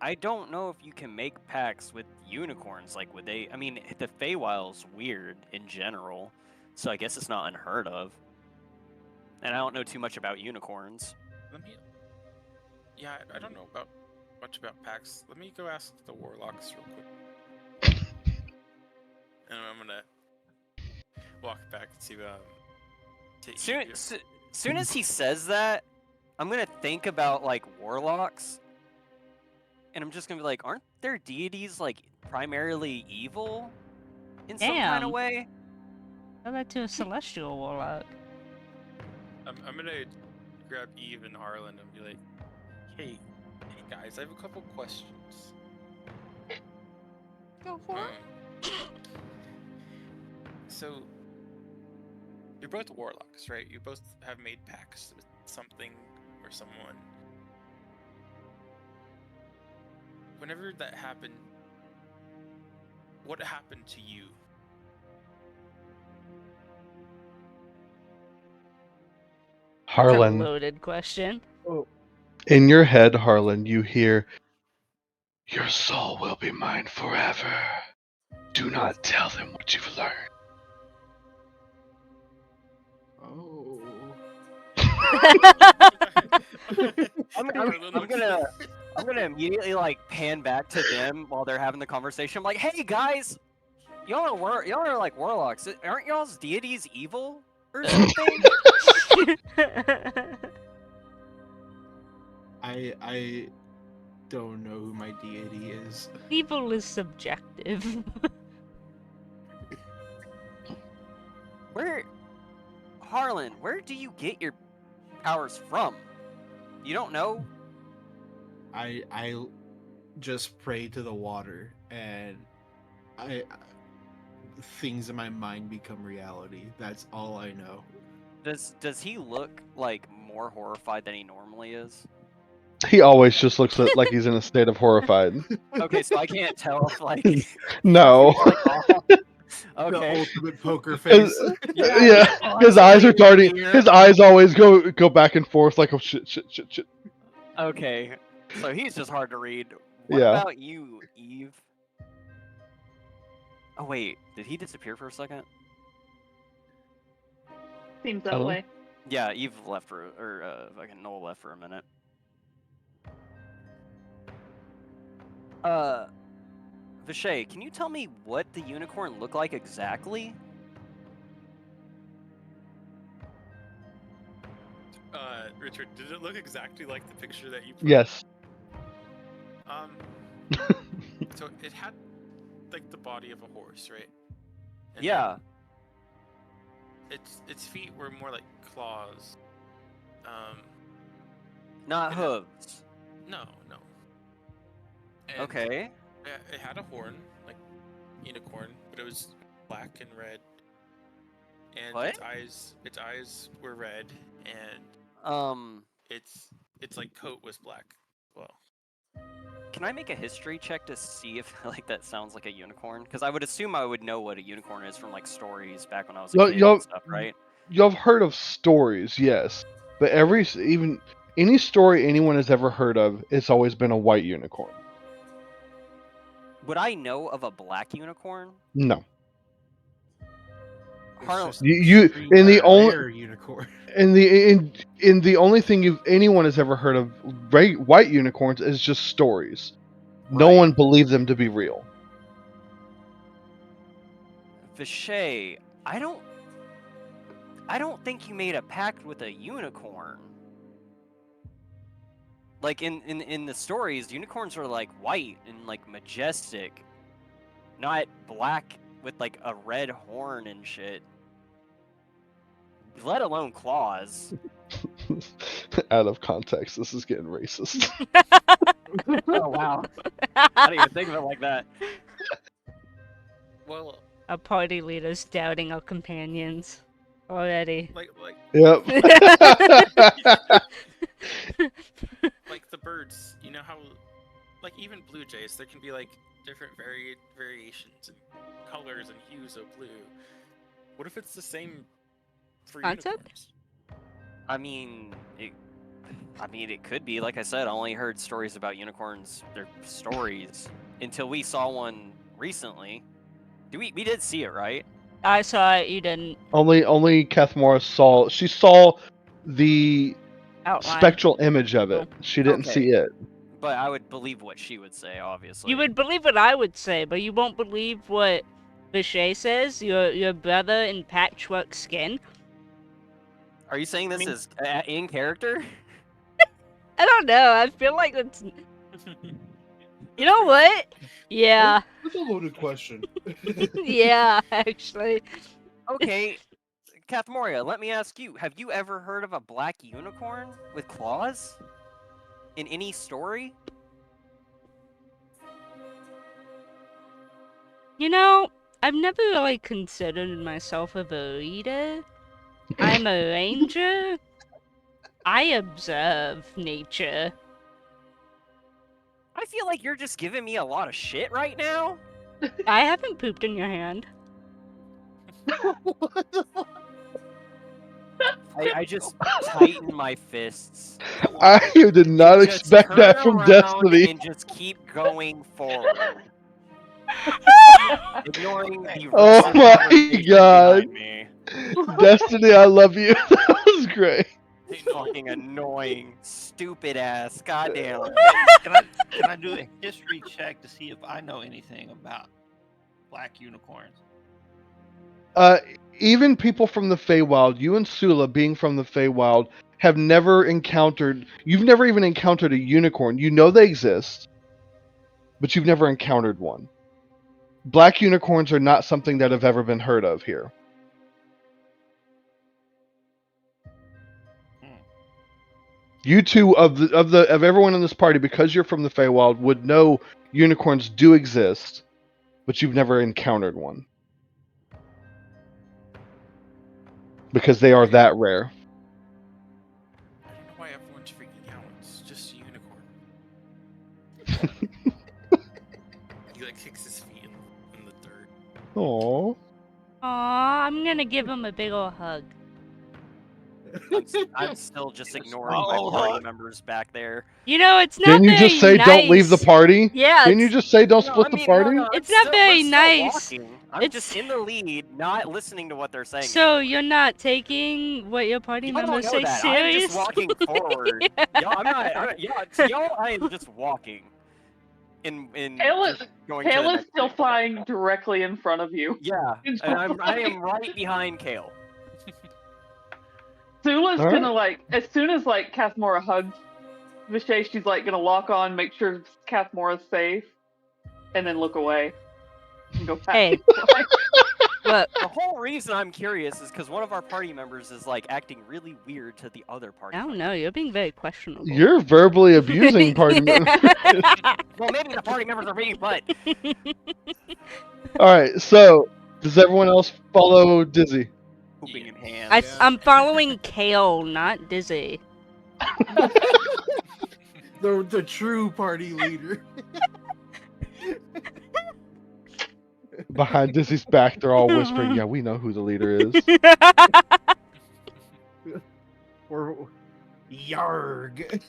I don't know if you can make pacts with unicorns. Like, would they? I mean, the Feywild's weird in general, so I guess it's not unheard of. And I don't know too much about unicorns. Let me. Yeah, I don't know much about pacts. Let me go ask the warlocks real quick. And I'm gonna walk back to Soon as he says that, I'm gonna think about like warlocks, and I'm just gonna be like, aren't their deities like primarily evil in some kind Damn. of way? Tell that to a celestial warlock. I'm gonna grab Eve and Harlan and be like, hey guys, I have a couple questions. Go for it. So, you're both warlocks, right? You both have made pacts with something or someone. Whenever that happened, what happened to you? That's a Harlan, loaded question. in your head, Harlan, you hear, Your soul will be mine forever. Do not tell them what you've learned. Oh. I'm gonna immediately like pan back to them while they're having the conversation. I'm like, hey guys, y'all are like warlocks. Aren't y'all's deities evil or something? I don't know who my deity is. Evil is subjective. Harlan, where do you get your powers from? You don't know? I just pray to the water, and things in my mind become reality. That's all I know. Does he look like more horrified than he normally is? He always just looks like he's in a state of horrified. Okay, so I can't tell if like No. he's like oh, The okay. ultimate poker face. Yeah, Oh, his I eyes see are darting. here. His eyes always go back and forth like, oh shit. Okay, so he's just hard to read. What Yeah. about you, Eve? Oh wait, did he disappear for a second? Seems that Hello? way. Yeah, Eve left for, or fucking Noel left for a minute. Vishay, can you tell me what the unicorn looked like exactly? Richard, did it look exactly like the picture that you put? Yes. So it had like the body of a horse, right? And Yeah. then its feet were more like claws. Not it- hooves. No. And Okay. It had a horn, like unicorn, but it was black and red. And What? its eyes were red, and its like coat was black. Well, Can I make a history check to see if like that sounds like a unicorn? Because I would assume I would know what a unicorn is from like stories back when I was a kid and stuff, right? You've heard of stories, yes, but even any story anyone has ever heard of, it's always been a white unicorn. Would I know of a black unicorn? No. Harlan, You in the only rare unicorn. in the only thing anyone has ever heard of white unicorns is just stories. No Right. one believed them to be real. Vishay, I don't think you made a pact with a unicorn. Like in the stories, unicorns are like white and like majestic, not black with like a red horn and shit. Let alone claws. Out of context, this is getting racist. Oh wow. I didn't even think of it like that. well, Our party leader's doubting our companions already. like Yep. like the birds, you know how, like even blue jays, there can be like different variations and colors and hues of blue. What if it's the same for Concept? unicorns? I mean, it could be. Like I said, I only heard stories about unicorns. They're stories until we saw one recently. We did see it, right? I saw it, you didn't. Only Kath Morris saw. She saw the Outline. spectral image of it. She didn't Okay. see it. But I would believe what she would say, obviously. You would believe what I would say, but you won't believe what Vishay says. Your brother in patchwork skin. Are you saying this mean- is in character? I don't know. I feel like that's. You know what? Yeah. That's a loaded question. Yeah, actually. Okay, Kath Moria, let me ask you: have you ever heard of a black unicorn with claws in any story? You know, I've never really considered myself a reader. I'm a ranger. I observe nature. I feel like you're just giving me a lot of shit right now. I haven't pooped in your hand. What the fuck? I just tighten my fists. I did not and just expect turn that from around Destiny. and just keep going forward, ignoring the Oh rest of the my conversation God. behind me. Destiny, I love you. That was great. Hey, no. Fucking annoying, stupid ass. Goddamn. Can I do a history check to see if I know anything about black unicorns? Even people from the Feywild, you and Sula being from the Feywild, have never encountered. You've never even encountered a unicorn. You know they exist, but you've never encountered one. Black unicorns are not something that have ever been heard of here. You two of everyone in this party, because you're from the Feywild, would know unicorns do exist, but you've never encountered one because they are that rare. I don't know why everyone's freaking out. It's just a unicorn. He like kicks his feet in the dirt. Aww. Aw, I'm gonna give him a big ol' hug. I'm still just ignoring my party members back there. You know, it's not Didn't you very just say nice. don't leave the party? Yeah, Didn't you just say don't split the party? It's not very we're nice. Still walking. I'm It's- just in the lead, not listening to what they're saying. So you're not taking what your party Y'all don't members know say that. seriously? I'm just walking forward. Y'all, I am just walking. In Kale just going to the Kale is next still thing. flying directly in front of you. Yeah, It's and I fine. am right behind Kale. Sula's All right. gonna as soon as Kathmora hugs Vishay, she's gonna lock on, make sure Kathmora's safe, and then look away. And go back. Hey. Look, The whole reason I'm curious is because one of our party members is acting really weird to the other party. I don't know. You're being very questionable. You're verbally abusing party members. Well, maybe the party members are being, but All right, so does everyone else follow Dizzy? pooping in hand. I'm following Kale, not Dizzy. The true party leader. Behind Dizzy's back, they're all whispering, "Yeah, we know who the leader is." Or Yarg.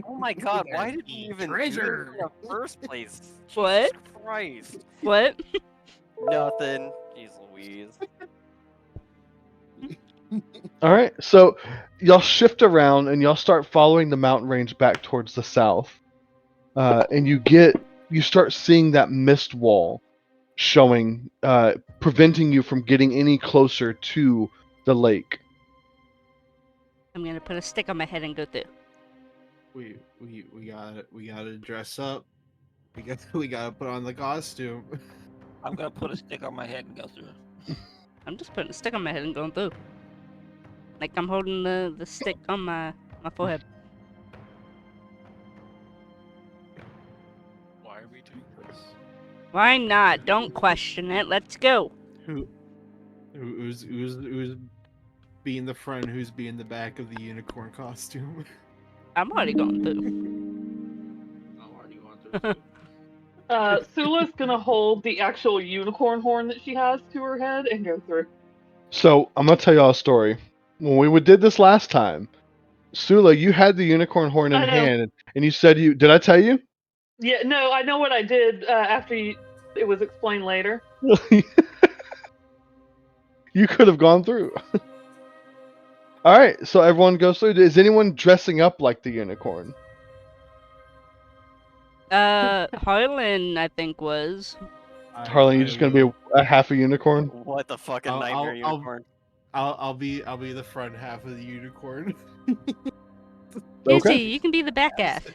Oh my god, why did we even do this treasure? in the first place? What? Jesus Christ. What? Nothing. Jeez Louise. All right, so y'all shift around and y'all start following the mountain range back towards the south, and you start seeing that mist wall showing, preventing you from getting any closer to the lake. I'm gonna put a stick on my head and go through. we gotta dress up. We gotta put on the costume. I'm gonna put a stick on my head and go through. I'm just putting a stick on my head and going through. Like I'm holding the stick on my forehead. Why are we doing this? Why not? Don't question it. Let's go. Who's being the front? Who's being the back of the unicorn costume? I'm already going through. I'm already going through. Sula's gonna hold the actual unicorn horn that she has to her head and go through. So I'm gonna tell y'all a story. When we did this last time, Sula, you had the unicorn horn in I know. hand, and you said you did. I tell you? Yeah, no, I know what I did after it was explained later. You could have gone through. All right, so everyone goes through. Is anyone dressing up like the unicorn? Harlan, I think was. Harlan, you're just gonna be a half a unicorn. What the fucking I'll- nightmare I'll- unicorn? I'll be the front half of the unicorn. Dizzy, Okay. you can be the back half.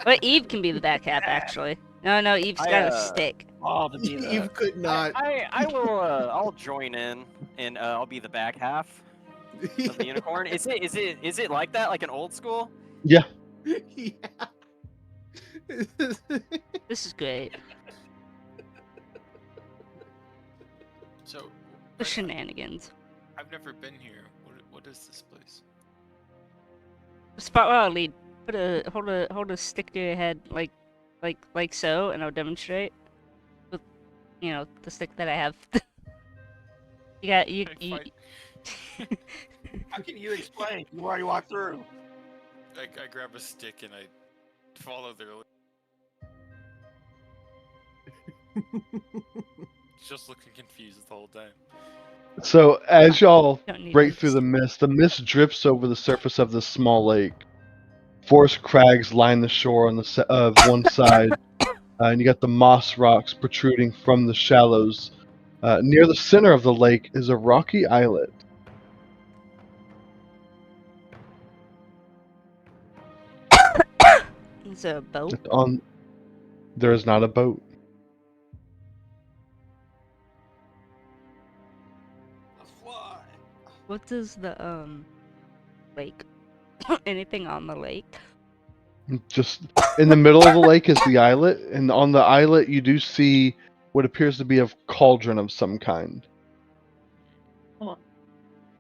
Or Eve can be the back half, actually. No, Eve's got a stick. Oh, to be the Eve could not. I will. I'll join in, and I'll be the back half of the unicorn. Is it like that? Like an old school? Yeah. Yeah. This is great. So, The shenanigans. I've never been here. What is this place? Spot where I'll lead. Hold a stick to your head like so, and I'll demonstrate with the stick that I have. You got you. Can I fight? How can you explain? You already walked through. I grab a stick and I follow their lead. Just looking confused the whole time. So as y'all Don't need break to through the mist drips over the surface of this small lake. Forest crags line the shore on the of one side, and you got the moss rocks protruding from the shallows. Near the center of the lake is a rocky islet. Is there a boat? There is not a boat. Let's fly. What does the lake? Anything on the lake? Just in the middle of the lake is the islet, and on the islet you do see what appears to be a cauldron of some kind.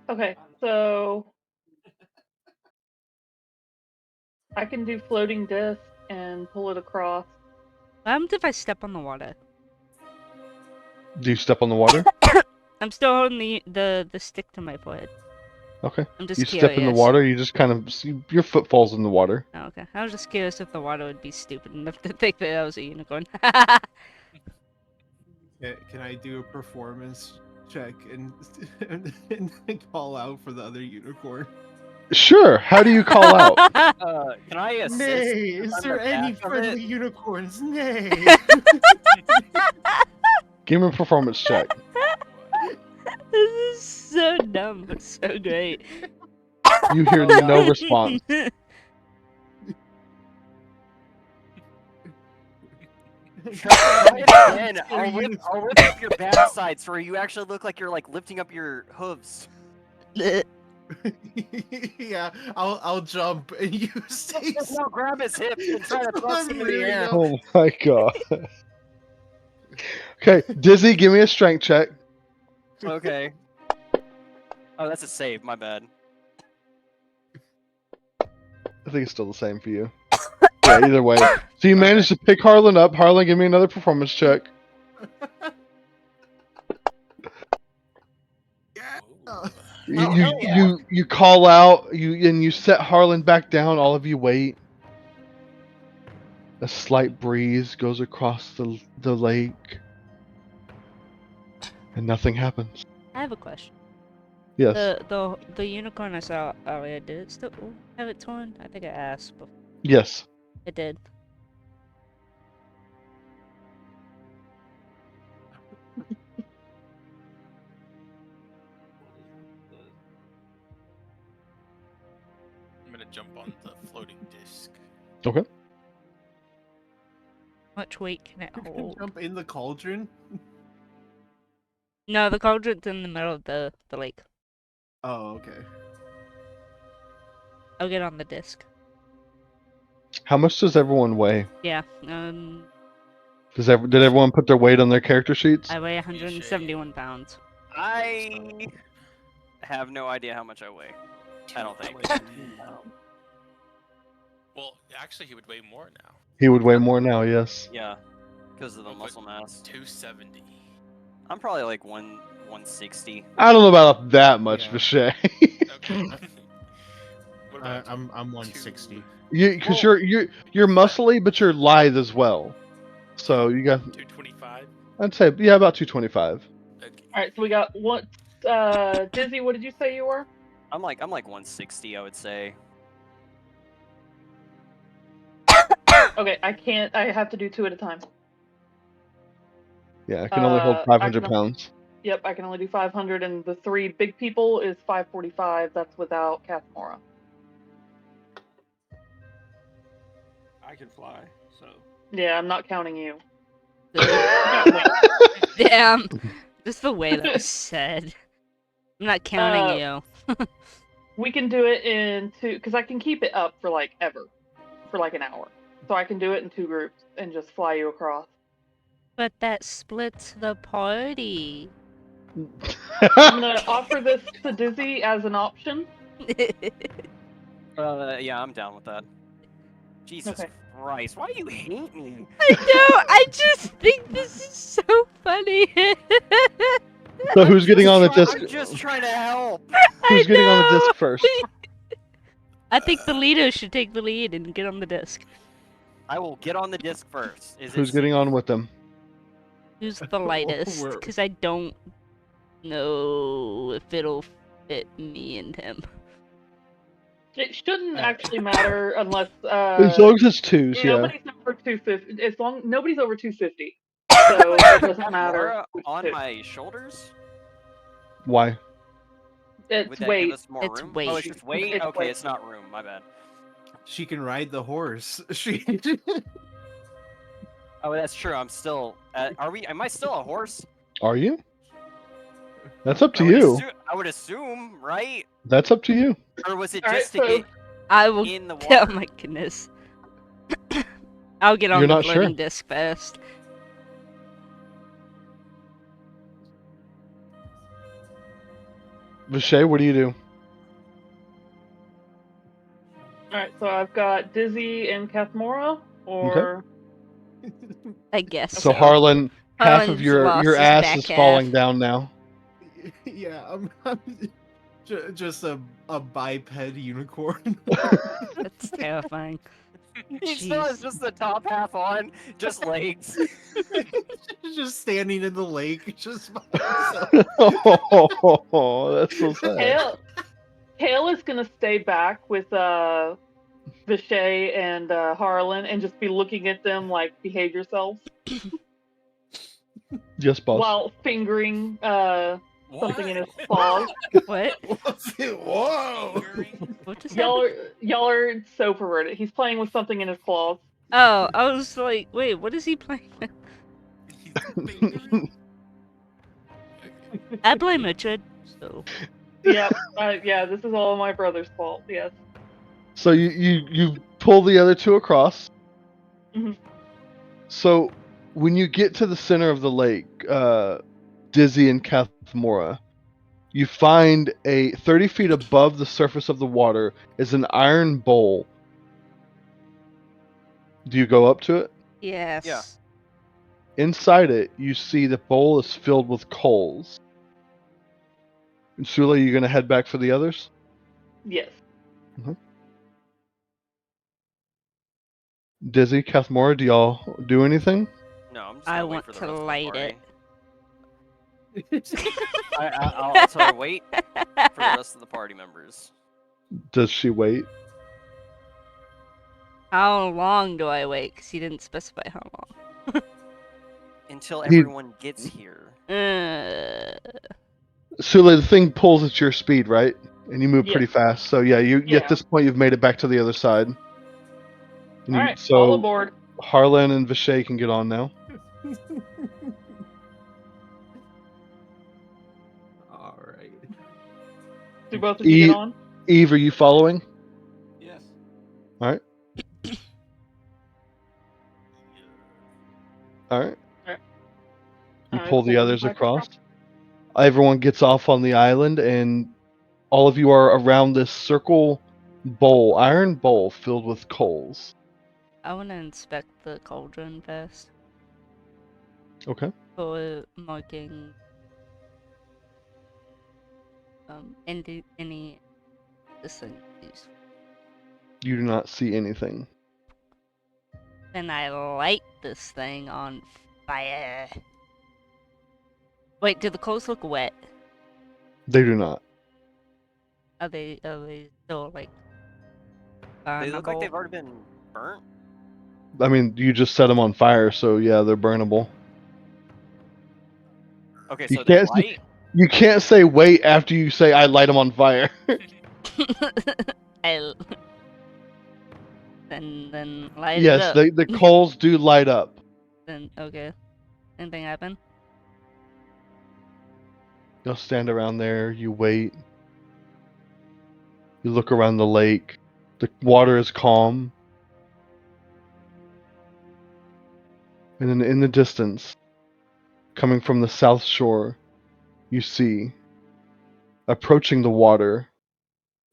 Okay, so I can do floating disc and pull it across. What happens if I step on the water? Do you step on the water? I'm still holding the stick to my forehead. Okay. I'm just You curious. step in the water, you just kind of your foot falls in the water. Oh, okay. I was just curious if the water would be stupid enough to think that I was a unicorn. Can I do a performance check and call out for the other unicorn? Sure. How do you call out? Can I assist? Nay, is on there the any back of friendly it? unicorns? Nay. Give me a performance check. This is so dumb, but so great. You hear Oh, God. no response. Try it again. Are I'll lift up your backside so you actually look like you're like lifting up your hooves. Yeah, I'll jump and you stay. Now grab his hip and try to thrust him in the There we air. go. Oh my god. Okay, Dizzy, give me a strength check. Okay. Oh, that's a save. My bad. I think it's still the same for you. Yeah, either way. So you managed to pick Harlan up. Harlan, give me another performance check. Oh. You call out, you set Harlan back down. All of you wait. A slight breeze goes across the lake, and nothing happens. I have a question. Yes. The unicorn I saw earlier, did it still have its horn? I think I asked before. Yes. It did. I'm gonna jump on the floating disc. Okay. How much weight can it hold? Jump in the cauldron. No, the cauldron's in the middle of the lake. Oh, okay. I'll get on the disc. How much does everyone weigh? Yeah. Did everyone put their weight on their character sheets? I weigh 171 pounds. I have no idea how much I weigh. I don't think. Well, actually, he would weigh more now. He would weigh more now. Yes. Yeah, because of the Well, but muscle mass. 270. I'm probably like 160. I don't know about that much, Yeah. Vishay. Okay. What about I'm 160. Because you're muscly, but you're lithe as well. So you got, 225? I'd say, yeah, about 225. Okay. All right, so we got what? Dizzy, what did you say you were? I'm like 160, I would say. Okay, I can't. I have to do two at a time. Yeah, I can only hold I 500 can- pounds. Yep, I can only do 500, and the three big people is 545. That's without Kathmora. I can fly, so. Yeah, I'm not counting you. Damn. Just the way that was said. I'm not counting you. We can do it in two, because I can keep it up for like ever, for like an hour. So I can do it in two groups and just fly you across. But that splits the party. I'm gonna offer this to Dizzy as an option. Yeah, I'm down with that. Jesus Okay. Christ, why do you hate me? I know, I just think this is so funny. So who's getting on the disc? I'm just trying to help. Who's I getting on the know! disc first? I think the leader should take the lead and get on the disc. I will get on the disc first. Is Who's it getting safe? on with them? Who's the lightest? We're- Because I don't know if it'll fit me and him. It shouldn't actually matter unless As long as it's twos, yeah. nobody's over 250. As long nobody's over 250, so it doesn't matter. Laura which on two. my shoulders? Why? It's Would that weight. give us more It's room? weight. Oh, it's just weight? It's Okay, weight. it's not room. My bad. She can ride the horse. She. Oh, that's true. I'm still. Are we? Am I still a horse? Are you? That's up to I would you. I would assume, right? That's up to you. Or was it All right, just to so- get I will. in the Oh water? my goodness. I'll get on You're the not floating sure? disc first. Vishay, what do you do? All right, so I've got Dizzy and Kathmora, or I guess So so. Harlan, half of Harlan's your lost his ass back is half. falling down now. Yeah, I'm just a biped unicorn. That's terrifying. He still has Jeez. just the top half on, just legs. Just standing in the lake, just by himself. Oh, that's so sad. Kale is gonna stay back with Vishay and Harlan and just be looking at them like behave yourselves Yes, boss. while fingering something in his claws. What? Whoa! What just happened? Y'all are so perverted. He's playing with something in his claws. Oh, I was like, wait, what is he playing with? I blame Richard. So Yep. Yeah, this is all my brother's fault. Yes. So you pull the other two across. Mhm. So when you get to the center of the lake, Dizzy and Kathmora, you find 30 feet above the surface of the water is an iron bowl. Do you go up to it? yes. Yeah. Inside it, you see the bowl is filled with coals. And Sula, you gonna head back for the others? Yes. Dizzy, Kathmora, do y'all do anything? No, I'm just I gonna wait want for the to rest light of the it. party. I'll tell her wait for the rest of the party members. Does she wait? How long do I wait? Because he didn't specify how long. Until He- everyone gets here. Sula, the thing pulls at your speed, right? And you move Yes. pretty fast. So yeah, you Yeah. at this point you've made it back to the other side. And All right. so All aboard. Harlan and Vishay can get on now. All right. Do both of you get on? Eve, are you following? Yes. All right. All right. You Alright, pull the cool. others I- across. Everyone gets off on the island, and all of you are around this circle bowl, iron bowl filled with coals. I want to inspect the cauldron first Okay. for marking any this thing useful. You do not see anything. Then I light this thing on fire. Wait, do the coals look wet? They do not. Are they still like They look like burnable? they've already been burnt. I mean, you just set them on fire, so yeah, they're burnable. Okay, You so they're can't see- light. You can't say wait after you say I light them on fire. Then light it Yes, up. the coals do light up. Then okay. Anything happen? You'll stand around there, you wait. You look around the lake. The water is calm. And then in the distance, coming from the south shore, you see, approaching the water,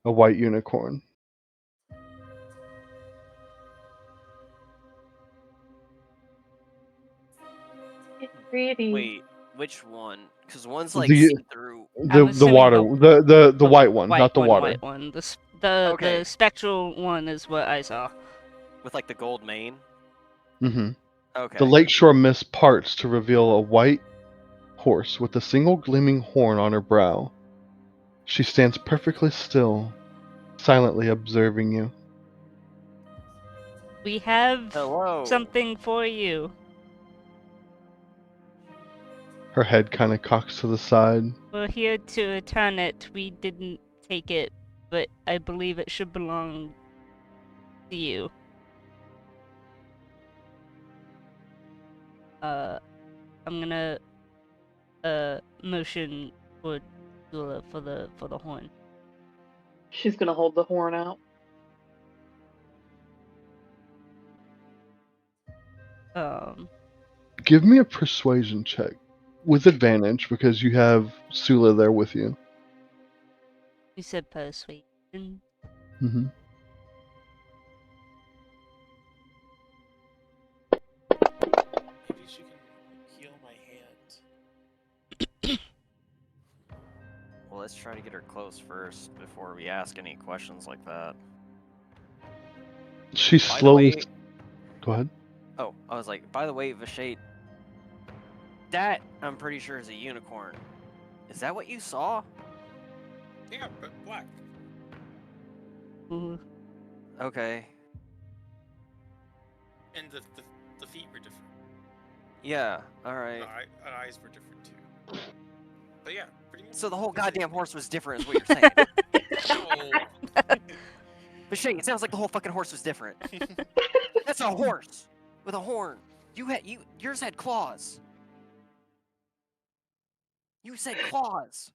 a white unicorn. It's pretty. Wait, which one? Because one's like The- see through. I'm The assuming water, the white one, not the water. White one. The Okay. spectral one is what I saw. With like the gold mane. hmm Okay. The lakeshore mist parts to reveal a white horse with a single gleaming horn on her brow. She stands perfectly still, silently observing you. We have Hello. something for you. Her head kind of cocks to the side. We're here to return it. We didn't take it, but I believe it should belong to you. I'm gonna motion for Zula for the horn. She's gonna hold the horn out. Give me a persuasion check with advantage because you have Sula there with you. You said persuasion. hmm Maybe she can heal my hand. Well, let's try to get her close first before we ask any questions like that. She By the slowly. way- Go ahead. Oh, I was like, by the way, Vashate, that I'm pretty sure is a unicorn. Is that what you saw? Yeah, but black. Ooh. Okay. And the feet were different. Yeah. All right. The eyes were different too. But yeah, pretty much. So the whole that's it. goddamn horse was different, is what you're saying. No. Vashate, it sounds like the whole fucking horse was different. That's a horse with a horn. Yours had claws. You said claws.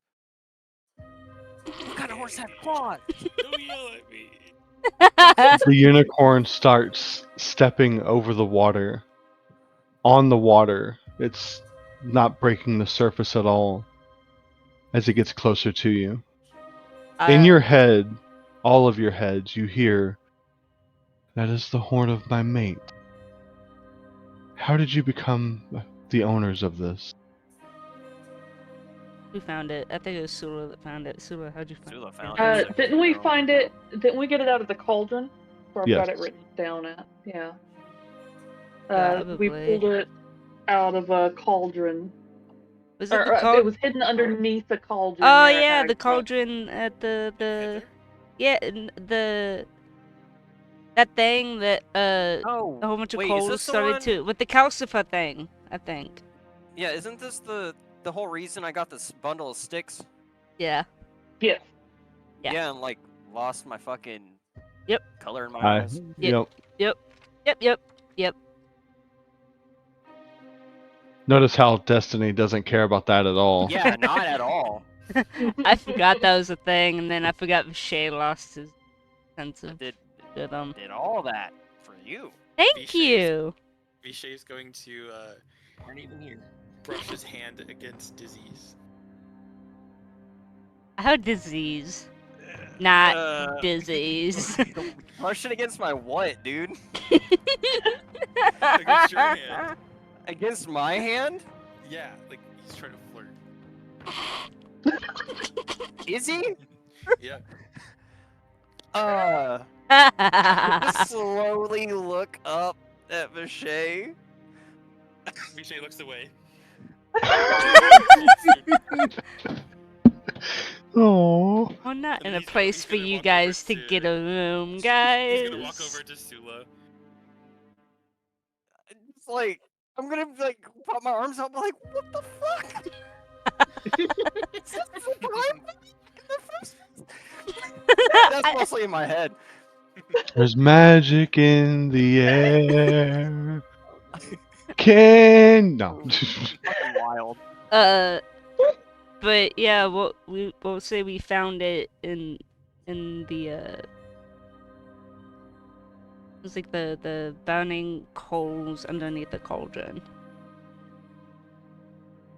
What kind of horse had claws? Don't yell at me. The unicorn starts stepping over the water. On the water. It's not breaking the surface at all as it gets closer to you. In your head, all of your heads, you hear, "That is the horn of my mate. How did you become the owners of this?" Who found it? I think it was Sula that found it. Sula, how'd you find Sula it? found it. Didn't we find it? Didn't we get it out of the cauldron? Where I've got Yes. it written down at. Yeah. We Probably. pulled it out of a cauldron. Was it the Or, cauldron? it was hidden underneath the cauldron. Oh near a yeah, hag's the hut. cauldron at the Hither? yeah that thing that Oh, a whole bunch of wait, is coals this the started one? to with the calcifer thing, I think. Yeah, isn't this the whole reason I got this bundle of sticks? Yeah. Yes. Yeah. Yeah, and like lost my fucking Yep. color in my Hi. eyes. Yep. Yep. Notice how Destiny doesn't care about that at all. Yeah, not at all. I forgot that was a thing, and then I forgot Shay lost his sense of Did rhythm. did all that for you. Thank Visha's- you. Vishay's going to Aren't even here. brush his hand against disease. How disease? Not Uh, disease. Brush it against my what, dude? Against your hand. Against my hand? Yeah, like he's trying to flirt. Is he? Yeah. Just slowly look up at Vishay. Vishay looks away. Oh. We're not And in a he's gonna- place he's for gonna you walk guys over to to- get a room, guys. He's gonna walk over to Sula. It's like, I'm gonna like pop my arms out, and be like, what the fuck? Is this the time? That's mostly in my head. There's magic in the air. Can no. Fucking wild. But yeah, we'll say we found it in the it was like the burning coals underneath the cauldron.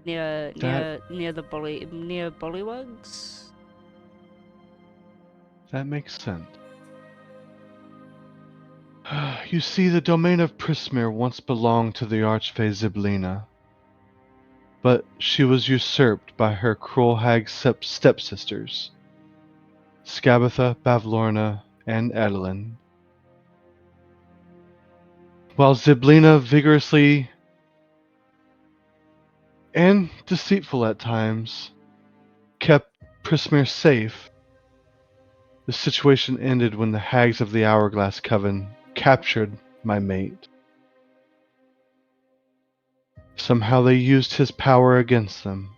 Near the bullywugs. That makes sense. You see, the domain of Prismir once belonged to the Archfey Zyblina. but she was usurped by her cruel hag stepsisters, Scabatha, Bavlorna, and Adeline. While Zyblina vigorously and deceitful at times kept Prismir safe, the situation ended when the hags of the Hourglass Coven captured my mate. Somehow they used his power against them.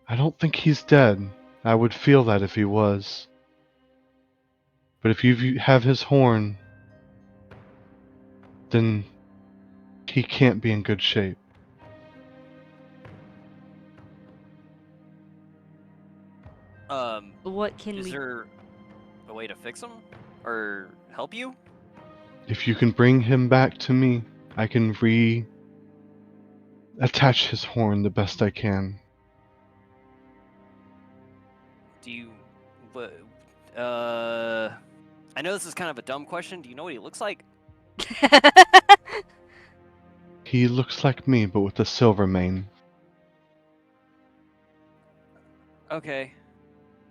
I don't think he's dead. I would feel that if he was. But if you have his horn, then he can't be in good shape. What can Is we? there a way to fix him or help you? If you can bring him back to me, I can attach his horn the best I can. Do you? What? I know this is kind of a dumb question. Do you know what he looks like? He looks like me, but with a silver mane. Okay.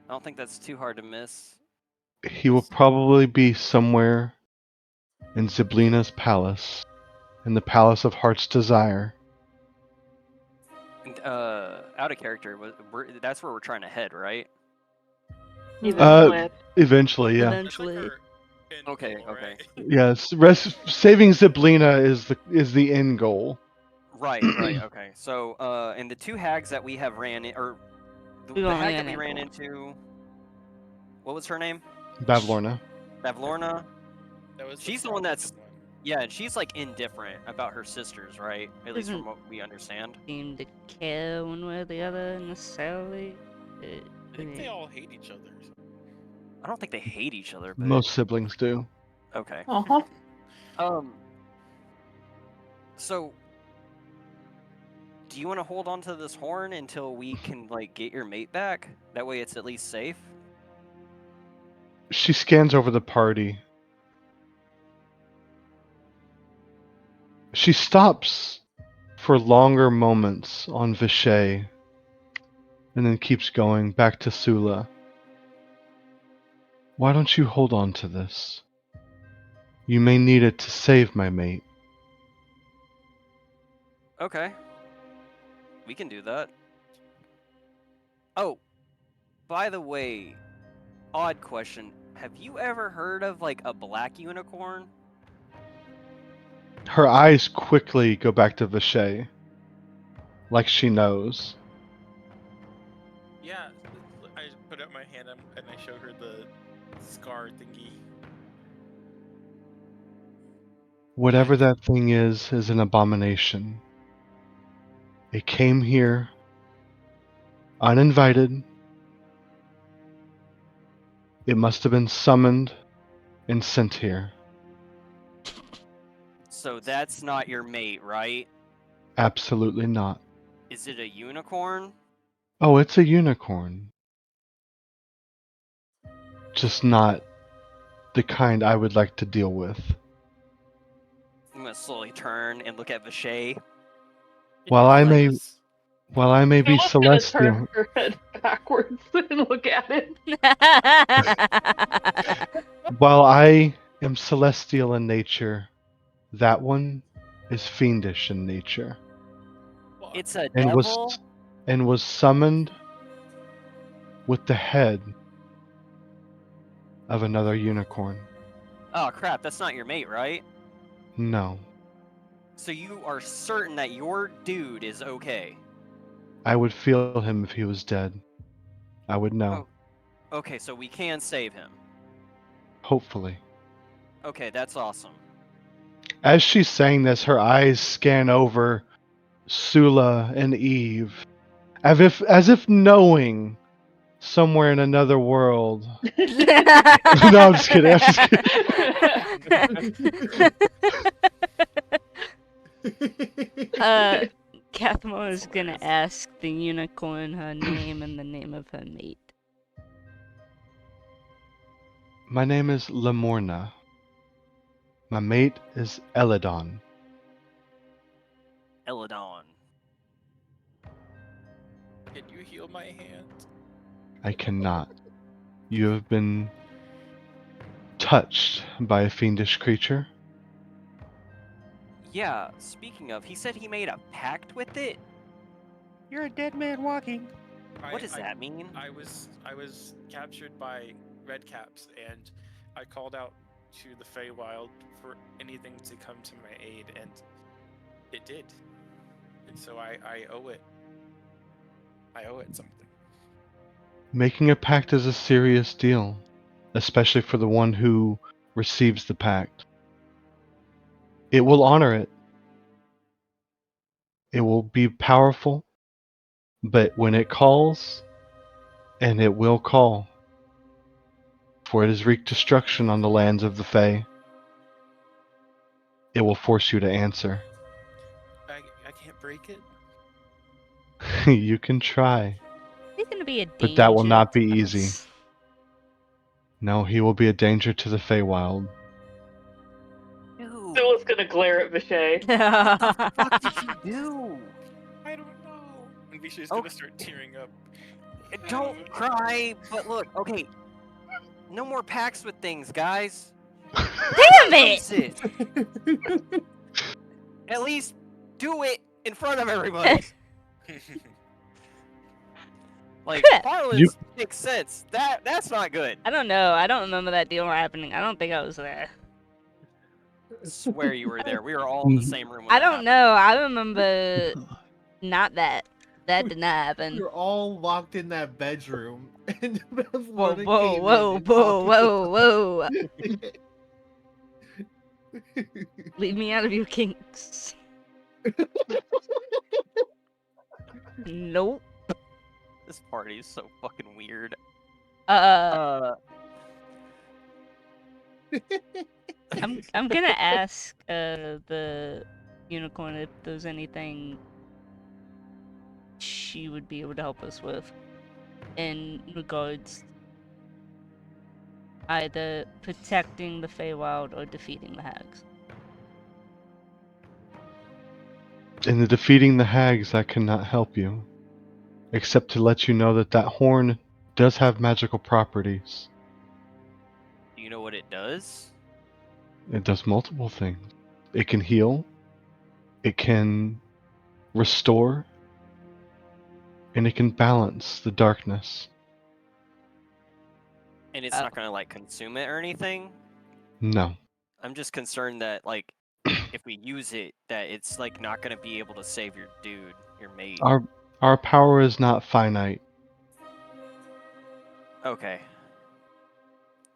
I don't think that's too hard to miss. He will probably be somewhere in Zyblina's palace, in the Palace of Heart's Desire. And, out of character, that's where we're trying to head, right? Eventually. Eventually, yeah. That's like Eventually. our end Okay, goal, okay. right? Yes, saving Zyblina is the end goal. Right, right, okay. So, and the two hags that we have or We the only hag that ran we ran into into, what was her name? Bavlorna. Bavlorna. That was She's the strong one that's looking one. yeah, and she's like indifferent about her sisters, right? At least from Doesn't what we understand. seem to care one way or the other necessarily. I think they all hate each other. I don't think they hate each other, but Most siblings do. okay. Uh-huh. So do you want to hold on to this horn until we can like get your mate back? That way it's at least safe. She scans over the party. She stops for longer moments on Vishay and then keeps going back to Sula. Why don't you hold on to this? You may need it to save my mate. Okay. We can do that. Oh, by the way, odd question. Have you ever heard of like a black unicorn? Her eyes quickly go back to Vishay, like she knows. Yeah, I put out my hand and I showed her the scar thingy. Whatever that thing is an abomination. It came here uninvited. It must have been summoned and sent here. So that's not your mate, right? Absolutely not. Is it a unicorn? Oh, it's a unicorn. Just not the kind I would like to deal with. I'm gonna slowly turn and look at Vishay. While I may Yes. be Philip's gonna celestial, turn her head backwards and look at it. while I am celestial in nature, that one is fiendish in nature, Well, It's a and devil? was summoned with the head of another unicorn. Oh crap, that's not your mate, right? No, So you are certain that your dude is okay? I would feel him if he was dead. I would know. Oh. Okay, so we can save him. Hopefully. Okay, that's awesome. As she's saying this, her eyes scan over Sula and Eve, as if knowing somewhere in another world. No, I'm just kidding. Cathmo is gonna ask the unicorn her name and the name of her mate. My name is Lamorna. My mate is Eladon. Eladon. Can you heal my hand? I cannot. You have been touched by a fiendish creature. Yeah, speaking of, he said he made a pact with it? You're a dead man walking. What does that mean? I was captured by red caps, and I called out to the Feywild for anything to come to my aid, and it did. And so I owe it. I owe it something. Making a pact is a serious deal, especially for the one who receives the pact. It will honor it. It will be powerful, but when it calls, and it will call, for it has wreaked destruction on the lands of the Fae, it will force you to answer. I can't break it. You can try, He's gonna be a danger. but that will not be to easy. us. No, he will be a danger to the Feywild. Dude, Silla's gonna glare at Vishay. what the fuck did you do? I don't know. And Visha's Oh. gonna start tearing up. Don't cry, but look, okay. No more pacts with things, guys. Damn it! Jesus. At least do it in front of everybody. Like, Harlan's makes sense. That's not good. I don't know. I don't remember that deal happening. I don't think I was there. Swear you were there. We were all in the same room. When I that don't happened. know. I remember not that. That did not happen. You're all locked in that bedroom, and Whoa, whoa, whoa, whoa, whoa, whoa. Leave me out of your kinks. Nope. This party is so fucking weird. I'm gonna ask the unicorn if there's anything she would be able to help us with in regards either protecting the Feywild or defeating the hags. In the defeating the hags, I cannot help you, except to let you know that that horn does have magical properties. Do you know what it does? It does multiple things. It can heal, it can restore, and it can balance the darkness. And it's not gonna like consume it or anything? No. I'm just concerned that like if we use it, that it's like not gonna be able to save your dude, your mate. Our power is not finite. Okay.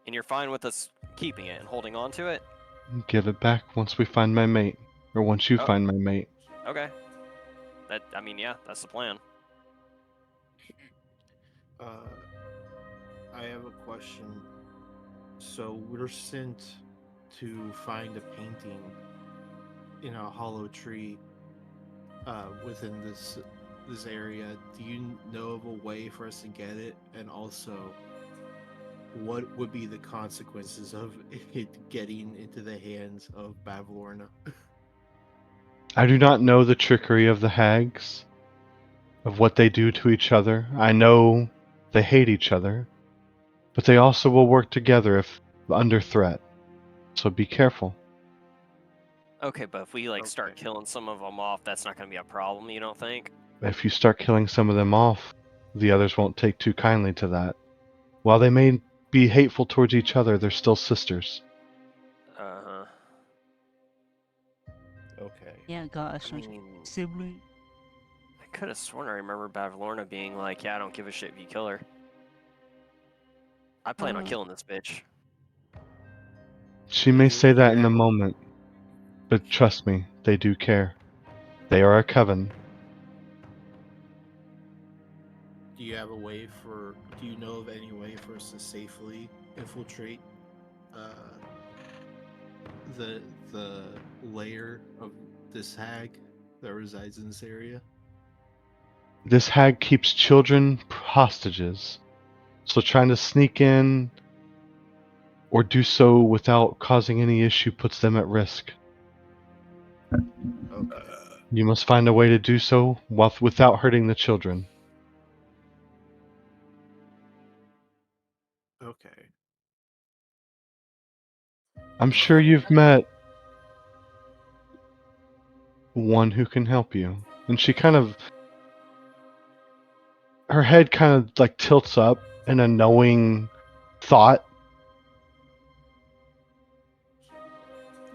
And you're fine with us keeping it and holding on to it? Give it back once we find my mate. Or once you Oh. find my mate. Okay. I mean, yeah, that's the plan. I have a question. So we're sent to find a painting in a hollow tree within this area. Do you know of a way for us to get it? And also, what would be the consequences of it getting into the hands of Bavlorna? I do not know the trickery of the hags, of what they do to each other. I know they hate each other, but they also will work together if under threat. So be careful. Okay, but if we like start killing some of them off, that's not gonna be a problem, you don't think? If you start killing some of them off, the others won't take too kindly to that. While they may be hateful towards each other, they're still sisters. Uh-huh. Okay. Yeah, gosh, I mean, sibling. I could have sworn I remember Bavlorna being like, yeah, I don't give a shit if you kill her. I plan on killing this bitch. She may say that in a moment, but trust me, they do care. They are a coven. Do you know of any way for us to safely infiltrate the lair of this hag that resides in this area? This hag keeps children hostages, so trying to sneak in or do so without causing any issue puts them at risk. Okay. You must find a way to do so without hurting the children. Okay. I'm sure you've met one who can help you. And she kind of, her head kind of like tilts up in a knowing thought.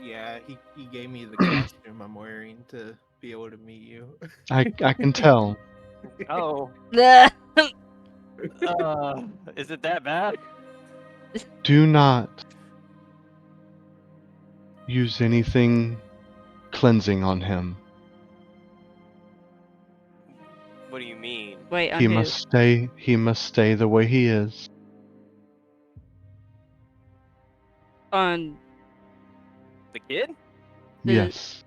Yeah, he gave me the costume I'm wearing to be able to meet you. I can tell. Oh, Ugh. is it that bad? Do not use anything cleansing on him. What do you mean? Wait, on He who? must stay. He must stay the way he is. On The kid? the. Yes.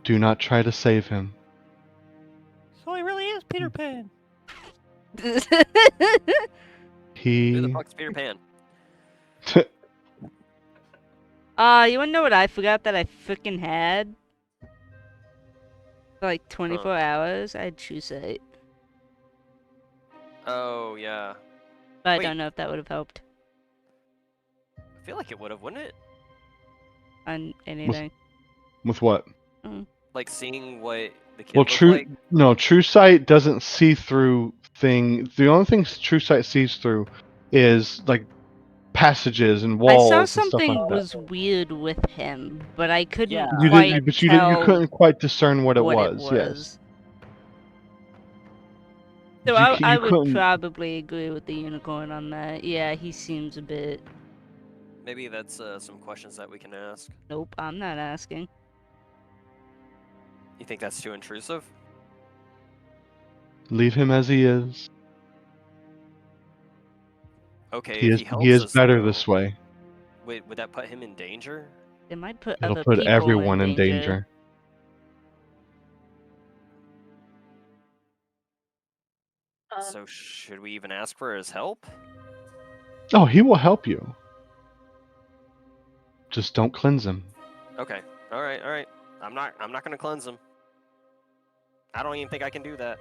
Do not try to save him. So he really is Peter Pan. Who the He. fuck's Peter Pan? You wanna know what I forgot that I freaking had? For like 24 hours? I had True Sight. Oh, yeah. But I Wait. don't know if that would have helped I feel like it would have, wouldn't it? on anything. With what? Like seeing what the kid Well, looked true. like? No, True Sight doesn't see through thing. The only thing True Sight sees through is like passages and I saw walls and stuff like something that. was weird with him, but I couldn't Yeah. You quite did, but tell you couldn't quite discern what it what was. Yes. So You I you would couldn't. probably agree with the unicorn on that. Yeah, he seems a bit. Maybe that's some questions that we can ask. Nope, I'm not asking. You think that's too intrusive? Leave him as he is. Okay, He if is he he helps is us, better though, this way. would that put him in danger? It might put It'll other put people everyone in in danger. So should we even ask for his help? Oh, he will help you. Just don't cleanse him. Okay. All right. All right. I'm not gonna cleanse him. I don't even think I can do that.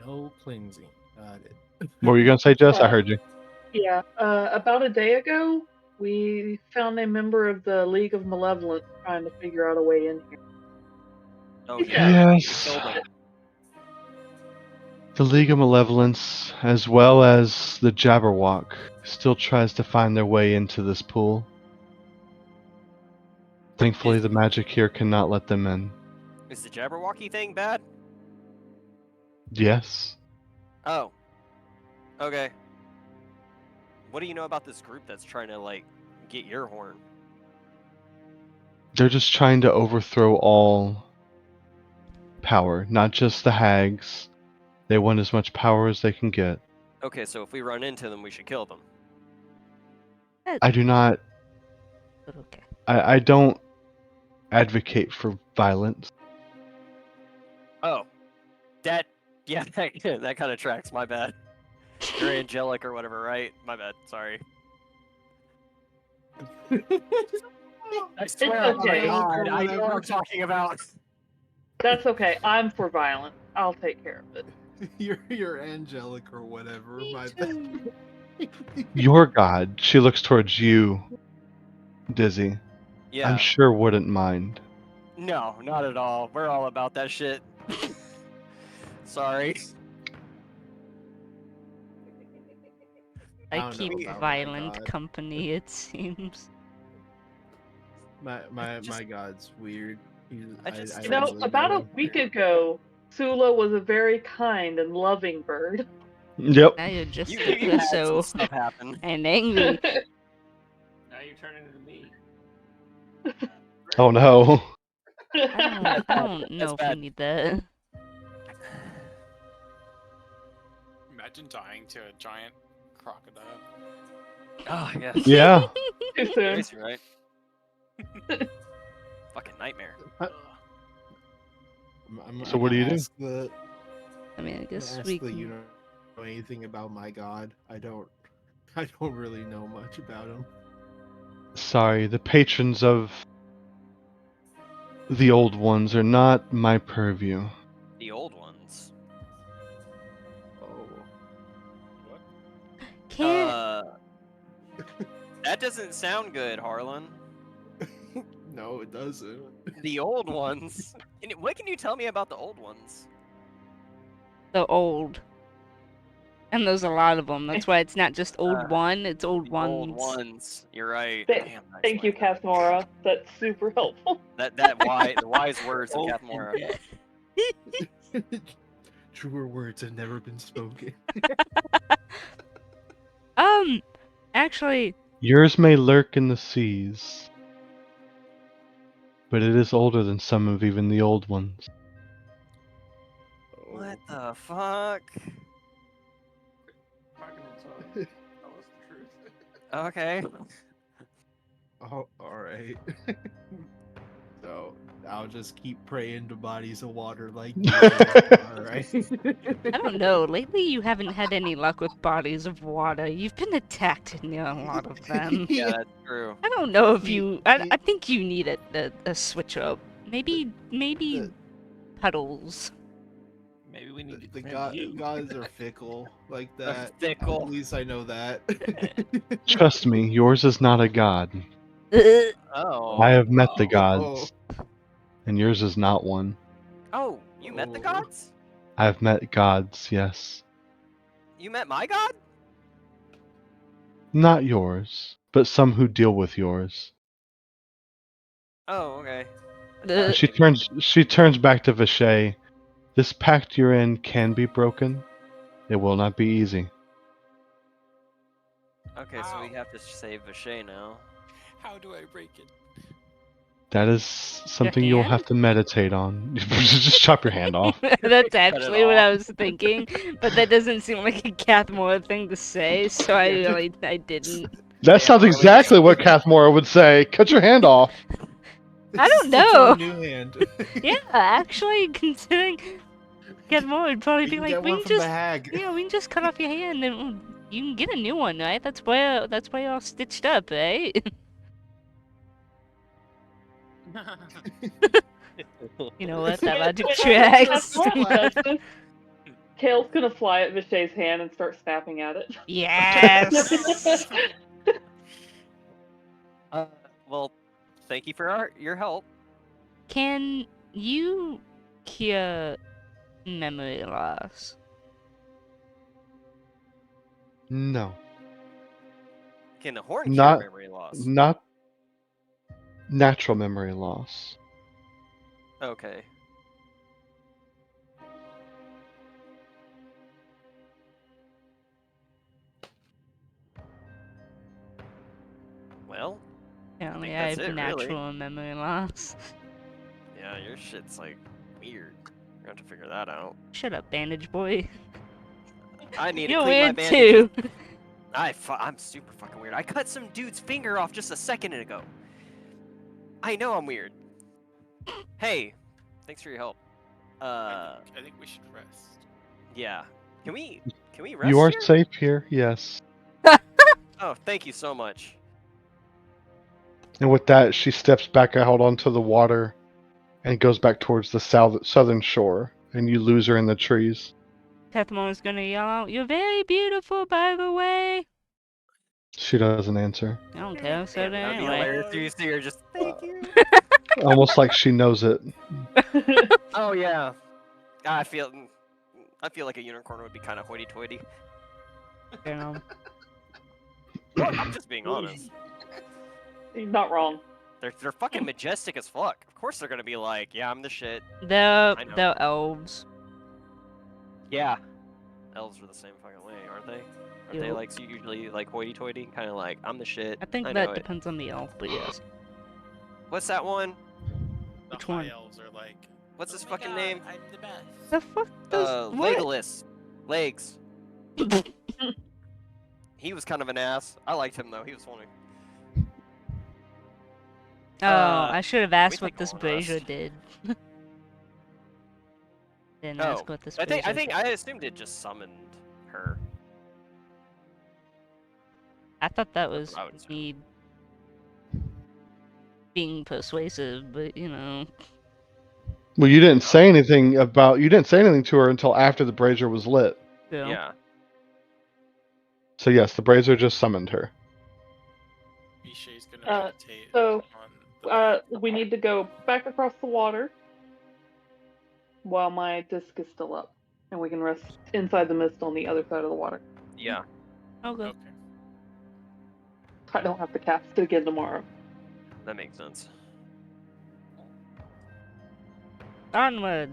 No cleansing. Got it. What were you gonna say, Jess? I heard you. Yeah. About a day ago, we found a member of the League of Malevolence trying to figure out a way in here. Oh He's yeah. got- We Yes. killed him. The League of Malevolence, as well as the Jabberwock, still tries to find their way into this pool. Thankfully, Is- the magic here cannot let them in. Is the Jabberwocky thing bad? Yes. Oh. Okay. What do you know about this group that's trying to like get your horn? They're just trying to overthrow all power, not just the hags. They want as much power as they can get. Okay, so if we run into them, we should kill them. I do not. But okay. I don't advocate for violence. Oh. That. Yeah. That kind of tracks. My bad. You're angelic or whatever, right? My bad. Sorry. I swear, It's okay. God, I know what I'm talking about. That's okay. I'm for violence. I'll take care of it. You're angelic or whatever. My bad. Your god, she looks towards you, Dizzy. Yeah. I'm sure wouldn't mind. No, not at all. We're all about that shit. Sorry. I I don't know keep about my violent god. company, it seems. My god's weird. I just- I You don't know, really about a him. week ago, Sula was a very kind and loving bird. Yep. Now you're just You had some so stuff happen. and angry. Now you're turning into me. Oh no. I don't know That's if bad. we need that. Imagine dying to a giant crocodile. Oh, yeah. Yeah. Too soon. Crazy, right? Fucking nightmare. So what do you do? I mean, I guess Ask we the can... you know anything about my god? I don't really know much about him. Sorry, the patrons of the old ones are not my purview. The old ones. Oh. What? Can That doesn't sound good, Harlan. No, it doesn't. The old ones. What can you tell me about the old ones? The old. And there's a lot of them. That's why it's not just old one, it's old The ones. old ones. You're right. Th- Damn, that Thank you, explains Kathmora. That's super helpful. that. The wise words of Old Kathmora. and dead. Truer words have never been spoken. Actually, Yours may lurk in the seas, but it is older than some of even the old ones. What the fuck? Talking in tongues. Tell us the truth. Okay. Oh, alright. So, I'll just keep praying to bodies of water like you. Alright. I don't know. Lately, you haven't had any luck with bodies of water. You've been attacked near a lot of them. Yeah, that's true. I don't know if You- I think you need a switch up. Maybe The- puddles. Maybe we need to The defend you. gods are fickle like that. Fickle. At least I know that. Trust me, yours is not a god. Oh. I have met the Oh. gods, and yours is not one. Oh, you met the Oh. gods? I have met gods, yes. You met my god? Not yours, but some who deal with yours. Oh, okay. Uh, She turns back to Vishay. This pact you're in can be broken. It will not be easy. Okay, so we Ow. have to save Vishay now. How do I break it? That is something you'll hand? have to meditate on. Just chop your hand off. That's actually what I off. was thinking, but that doesn't seem like a Kathmora thing to say, so I didn't. That Yeah, sounds Harley, exactly what Kathmora would say. Cut your hand off. I don't Sit your know. new hand. Yeah, actually, considering Kathmora would probably You be can like, get we one can from just, the hag. we can just cut off your hand and you can get a new one, right? That's why you're all stitched up, right? You know what? That logic Wait, tracks. Kathmora does this, Kale's gonna fly at Vishay's hand and start snapping at it. Yes. Well, thank you for your help. Can you cure memory loss? No. Can the horn Not- cure memory loss? Not natural memory loss. Okay. Well, Apparently, think I that's have it, really. natural memory loss. yeah, your shit's like weird. We're gonna have to figure that out. Shut up, bandage boy. I need to You're clean my weird bandages. too. I'm super fucking weird. I cut some dude's finger off just a second ago. I know I'm weird. Hey, thanks for your help. I think we should rest. Yeah. Can we rest You are here? safe here, yes. Oh, thank you so much. And with that, she steps back out onto the water and goes back towards the southern shore. And you lose her in the trees. Kathmora's gonna yell out, "You're very beautiful, by the way." She doesn't answer. I don't care, so Damn, that'd be anyway. hilarious. You see her just thank you. Almost like she knows it. Oh yeah. I feel like a unicorn would be kind of hoity-toity. You know. Well, I'm just being honest. He's not wrong. They're fucking majestic as fuck. Of course they're gonna be like, yeah, I'm the shit. They're I know. they're elves. Yeah. Elves are the same fucking way, aren't they? Aren't they Yup. like usually like hoity-toity, kind of like I'm the shit. I think know that it. depends on the elf, but yes. What's that one? The Which high one? elves are like, What's his "Oh my fucking God, name? I'm the best. The fuck does what? Legolas. Legs. He was kind of an ass. I liked him though. He was funny. Oh, I should have asked what take a this long brazier rest. did. Didn't Oh, ask what this I brazier think I assumed it just summoned her. I thought that That's was what I would assume. me being persuasive, but you know. Well, you didn't say anything to her until after the brazier was lit. Yeah. Yeah. So yes, the brazier just summoned her. Bichet's gonna Uh, meditate so, on the we need to go back across the water while my disc is still up, and we can rest inside the mist on the other side of the water. Yeah. Okay. Okay. I don't have to cast it again tomorrow. That makes sense. Onward.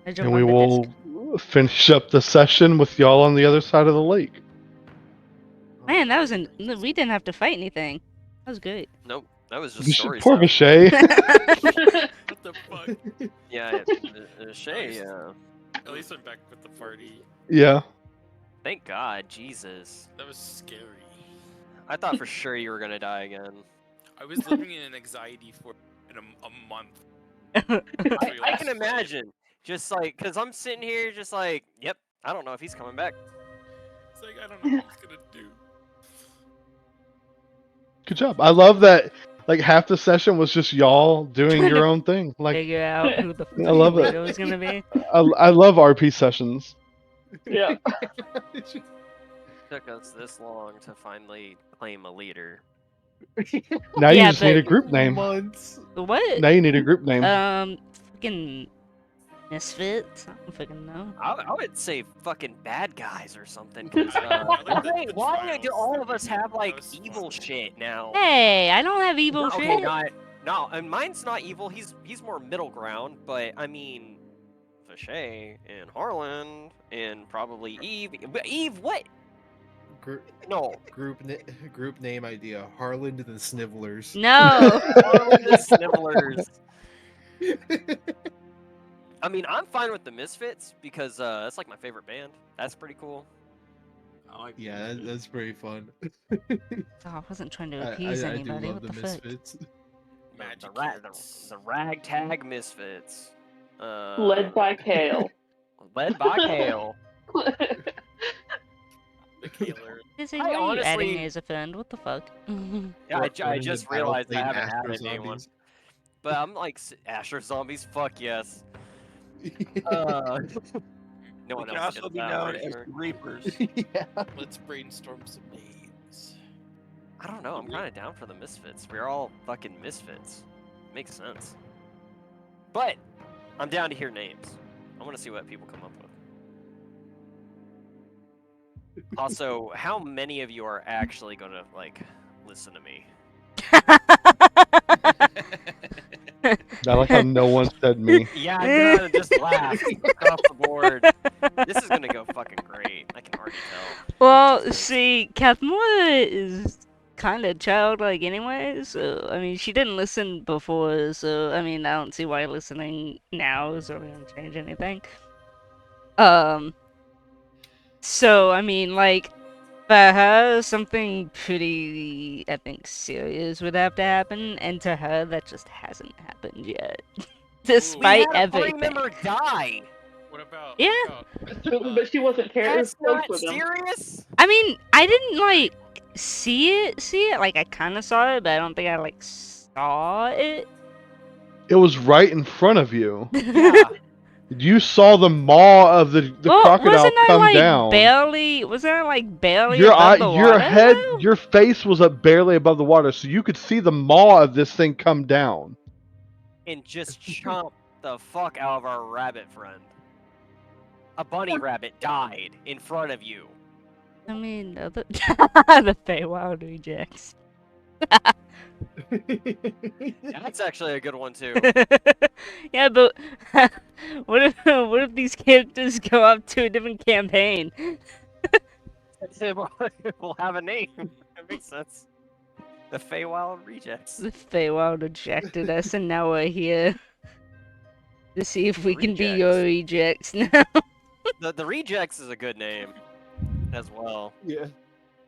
I jump And we on the will disc. finish up the session with y'all on the other side of the lake. Man, that was we didn't have to fight anything. That was good. Nope. That was just story Poor stuff. Vichay. What the fuck? Yeah, Shay, At least I'm back with the party. Yeah. thank God, Jesus. That was scary. I thought for sure you were gonna die again. I was living in anxiety for a month. I can imagine. Just like, cause I'm sitting here just like, yep, I don't know if he's coming back. It's like I don't know what he's gonna do. Good job. I love that. Like half the session was just y'all doing your own thing. Like Figure out who the I love it. it was gonna be. I love RP sessions. Yeah. Took us this long to finally claim a leader. Now you Yeah, just need a but- group name. Months. What? Now you need a group name. Fucking misfits. I don't fucking know. I would say fucking bad guys or something. 'Cause, like the why do trials. all of us have That like was evil fun. shit now? Hey, I don't have evil Okay, shit. no, and mine's not evil. He's more middle ground, but I mean, Fachet and Harlan and probably Eve. But Eve, what? No, Group name idea: Harland and the Snivellers. No. Harlan the Snivellers. I mean, I'm fine with the Misfits because that's like my favorite band. That's pretty cool. I like Yeah, that's pretty fun. Oh, I wasn't trying to appease I do anybody. love What the the fuck? Misfits. Magic the kids. ragtag Misfits. Led by Kale. Led by Kale. The Kaler. Izzy, I why are you adding honestly- me as a friend? What the fuck? Yeah, I Running just the realized I Battlefield haven't Astro added anyone. Zombies. But I'm like, Asher Zombies, fuck yes. No We one can else also gets be that, known right? as the Reapers. Yeah. Let's brainstorm some names. I don't know, I'm kind of down for the Misfits. We're all fucking Misfits. Makes sense. But, I'm down to hear names. I want to see what people come up with. Also, how many of you are actually going to, like, listen to me? I like how no one said me. Yeah, I'm gonna just laugh across the board. This is gonna go fucking great. I can already tell. Well, see, Kathmora is kind of childlike anyway, so, I mean, she didn't listen before, so, I mean, I don't see why listening now is really gonna change anything. So, I mean, like, for her, something pretty, I think, serious would have to happen, and to her, that just hasn't happened yet. Despite We had a party everything. member die. What about? Yeah. But she wasn't That's close not with him. serious. I mean, I didn't, like, see it. Like, I kind of saw it, but I don't think I, like, saw it. It was right in front of you. Yeah. You saw the maw of the Well, crocodile wasn't I, come like, down. wasn't I, like, barely Your above the your water, head, though? your face was up barely above the water, so you could see the maw of this thing come down. And just chomp the fuck out of our rabbit friend. A bunny rabbit died in front of you. I mean, the Feywild rejects. That's actually a good one too. Yeah, but what if these characters go up to a different campaign? We'll have a name. That makes sense. The Feywild Rejects. The Feywild rejected us, and now we're here to see if we can be your rejects now. The Rejects is a good name as well. Yeah.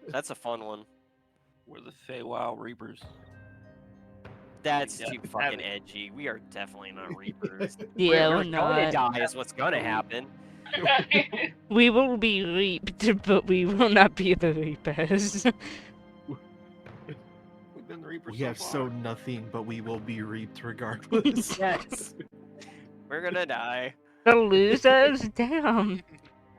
That's a fun one. We're the Feywild Reapers. That's Yeah, too fucking edgy. We are definitely not Reapers. Yeah, we're gonna not. die is what's gonna happen. We will be reaped, but we will not be the reapers. We've been the Reapers. We have far. sown nothing, but we will be reaped regardless. Yes. We're gonna die. The losers? Damn.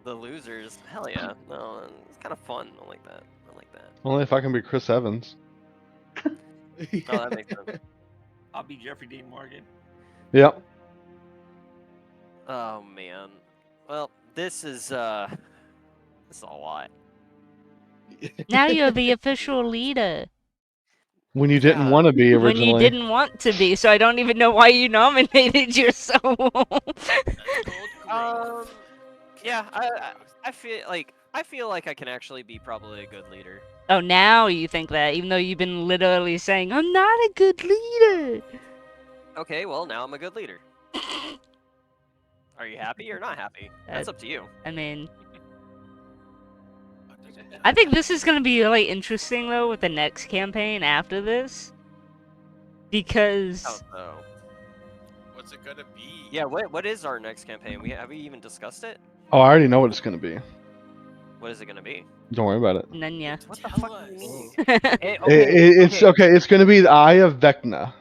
The losers. Hell yeah. No, it's kind of fun. I like that. I like that. Only if I can be Chris Evans. Oh, that makes sense. I'll be Jeffrey Dean Morgan. Yep. Oh man. Well, this is a lot. Now you're the official leader. When you didn't Yeah. want to be When originally. you didn't want to be, so I don't even know why you nominated yourself. That's called growth. Yeah, Growth. I feel like I can actually be probably a good leader. Oh, now you think that, even though you've been literally saying, I'm not a good leader. Okay, well now I'm a good leader. Are you happy or not happy? That's up to you. I mean, I think this is gonna be really interesting though with the next campaign after this, because Oh, What's it gonna be? yeah. What is our next campaign? Have we even discussed it? Oh, I already know what it's going to be. What is it gonna be? Don't worry about it. Nanya. What the Tell fuck do you mean? us. It's okay. It's going to be the Eye of Vecna.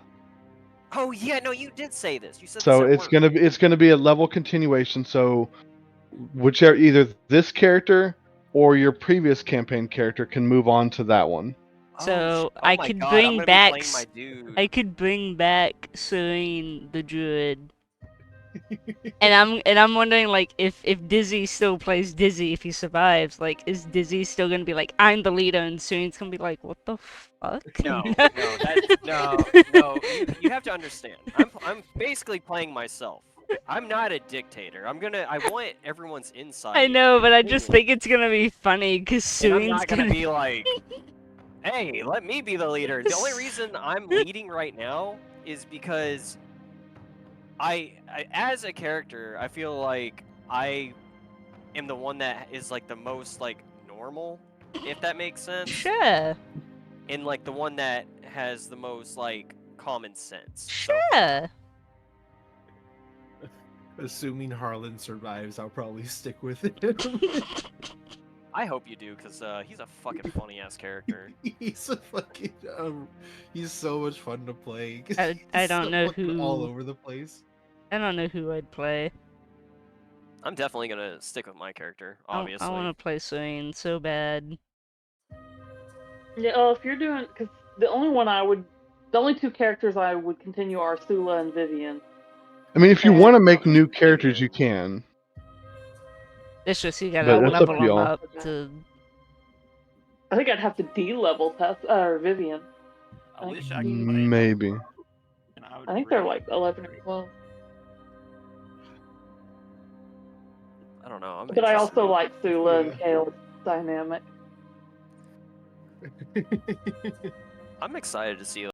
Oh yeah, no, you did say this. You said So this at work. it's gonna be a level continuation. So whichever, either this character or your previous campaign character can move on to that one. So oh I my could God, bring I'm gonna back be playing my dude. I could bring back Serene the Druid. And I'm wondering like if Dizzy still plays Dizzy if he survives, like is Dizzy still gonna be like I'm the leader and Serene's gonna be like what the fuck? No, no. You have to understand. I'm basically playing myself. I'm not a dictator. I want everyone's insight. I know, but I just continually. think it's gonna be funny because And I'm Serene's not gonna be like, hey, let me be the leader. The only reason I'm leading right now is because I as a character, I feel like I am the one that is like the most like normal, if that makes sense. Sure. And like the one that has the most like common sense. Sure. Assuming Harlan survives, I'll probably stick with him. I hope you do, because he's a fucking funny ass character. He's a fucking he's so much fun to play. 'cause I he's don't so know fucking all who- over the place. I don't know who I'd play. I'm definitely gonna stick with my character, I obviously. want to play Serene so bad. Yeah, if you're doing, because the only two characters I would continue are Sula and Vivian. I mean, if you And- want to make new characters, you can. It's just you But gotta that's up level to them y'all. up to. I think I'd have to D-level Vivian. I wish I could play. Maybe. And would I think they're really like 11 or 12. I don't know. But I also like Sula and Kale's dynamic. I'm excited to see